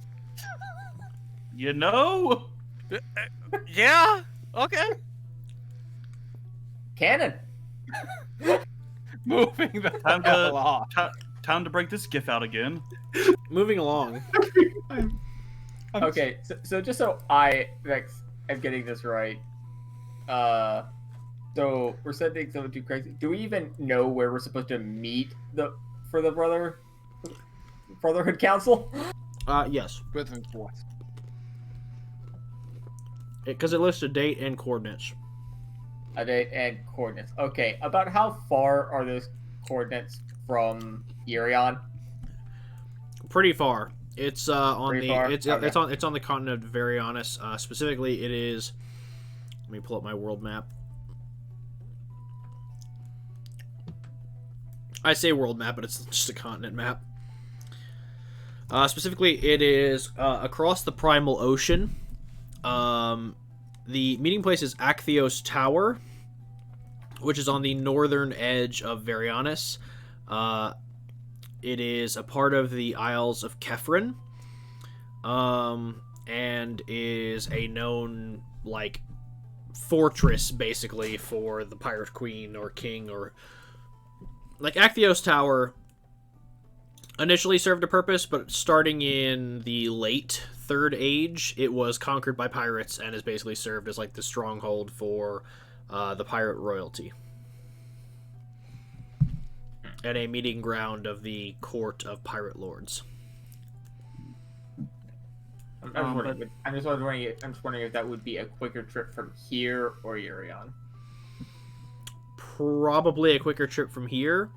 You know? Yeah. Okay. Canon. Moving the Time hell off. Time to break this gif out again. Moving along. Okay, so just so I am getting this right, so we're sending someone too crazy. Do we even know where we're supposed to meet for the Brotherhood Council? Yes, Brethren Court. because it lists a date and coordinates. A date and coordinates. Okay, about how far are those coordinates from Irion? Pretty far. It's on Pretty the far? it's Okay. it's on the continent of Varianus. Specifically, it is. Let me pull up my world map. I say world map, but it's just a continent map. Specifically, it is across the Primal Ocean. The meeting place is Actheos Tower, which is on the northern edge of Varianus. It is a part of the Isles of Kefren, and is a known, like, fortress, basically, for the Pirate Queen or King, or... Like, Actheos Tower initially served a purpose, but starting in the late Third Age, it was conquered by pirates and has basically served as, like, the stronghold for the pirate royalty. And a meeting ground of the court of pirate lords. I'm just wondering if that would be a quicker trip from here or Irion. Probably a quicker trip from here.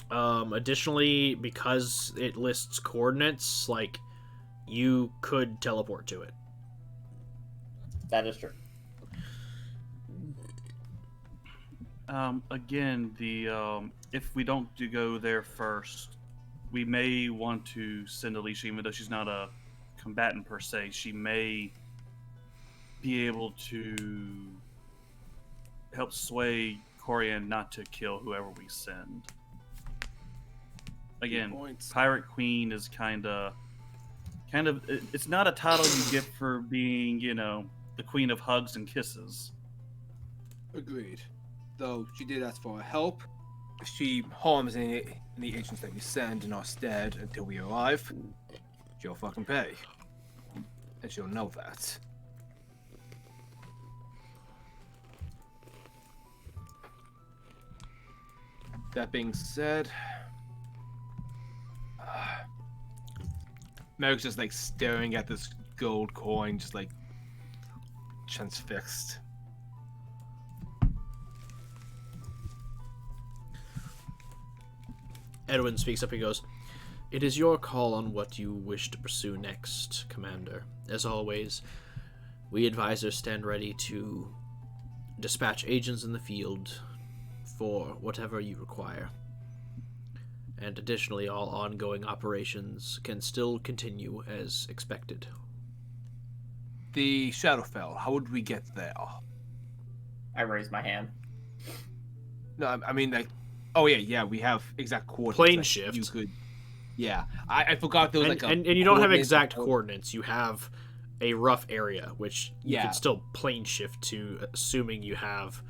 Additionally, because it lists coordinates, like, you could teleport to it. That is true. Again, if we don't go there first, we may want to send Alicia, even though she's not a combatant per se. She may be able to help sway Corian not to kill whoever we send. Again, Pirate Queen is kind of. It's not a title you get for being, the Queen of Hugs and Kisses. Agreed. Though she did ask for our help. If she harms any agents that we send in our stead until we arrive, she'll fucking pay. And she'll know that. That being said, Merrick's just like staring at this gold coin, just like transfixed. Edwin speaks up and goes, "It is your call on what you wish to pursue next, Commander. As always, we advisors stand ready to dispatch agents in the field for whatever you require. And additionally, all ongoing operations can still continue as expected." The Shadowfell, how would we get there? I raised my hand. No, I mean, like, oh yeah, we have exact coordinates. Plane like, shift. You could, yeah. I forgot there was like a and you don't have coordinates exact of- coordinates. You have a rough area, which you Yeah. can still plane shift to, assuming you have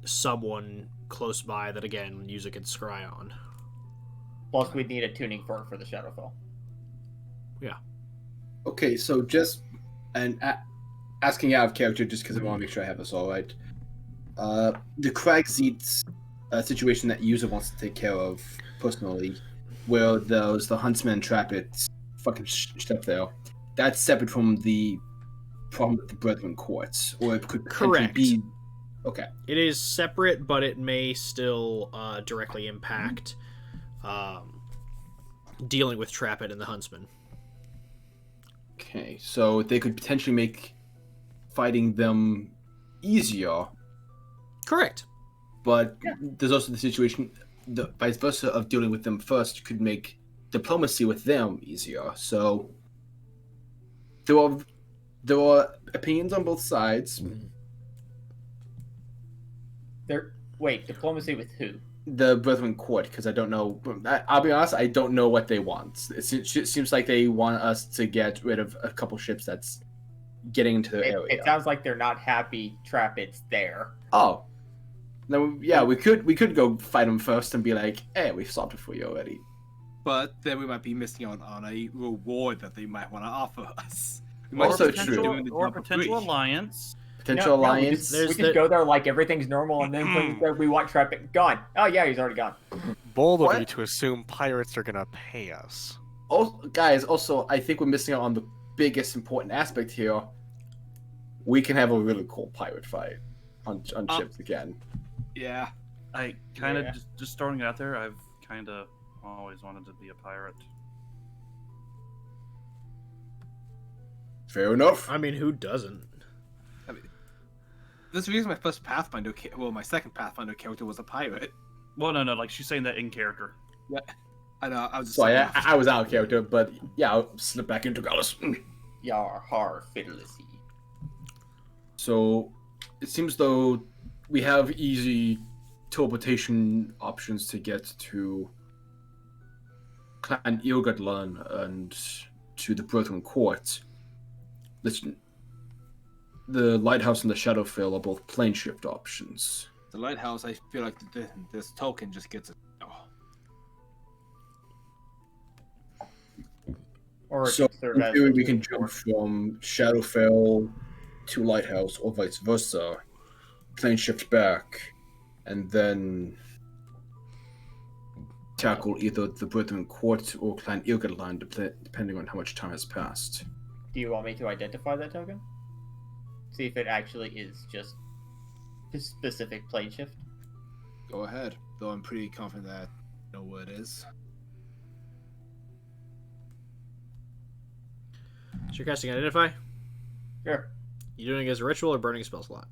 someone close by that, again, user can scry on. Plus, we'd need a tuning fork for the Shadowfell. Okay, so just asking out of character, just because I want to make sure I have this all right. The Cragseats situation that user wants to take care of personally, where there's the Huntsman trap it fucking stuff there. That's separate from the problem with the Brethren Courts, or it could potentially Correct. be. Okay. It is separate, but it may still directly impact dealing with Trappet and the Huntsman. Okay, so they could potentially make fighting them easier, Correct. but there's also the situation, the vice versa of dealing with them first could make diplomacy with them easier. So there are opinions on both sides. Wait, diplomacy with who? The Brethren Court, because I don't know. I'll be honest, I don't know what they want. It seems like they want us to get rid of a couple ships that's getting into the area. It sounds like they're not happy Trapit's there. Oh, no, yeah, we could go fight them first and be like, hey, we've stopped it for you already. But then we might be missing out on a reward that they might want to offer us. We Also might be true. doing the Or job for potential free. alliance. Potential We alliance. just go there like everything's normal, and then when we want Trapit gone. Oh yeah, he's already gone. Bold of What? you to assume pirates are gonna pay us. Also, guys, also, I think we're missing out on the biggest important aspect here. We can have a really cool pirate fight on ships again. Yeah. I kind of Yeah. just starting out there. I've kind of always wanted to be a pirate. Fair enough. I mean, who doesn't? This is the reason my first Pathfinder, my second Pathfinder character was a pirate. Well, no, like she's saying that in character. I know, I was just So saying yeah, that. I was out of character, but yeah, I'll slip back into Gallus. Yar har fiddlesy. So it seems though we have easy teleportation options to get to Clan Ilgadlan and to the Brethren Court. The lighthouse and the Shadowfell are both plane shift options. The lighthouse, I feel like this token just gets it. Or So just serve in as theory, a we can tool jump for- from Shadowfell to Lighthouse, or vice versa, plane shift back, and then tackle either the Brethren Court or Clan Ilgadlan, depending on how much time has passed. Do you want me to identify that token? See if it actually is just a specific plane shift. Go ahead. Though I'm pretty confident that I know what it is. So you're casting Identify? Sure. You doing it as a ritual or burning a spell slot?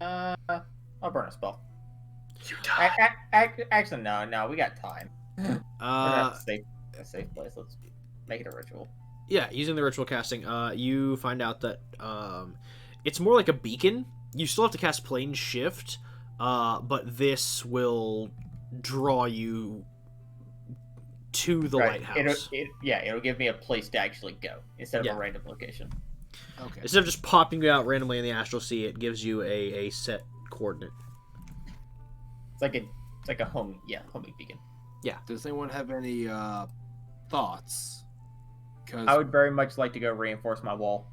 I'll burn a spell. You die. Actually, no, we got time. We're not a safe place. Let's make it a ritual. Yeah, using the ritual casting, you find out that it's more like a beacon. You still have to cast plane shift, but this will draw you to the lighthouse. It'll give me a place to actually go instead of a random location. Okay. Instead of just popping you out randomly in the astral sea, it gives you a set coordinate. It's like a homing beacon. Does anyone have any thoughts? Because I would very much like to go reinforce my wall.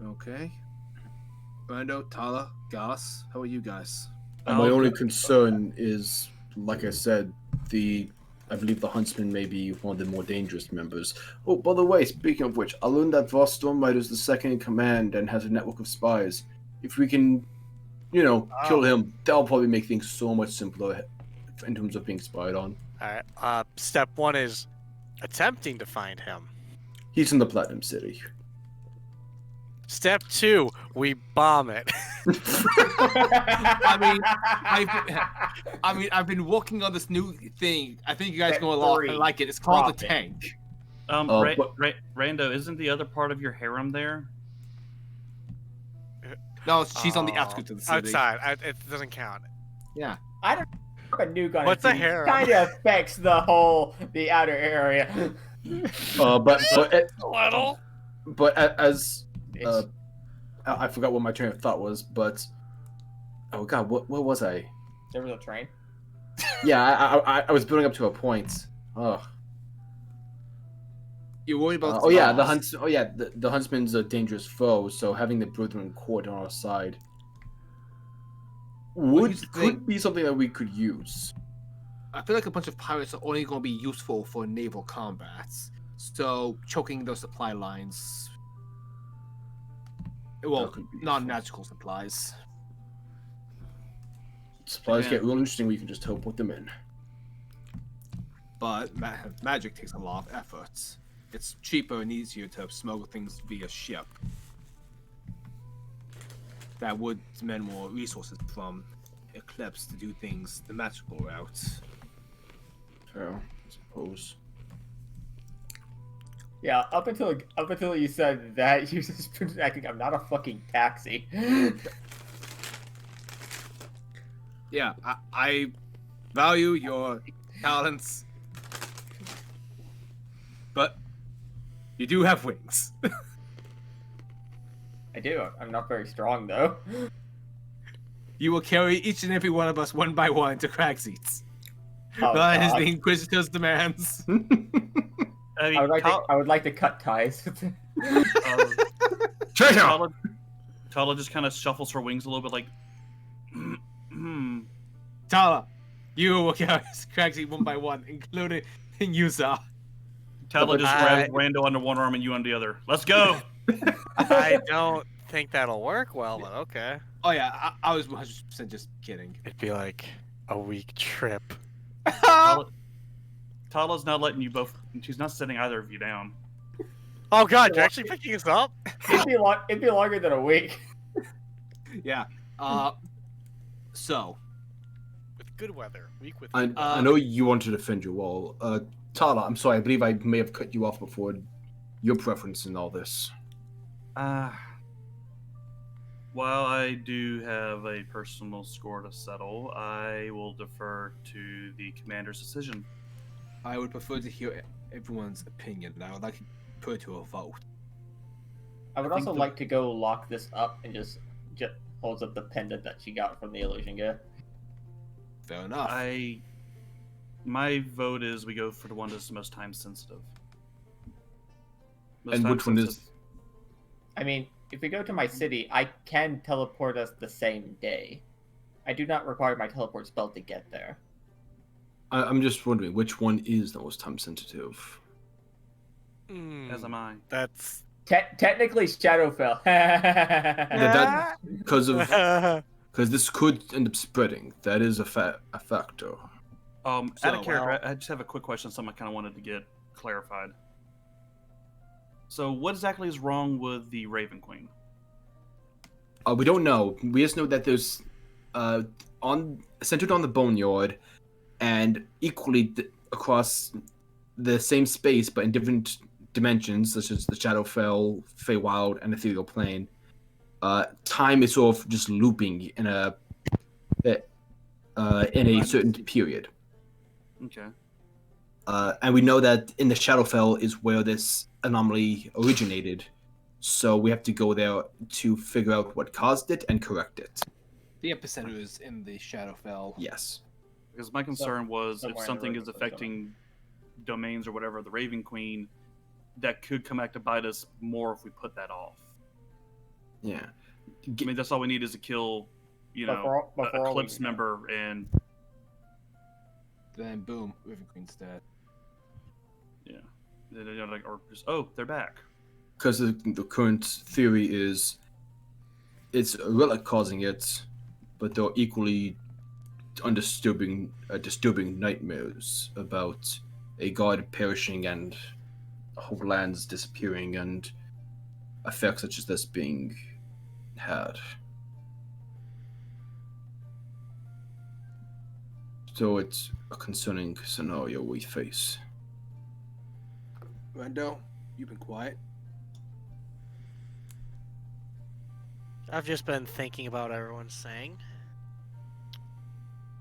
Okay. Brando, Tala, Gas, how are you guys? My only concern is, like I said, I believe the Huntsman may be one of the more dangerous members. Oh, by the way, speaking of which, I learned that Voss Stormrider is the second in command and has a network of spies. If we can, kill him, that'll probably make things so much simpler in terms of being spied on. Alright, step one is attempting to find him. He's in the Platinum City. Step two, we bomb it. I've been working on this new thing. I think you guys Step gonna three, like it. It's called the drop it. tank. Rando, isn't the other part of your harem there? No, she's on the outskirts of the city. Outside, it doesn't count. Yeah. I don't know a nuke on What's it. a harem? Kind of affects the outer area. But as It's- I forgot what my train of thought was, but oh god, what was I? there was a train. Yeah, I was building up to a point. Oh. You worry about the Huntsman's a dangerous foe, so having the Brethren Court on our side could be something that we could use. I feel like a bunch of pirates are only going to be useful for naval combats. So choking those supply lines. Well, That could be non-magical supplies. Supplies Yeah. get real interesting when you can just teleport them in. But magic takes a lot of efforts. It's cheaper and easier to smuggle things via ship. That would demand more resources from Eclipse to do things the magical route. So, I suppose. Yeah, up until you said that, you just been acting. I'm not a fucking taxi. Yeah, I value your talents, but you do have wings. I do. I'm not very strong though. You will carry each and every one of us one by one to crag seats. Oh, That is God. the Inquisitor's demands. I mean, I would like to cut ties. Tala just kind of shuffles her wings a little bit, like, Tala, you will carry crag seat one by one, including Yusa. Tala just grabs Rando under one arm and you under the other. Let's go. I don't think that'll work well, but okay. Oh yeah, I was 100% just kidding. It'd be like a week trip. Tala's not letting you both. She's not setting either of you down. Oh god, you're actually picking us up? It'd be longer than a week. Yeah. So. With good weather. Week with I know you want to defend your wall. Tala, I'm sorry, I believe I may have cut you off before. Your preference in all this. While I do have a personal score to settle, I will defer to the commander's decision. I would prefer to hear everyone's opinion. I would like to put it to a vote. I would also like to go lock this up and just holds up the pendant that she got from the illusion guy. Fair enough. My vote is we go for the one that's the most time sensitive. And which one is? I mean, if we go to my city, I can teleport us the same day. I do not require my teleport spell to get there. I'm just wondering which one is the most time sensitive. As am I. That's Technically, Shadowfell. Because this could end up spreading. That is a factor. Out of character, I just have a quick question. Something I kind of wanted to get clarified. So, what exactly is wrong with the Raven Queen? We don't know. We just know that there's centered on the Boneyard, and equally across the same space but in different dimensions, such as the Shadowfell, Feywild, and Ethereal Plane. Time is sort of just looping in a certain period. Okay. And we know that in the Shadowfell is where this anomaly originated, so we have to go there to figure out what caused it and correct it. The epicenter is in the Shadowfell. Yes. Because my concern was if somewhere in the something is Raven Queen, affecting domains or whatever of the Raven Queen, that could come back to bite us more if we put that off. Yeah. I mean, that's all we need is to kill, Before all Eclipse we know. member, and Then boom, Raven Queen's dead. they're back. Because the current theory is it's a relic causing it, but they're equally disturbing nightmares about a god perishing and whole lands disappearing and effects such as this being had. So it's a concerning scenario we face. Rando, you've been quiet. I've just been thinking about what everyone's saying.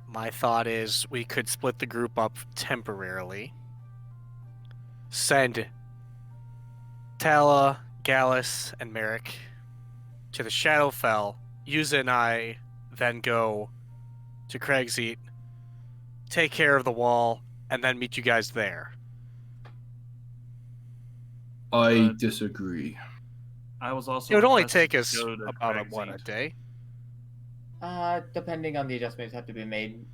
My thought is we could split the group up temporarily. Send Tala, Gallus, and Merrick to the Shadowfell. Yuza and I then go to Craigseat, take care of the wall, and then meet you guys there. I disagree. I was also. It would only requested take to us go to about a Craigseat. day. Depending on the adjustments that have to be made,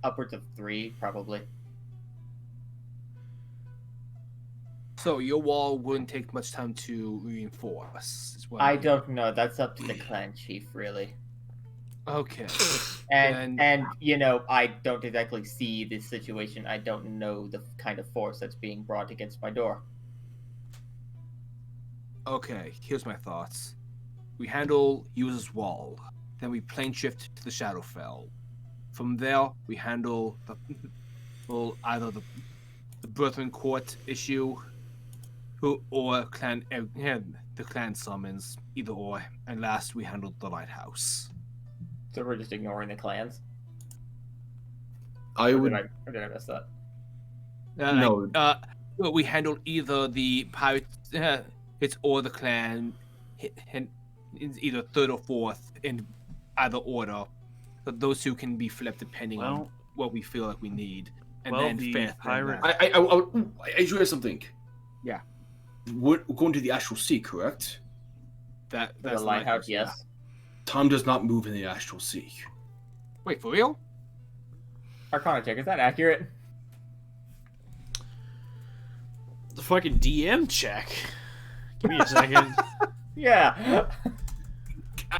upwards of 3 probably. So your wall wouldn't take much time to reinforce. Is what I I'm don't know. That's up to the clan chief, really. Okay. And Then- I don't exactly see this situation. I don't know the kind of force that's being brought against my door. Okay, here's my thoughts. We handle user's wall. Then we plane shift to the Shadowfell. From there, we handle either the Brethren Court issue, or the clan summons, either or. And last, we handled the lighthouse. So we're just ignoring the clans. I would. Or did I miss that? No. We handled either the pirates, or the clan, and either third or fourth in either order. But those two can be flipped depending on what we feel like we need. And then the fifth, pirate. I just realized something. Yeah. We're going to the Astral Sea, correct? That's The lighthouse, yes. Time does not move in the Astral Sea. Wait, for real? Arcana check, is that accurate? The fucking DM check. Give me a second. Yeah.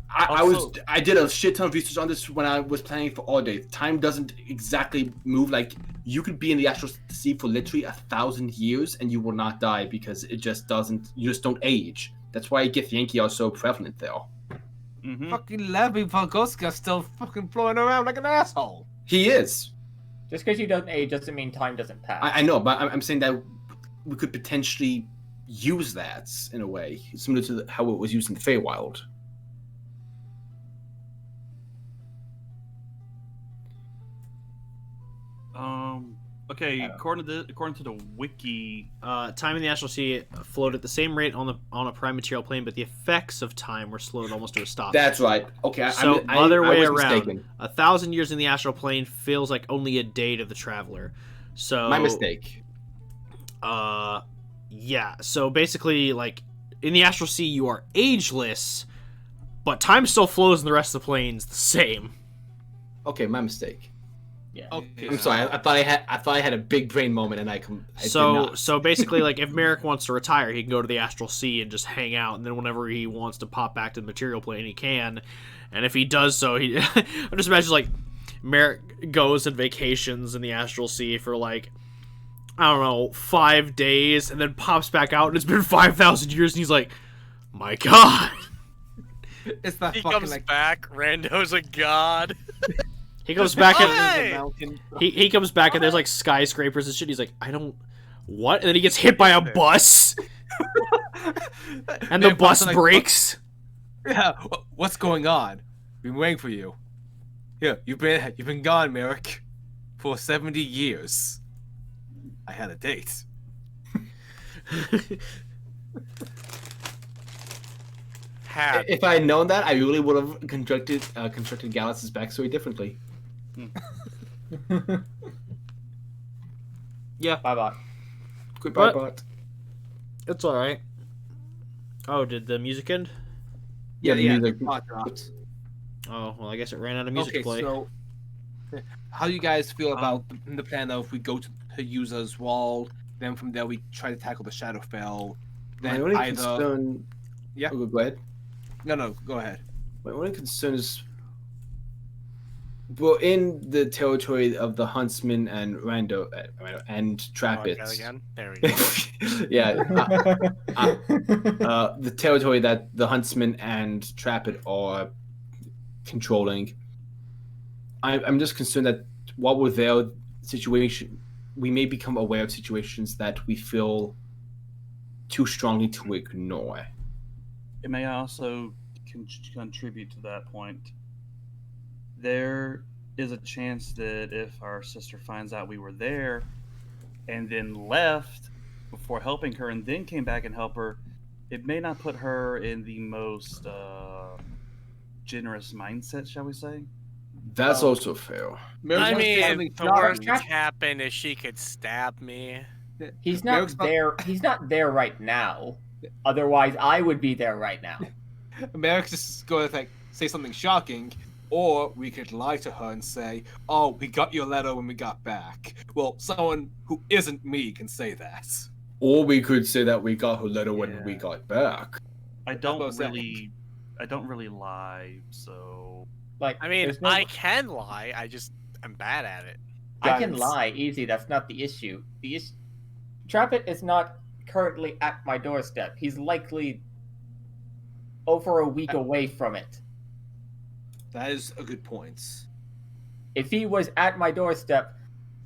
I did a shit ton of research on this when I was planning for all day. Time doesn't exactly move. Like, you could be in the Astral Sea for literally 1,000 years and you will not die because it just doesn't. You just don't age. That's why Githyanki are so prevalent there. Mm-hmm. Fucking Levi Valgoska's still fucking flying around like an asshole. He is. Just because you don't age doesn't mean time doesn't pass. I know, but I'm saying that we could potentially use that in a way similar to how it was used in the Feywild. Okay. According to the wiki, Time in the Astral Sea flowed at the same rate on a prime material plane, but the effects of time were slowed almost to a stop. That's right. Okay, So other way was around. mistaken. 1,000 years in the astral plane feels like only a day to the traveler. So My mistake. Yeah. So basically, like in the astral sea, you are ageless, but time still flows in the rest of the planes the same. Okay, my mistake. Yeah. Okay. I'm sorry. I thought I had a big brain moment, and I did not. So basically, like if Merrick wants to retire, he can go to the astral sea and just hang out, and then whenever he wants to pop back to the material plane, he can. And if he does so, he I'm just imagine like Merrick goes and vacations in the astral sea for like, I don't know, 5 days, and then pops back out, and it's been 5,000 years, and he's like, my God. It's that He fucking comes like back. Rando's a god. He comes back Hey! and he comes back and there's like skyscrapers and shit. He's like, I don't what? And then he gets hit by a bus, and the bus breaks. Yeah, what's going on? Been waiting for you. Yeah, you've been gone, Merrick, for 70 years. I had a date. If I had known that, I really would have constructed Gallus' backstory differently. Yeah, Bye-bye. Goodbye, What? Bart. it's all right. Oh, did the music end? Yeah, the music. Spot dropped. Oh, well, I guess it ran out of music Okay, to play. so how do you guys feel about the plan of if we go to User's Wall, then from there we try to tackle the Shadowfell, My then only either... concern. Yeah. Oh, go ahead. No, go ahead. My only concern is, we're in the territory of the Huntsman and Rando and Oh, Trappets. God, again. There we go. Yeah, the territory that the Huntsman and Trappet are controlling. I'm just concerned that while we're there, we may become aware of situations that we feel too strongly to ignore. it may also contribute to that point. There is a chance that if our sister finds out we were there and then left before helping her and then came back and helped her, it may not put her in the most generous mindset, shall we say? That's also fair. I mean, the worst Trap- could happen is she could stab me. He's not Merrick's there. He's not there right now. Otherwise, I would be there right now. Merrick's just going to say something shocking, or we could lie to her and say, "Oh, we got your letter when we got back." Well, someone who isn't me can say that. Or we could say that we got her letter when we Yeah. got back. I what I don't was saying. really lie, so Like, I mean, there's no- I can lie. I just am bad at it. I can Guys. lie easy. That's not the issue. The issue, Trappet is not currently at my doorstep. He's likely over a week away from it. That is a good point. If he was at my doorstep,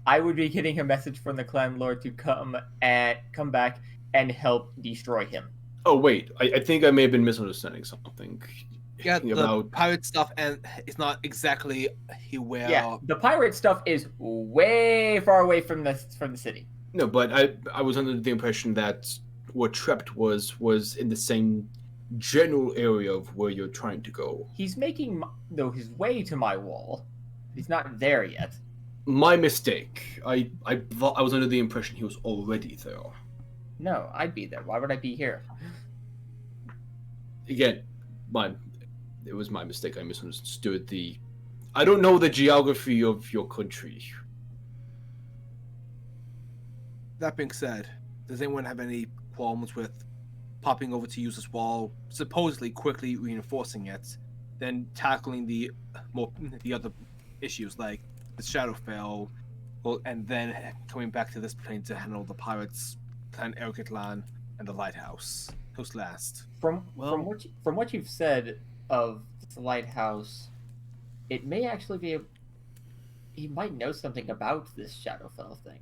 I would be getting a message from the clan lord to come back and help destroy him. Oh wait, I think I may have been misunderstanding something. Yeah, the About pirate stuff, and it's not exactly where. Yeah, the pirate stuff is way far away from the city. no, but I was under the impression that what Trept was in the same general area of where you're trying to go. He's making his way to my wall. He's not there yet. My mistake. I thought I was under the impression he was already there. No, I'd be there. Why would I be here? Again, it was my mistake. I misunderstood the. I don't know the geography of your country. That being said, does anyone have any qualms with popping over to use this wall, supposedly quickly reinforcing it, then tackling the other issues like the Shadowfell, and then coming back to this plane to handle the pirates, Clan Erketlan, and the lighthouse? Who's last? From what you've said of the lighthouse, it may actually be he might know something about this Shadowfell thing.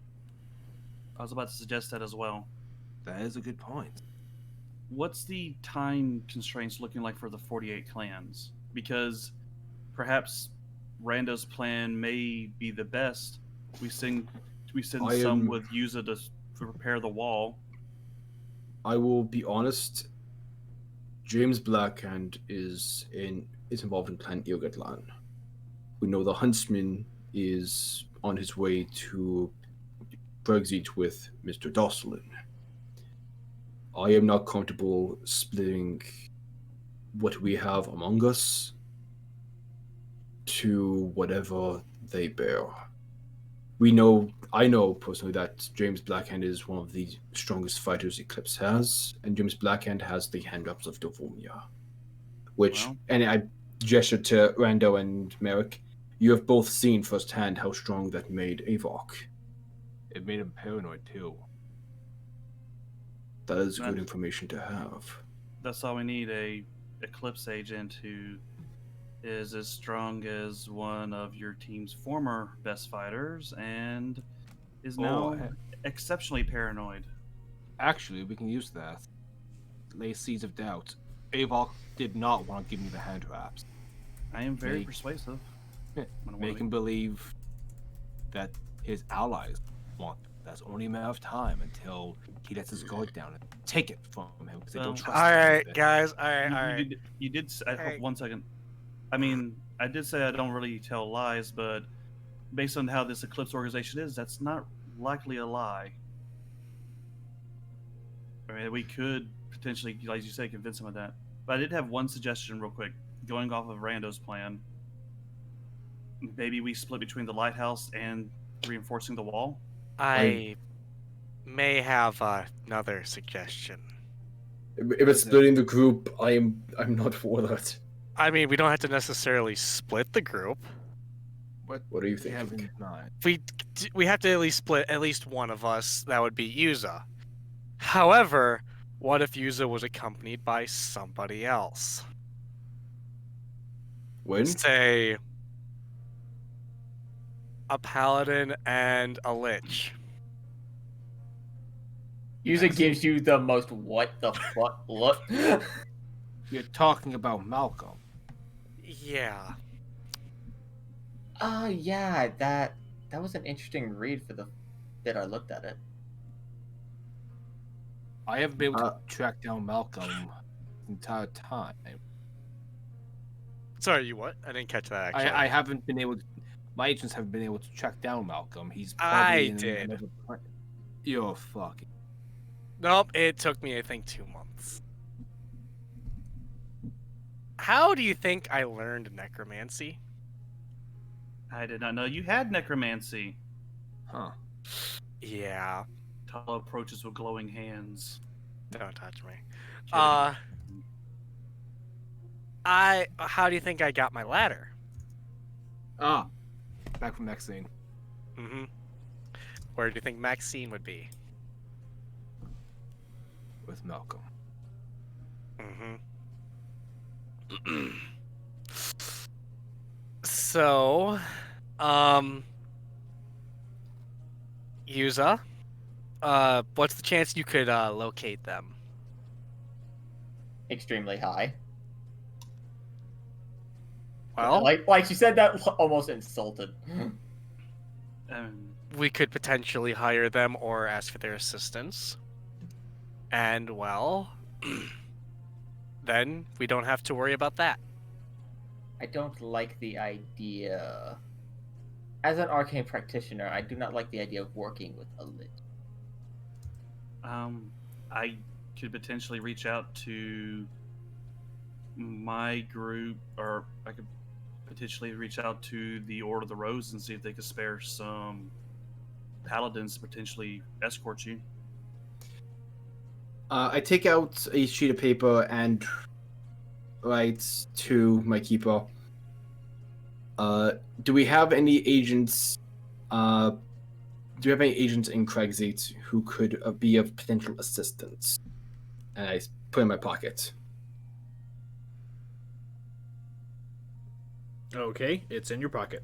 I was about to suggest that as well. That is a good point. What's the time constraints looking like for the 48 clans? Because perhaps Rando's plan may be the best. We send some with Yuza to repair the wall. I will be honest. James Blackhand is involved in Clan Irgatlan. We know the Huntsman is on his way to Brexit with Mr. Dosselin. I am not comfortable splitting what we have among us to whatever they bear. I know personally that James Blackhand is one of the strongest fighters Eclipse has, and James Blackhand has the hand-ups of Devomia. And I gesture to Rando and Merrick, you have both seen firsthand how strong that made Avok. It made him paranoid too. That is good information to have. That's all we need, a Eclipse agent who is as strong as one of your team's former best fighters and is now exceptionally paranoid. Actually, we can use that. Lay seeds of doubt. Avok did not want to give me the hand wraps. I am very persuasive. Make him believe that his allies want them. That's only a matter of time until he lets his guard down and take it from him because they don't trust him. Alright, guys. Alright. You did. Hold 1 second. I mean, I did say I don't really tell lies, but based on how this Eclipse organization is, that's not likely a lie. I mean, we could potentially, like you say, convince him of that. But I did have one suggestion real quick, going off of Rando's plan. Maybe we split between the lighthouse and reinforcing the wall? I may have another suggestion. If it's splitting the group, I'm not for that. I mean, we don't have to necessarily split the group. What do you think? We have to at least split at least one of us. That would be Yuza. However, what if Yuza was accompanied by somebody else? When? Say a paladin and a lich. Yuza gives you the most what the fuck look. You're talking about Malcolm. Yeah. Yeah, that was an interesting read for the bit I looked at it. I haven't been able to track down Malcolm the entire time. Sorry, you what? I didn't catch that, actually. I haven't been able to... My agents haven't been able to track down Malcolm. He's I probably did. You're fucking... Nope, it took me, I think, 2 months. How do you think I learned necromancy? I did not know you had necromancy. Huh. Yeah. Tala approaches with glowing hands. Don't touch me. How do you think I got my ladder? Back from Maxine. Mm-hmm. Where do you think Maxine would be? With Malcolm. Mm-hmm. So, Yuza, what's the chance you could locate them? Extremely high. Well, Like she said that almost insulted. we could potentially hire them or ask for their assistance. And, well, then we don't have to worry about that. I don't like the idea. As an arcane practitioner, I do not like the idea of working with a lich. I could potentially reach out to my group, or I could potentially reach out to the Order of the Rose and see if they could spare some paladins to potentially escort you. I take out a sheet of paper and write to my keeper. Do we have any agents? Do we have any agents in Craigseat who could be of potential assistance? And I put it in my pocket. Okay, it's in your pocket.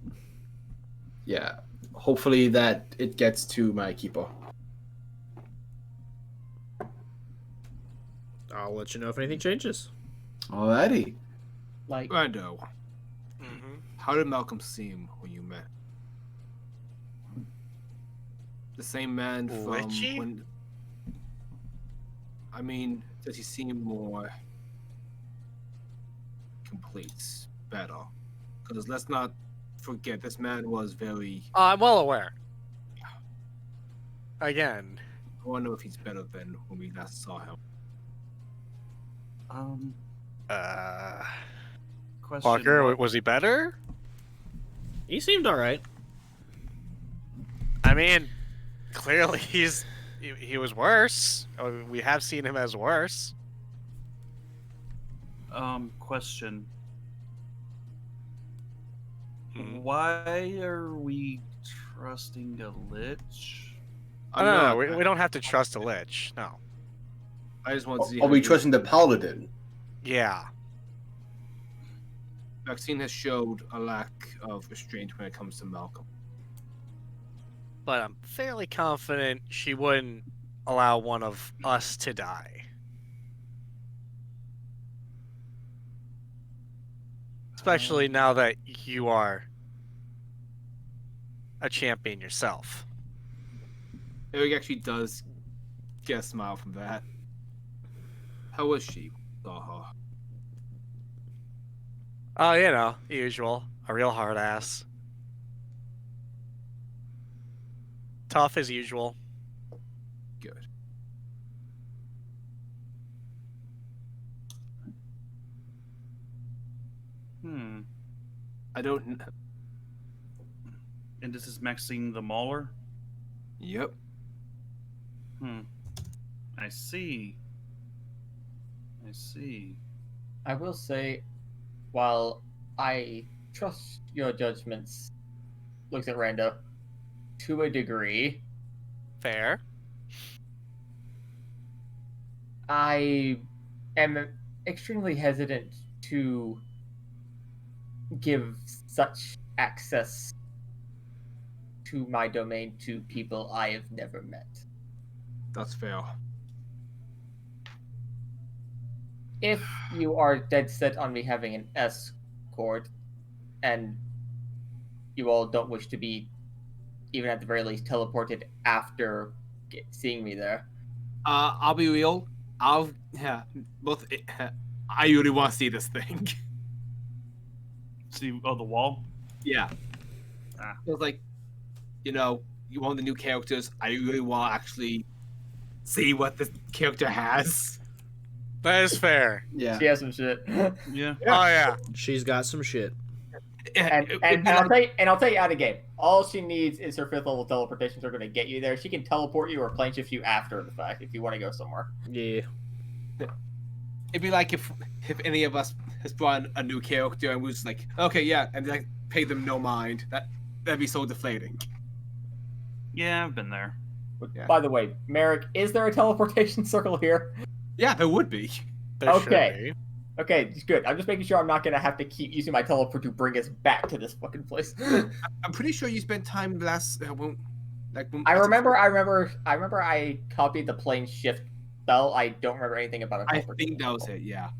Yeah. Hopefully that it gets to my keeper. I'll let you know if anything changes. Alrighty. Like, Rando, Mm-hmm. how did Malcolm seem when you met? The same man from Witchy? when? I mean, does he seem more complete, better? Because let's not forget, this man was very. I'm well aware. Again, I want to know if he's better than when we last saw him. Question. Walker, was he better? He seemed all right. I mean, clearly he was worse. We have seen him as worse. Question. Mhm. Why are we trusting a lich? No, we don't have to trust a lich. No. I just want to see. Are we trusting the paladin? Yeah. Vaccine has showed a lack of restraint when it comes to Malcolm. But I'm fairly confident she wouldn't allow one of us to die. Especially now that you are a champion yourself. Eric actually does get a smile from that. How was she? Saw her. Oh, you know, the usual. A real hard ass. Tough as usual. Good. I don't. And this is Maxine the Mauler? Yep. I see. I will say, while I trust your judgments, looks at Rando, to a degree, Fair. I am extremely hesitant to give such access to my domain to people I have never met. That's fair. If you are dead set on me having an escort, and you all don't wish to be, even at the very least, teleported after seeing me there, I'll be real. I really want to see this thing. See, the wall? Yeah. It was like, you know, you want the new characters. I really want to actually see what this character has. That is fair. Yeah. she has some shit. Yeah. Oh, yeah. She's got some shit. And I'll tell you out of game. All she needs is her 5th level teleportations are going to get you there. She can teleport you or plane shift you after the fact if you want to go somewhere. Yeah. It'd be like if any of us has brought a new character and we was like, okay, yeah, and like pay them no mind. That'd be so deflating. Yeah, I've been there. Yeah. By the way, Merrick, is there a teleportation circle here? Yeah, there would be. There should Okay. be. Okay, good. I'm just making sure I'm not gonna have to keep using my teleport to bring us back to this fucking place. I'm pretty sure you spent time last. I remember I copied the plane shift spell. I don't remember anything about a I teleport. think that was it. Yeah.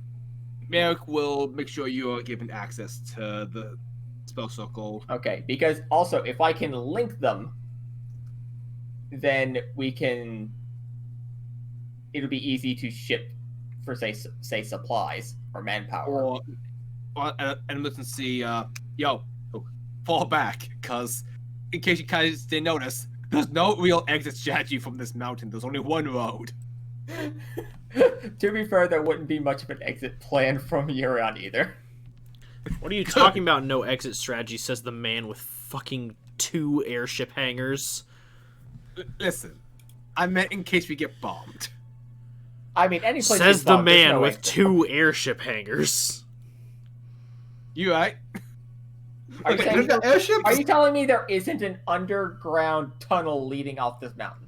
Merrick will make sure you are given access to the spell circle. Okay, because also if I can link them, then we can. It'll be easy to ship for say supplies or manpower. Or an emergency. Yo, fall back, cause in case you guys didn't notice, there's no real exit strategy from this mountain. There's only one road. To be fair, there wouldn't be much of an exit plan from here on either. What are you talking about? No exit strategy, says the man with fucking 2 airship hangars. Listen, I meant in case we get bombed. I mean, any place. Says the bombed, there's man no with exit. 2 airship hangars. You right? Are you, Okay, saying, The airships? are you telling me there isn't an underground tunnel leading off this mountain?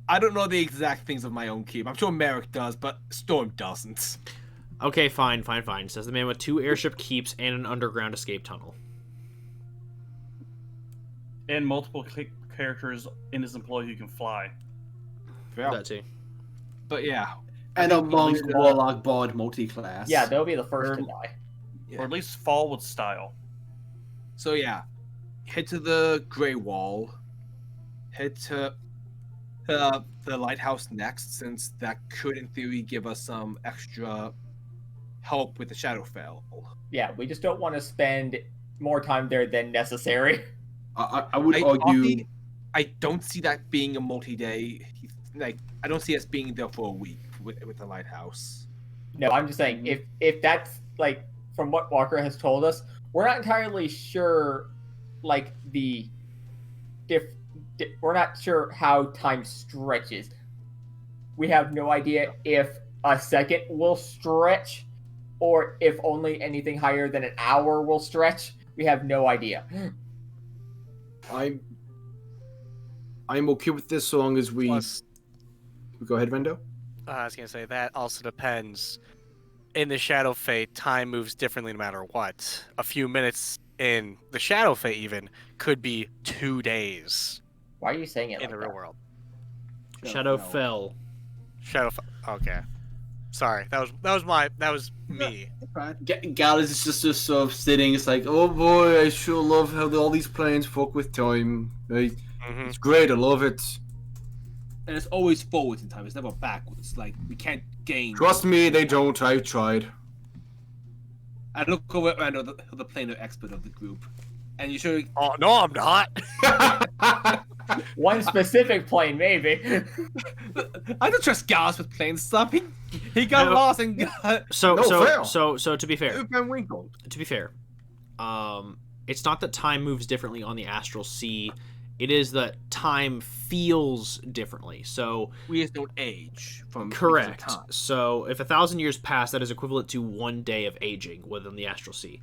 I don't know the exact things of my own keep. I'm sure Merrick does, but Storm doesn't. Okay, fine. Says the man with 2 airship keeps and an underground escape tunnel. And multiple characters in his employ who can fly. That too. But yeah. And a monk least, warlock bard multi-class. Yeah, they'll be the first to die. Or at least fall with style. So yeah, head to the Grey Wall. Head to the lighthouse next, since that could, in theory, give us some extra help with the Shadowfell. Yeah, we just don't want to spend more time there than necessary. I would argue. Honestly, I don't see that being a multi-day. Like, I don't see us being there for a week with the lighthouse. No, I'm just saying if that's like from what Walker has told us, we're not entirely sure, like we're not sure how time stretches. We have no idea if a second will stretch, or if only anything higher than an hour will stretch. We have no idea. I'm okay with this so long as we. Plus, Go ahead, Rendo. I was gonna say that also depends. In the Shadow Fate, time moves differently no matter what. A few minutes in the Shadow Fate even could be 2 days Why are you saying it in like the real that? world. Shadowfell. Okay. Sorry, that was me. Gallus is just sort of sitting. It's like, oh boy, I sure love how all these planes fuck with time. Like, Mhm. it's great. I love it. And it's always forwards in time. It's never backwards. Like, we can't gain. Trust me, they don't. I've tried. I look over at Rando, the planar expert of the group, and you sure? Oh no, I'm not. One specific plane, maybe. I don't trust Gallus with plane stuff. He got No. lost and got. So No, fair. so to be fair, Van Winkle. it's not that time moves differently on the astral sea. It is that time feels differently. So We just don't age from correct. because of time. So if 1,000 years pass, that is equivalent to 1 day of aging within the astral sea.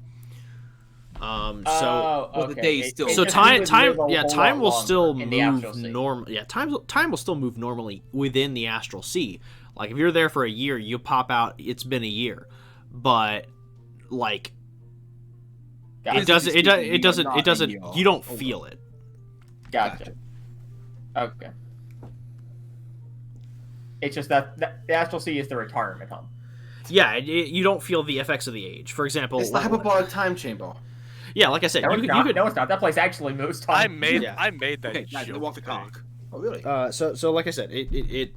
Oh, well, the okay. day is still- So just time would live a whole time will lot still longer in the astral move sea. normal. Yeah, time will still move normally within the astral sea. Like if you're there for a year, you pop out. It's been a year, but like Gotcha. it doesn't. It doesn't. speaking, It doesn't. you are It not doesn't. in your You don't overall. feel it. Gotcha. Okay. It's just that the astral sea is the retirement home. Yeah, you don't feel the effects of the age. For example, It's the hyperbolic time chamber. yeah, like I said, No, you it's could. not. You could No, it's not. That place actually moves time. I made Yeah. that Okay, guys, joke. walk the thing. cock. Oh, really? So like I said, it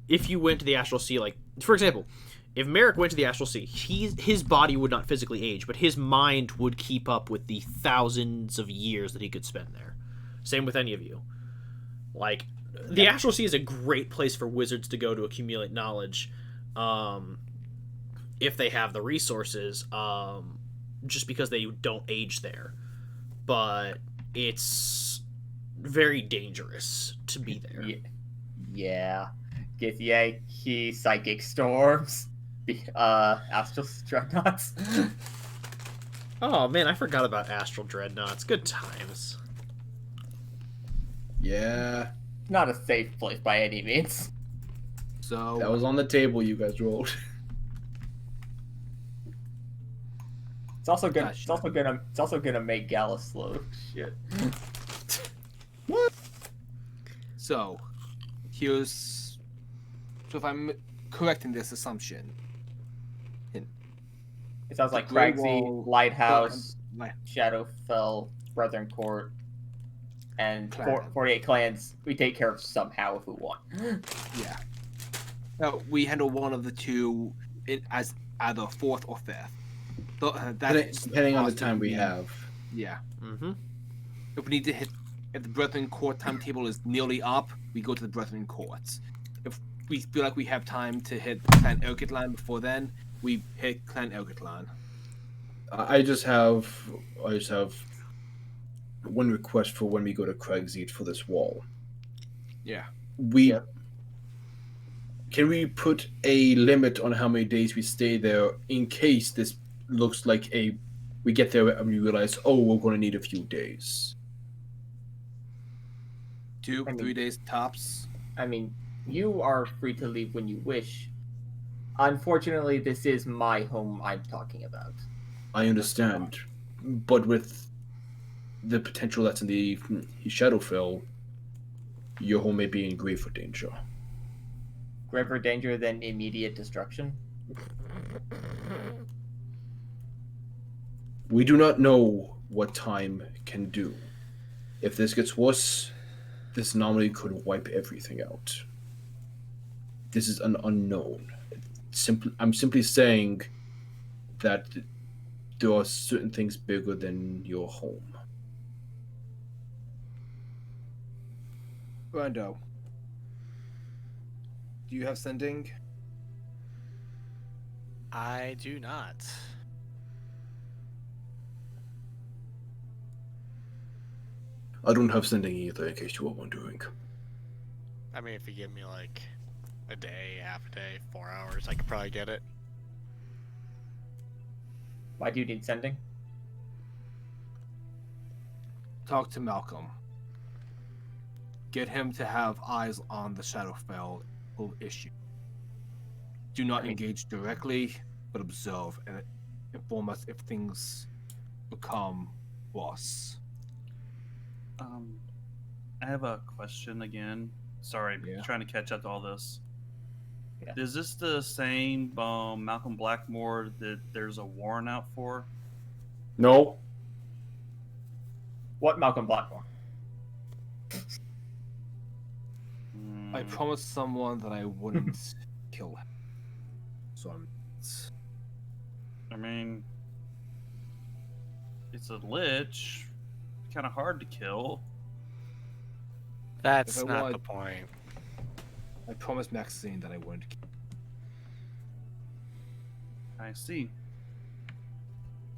if you went to the astral sea, like for example, if Merrick went to the astral sea, his body would not physically age, but his mind would keep up with the thousands of years that he could spend there. Same with any of you. Like the astral sea is a great place for wizards to go to accumulate knowledge, if they have the resources. Just because they don't age there, but it's very dangerous to be there. Yeah. Get the key psychic storms. Astral dreadnoughts. Oh man, I forgot about astral dreadnoughts. Good times. Yeah. Not a safe place by any means. So That was on the table you guys rolled. It's also gonna. Gotcha. It's also gonna. It's also gonna make Gallus slow. Shit. So, here's. So if I'm correct in this assumption, It sounds like The Grey Cragsy, Wall- Lighthouse, Li- Shadowfell, Brethren Court, and Clan. 48 clans. We take care of somehow if we want. yeah. No, we handle one of the two as either fourth or fifth. So, that's Depending on the possible. time we have. Yeah. Mm-hmm. If we need to hit, if the Brethren Court timetable is nearly up, we go to the Brethren Courts. If we feel like we have time to hit Clan Erkitlan before then, we hit Clan Erkitlan. I just have one request for when we go to Craigseed for this wall. Yeah. Can we put a limit on how many days we stay there in case this looks like we get there and we realize, oh, we're going to need a few days. 2, 3 days tops. I mean, you are free to leave when you wish. Unfortunately, this is my home I'm talking about. I understand, but with the potential that's in the Shadowfell, your home may be in grave danger. Graver danger than immediate destruction. We do not know what time can do. If this gets worse, this anomaly could wipe everything out. This is an unknown. I'm simply saying that there are certain things bigger than your home. Rondo, do you have sending? I do not. I don't have sending either, in case you were wondering. I mean, if you give me like a day, half a day, 4 hours, I could probably get it. Why do you need sending? Talk to Malcolm. Get him to have eyes on the Shadowfell issue. Do not engage directly, but observe and inform us if things become worse. I have a question again. Sorry, Yeah. trying to catch up to all this. Yeah. Is this the same Malcolm Blackmore that there's a warrant out for? No. What Malcolm Blackmore? I promised someone that I wouldn't kill him. So I mean, it's a lich. Kind of hard to kill. That's If I not want- the point. I promised Maxine that I wouldn't kill I see.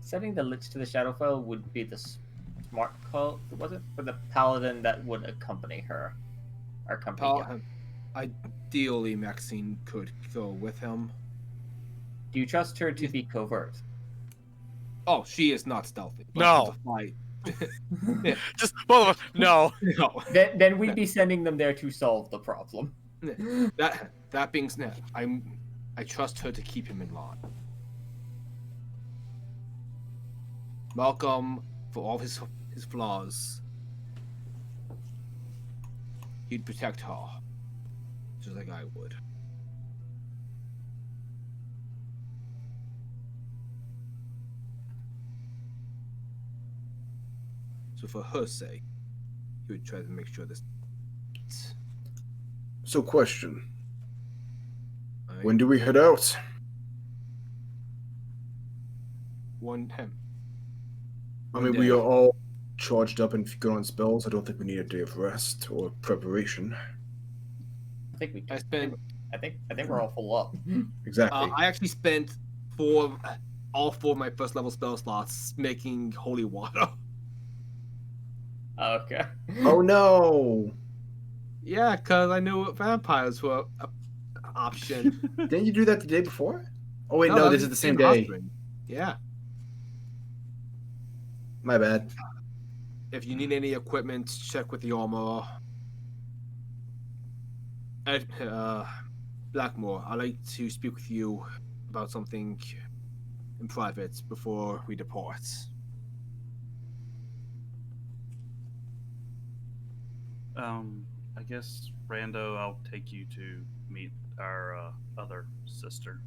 Sending the Lich to the Shadowfell would be the smart call, was it? For the paladin that would accompany her. Our company. him. Ideally, Maxine could go with him. Do you trust her to be covert? Oh, she is not stealthy. but No. to fight. Just both of us. No. No. Then we'd be sending them there to solve the problem. That being said, I trust her to keep him in line. Malcolm, for all his flaws, he'd protect her, just like I would. So for her sake, he would try to make sure this. So, question. I When do we head out? want him. I mean, One we day. are all charged up and good on spells. I don't think we need a day of rest or preparation. I think we. I spent. I think we're all full up. Exactly. I actually spent all four of my first level spell slots making holy water. Okay. Oh no! Yeah, because I knew vampires were an option. Didn't you do that the day before? Oh wait, that no, was this is the same in day. Husband. Yeah. My bad. If you need any equipment, check with the armorer. Ed, Blackmore, I'd like to speak with you about something in private before we depart. I guess Rando, I'll take you to meet our other sister.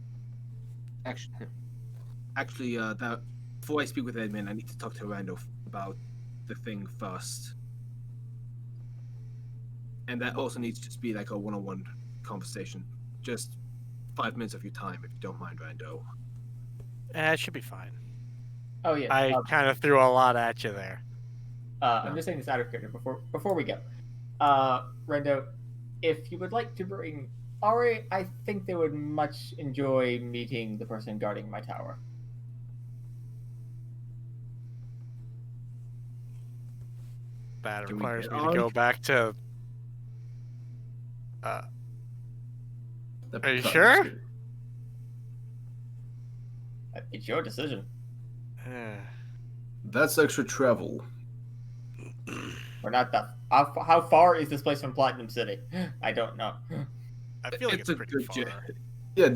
Actually, that before I speak with Edmund, I need to talk to Randolph about the thing first, and that also needs to just be like a one-on-one conversation. Just 5 minutes of your time, if you don't mind, Rando. It should be fine. Oh yeah. I kind of threw a lot at you there. I'm just saying this out of character before we go. Rendo, if you would like to bring Ari, I think they would much enjoy meeting the person guarding my tower. That Can we requires get me to on? go back to. The Are you platinum sure? city. It's your decision. That's extra travel. We're not that. How far is this place from Platinum City? I don't know. I feel like It's it's a pretty good far. jet. Yeah,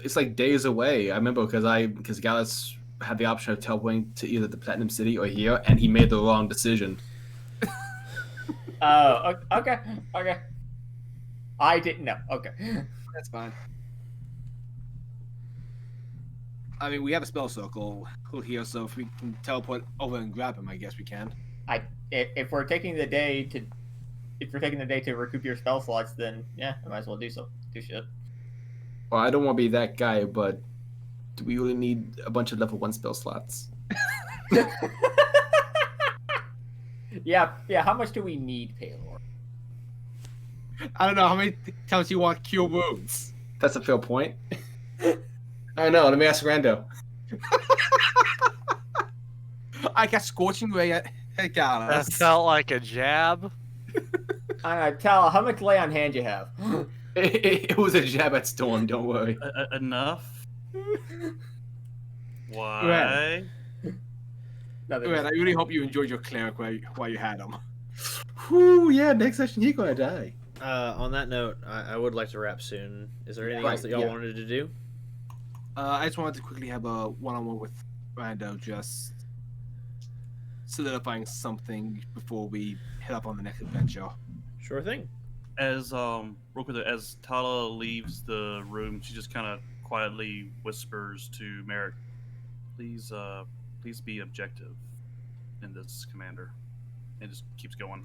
it's like days away. I remember because Gallus had the option of teleporting to either the Platinum City or here, and he made the wrong decision. Oh, okay. I didn't know. Okay. That's fine. I mean, we have a spell circle here, so if we can teleport over and grab him, I guess we can. If we're taking the day to recoup your spell slots, then yeah, I might as well do shit. Well, I don't want to be that guy, but do we really need a bunch of level 1 spell slots? Yeah. How much do we need, Paylor? I don't know how many times you want cure wounds. That's a fair point. I know. Let me ask Rando. I got scorching ray at That Gallus. felt like a jab. Tell how much lay on hand you have. It was a jab at Storm. Don't worry. Enough. Why? Nothing. Man, I really hope you enjoyed your cleric while you had him. Whew, yeah. Next session, you're gonna die. On that note, I would like to wrap soon. Is there anything Right, else that y'all yeah. wanted to do? I just wanted to quickly have a one-on-one with Rando, just solidifying something before we head up on the next adventure. Sure thing. As real quick, as Tala leaves the room, she just kind of quietly whispers to Merrick, "Please be objective in this, Commander," and just keeps going.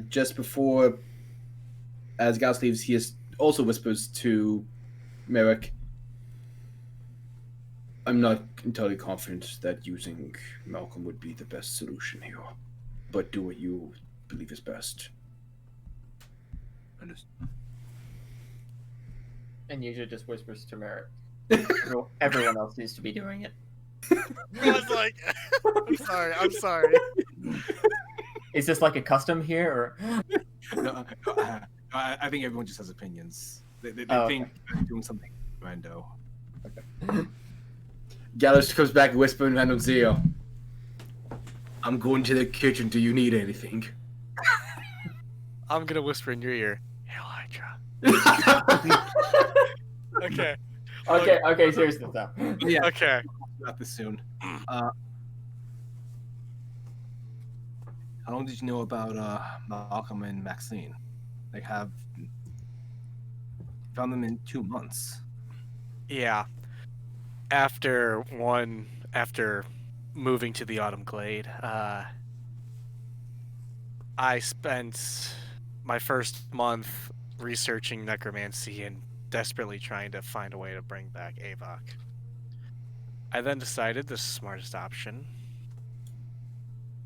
Just before, as Gauss leaves, he also whispers to Merrick, "I'm not entirely confident that using Malcolm would be the best solution here, but do what you believe is best." And usually just whispers to Merritt. Everyone else needs to be doing it. I was like, I'm sorry. Is this like a custom here, or? No, I think everyone just has opinions. They think they're doing something Rando. Gallus comes back whispering Random's ear, "I'm going to the kitchen. Do you need anything?" I'm gonna whisper in your ear, "Hail Hydra." Okay. Okay, seriously though. Yeah, Okay. about this soon. How long did you know about Malcolm and Maxine? They have found them in 2 months. Yeah. After moving to the Autumn Glade, I spent my first month researching necromancy and desperately trying to find a way to bring back Avok. I then decided the smartest option,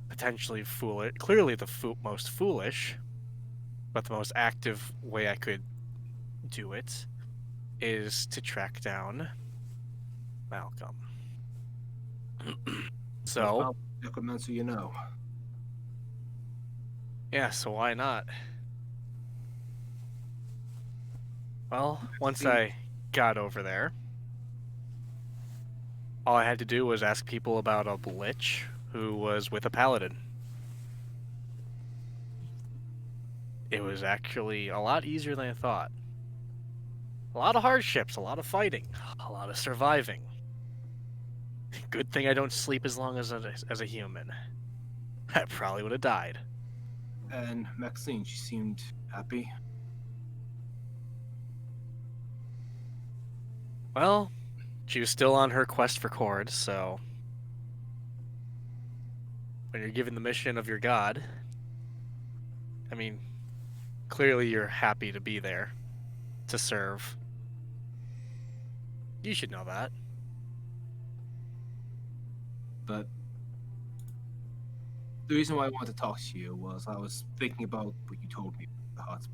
potentially foolish, clearly the most foolish, but the most active way I could do it, is to track down Malcolm. So, Necromancer, you know. yeah, so why not? Well, once I got over there, all I had to do was ask people about a lich who was with a paladin. It was actually a lot easier than I thought. A lot of hardships, a lot of fighting, a lot of surviving. Good thing I don't sleep as long as a human. I probably would have died. And Maxine, she seemed happy. Well, she was still on her quest for chords, so when you're given the mission of your god, I mean, clearly you're happy to be there to serve. You should know that. But the reason why I wanted to talk to you was I was thinking about what you told me about the hot.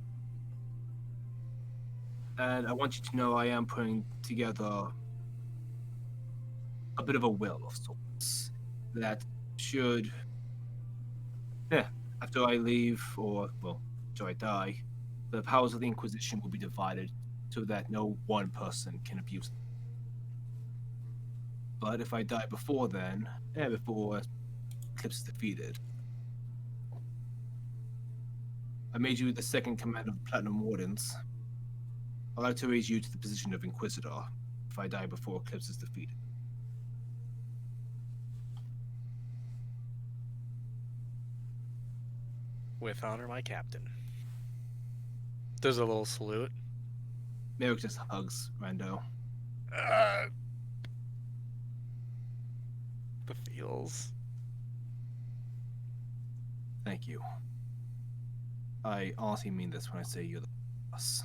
And I want you to know I am putting together a bit of a will of sorts that should, after I leave, or, well, after I die, the powers of the Inquisition will be divided so that no one person can abuse them. But if I die before then, before Eclipse is defeated, I made you the second command of the Platinum Wardens. I'd like to raise you to the position of Inquisitor if I die before Eclipse is defeated. With honor, my captain. There's a little salute. Merrick just hugs Rando. The feels. Thank you. I honestly mean this when I say you're the boss.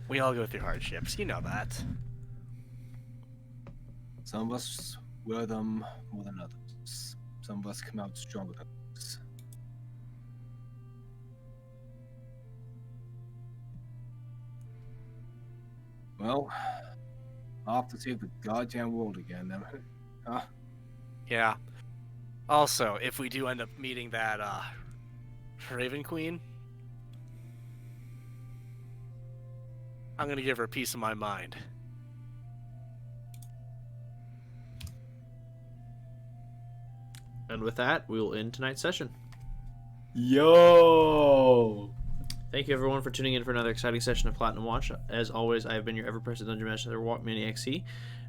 We all go through hardships, you know that. Some of us wear them more than others. Some of us come out stronger than others. Well, I'll have to save the goddamn world again, then. Huh? Yeah. Also, if we do end up meeting that, Raven Queen, I'm gonna give her a piece of my mind. And with that, we will end tonight's session. Yo! Thank you everyone for tuning in for another exciting session of Platinum Watch. As always, I have been your ever-present Dungeon Master, Walk Mini XC.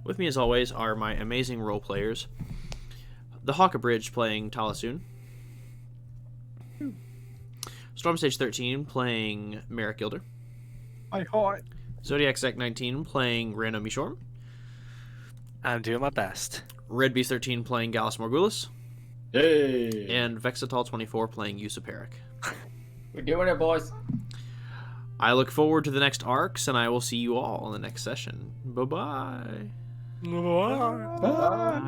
With me, as always, are my amazing role players. The Hawkabridge playing Talasoon. Storm Stage 13 playing Merrick Gilder. Hi. Zodiac Sec 19 playing Rando Mishorm. I'm doing my best. Red Beast 13 playing Gallus Morgulis. Hey! And Vexatal 24 playing Yusuperic. We're doing it, boys. I look forward to the next arcs, and I will see you all in the next session. Bye-bye. Bye. Bye.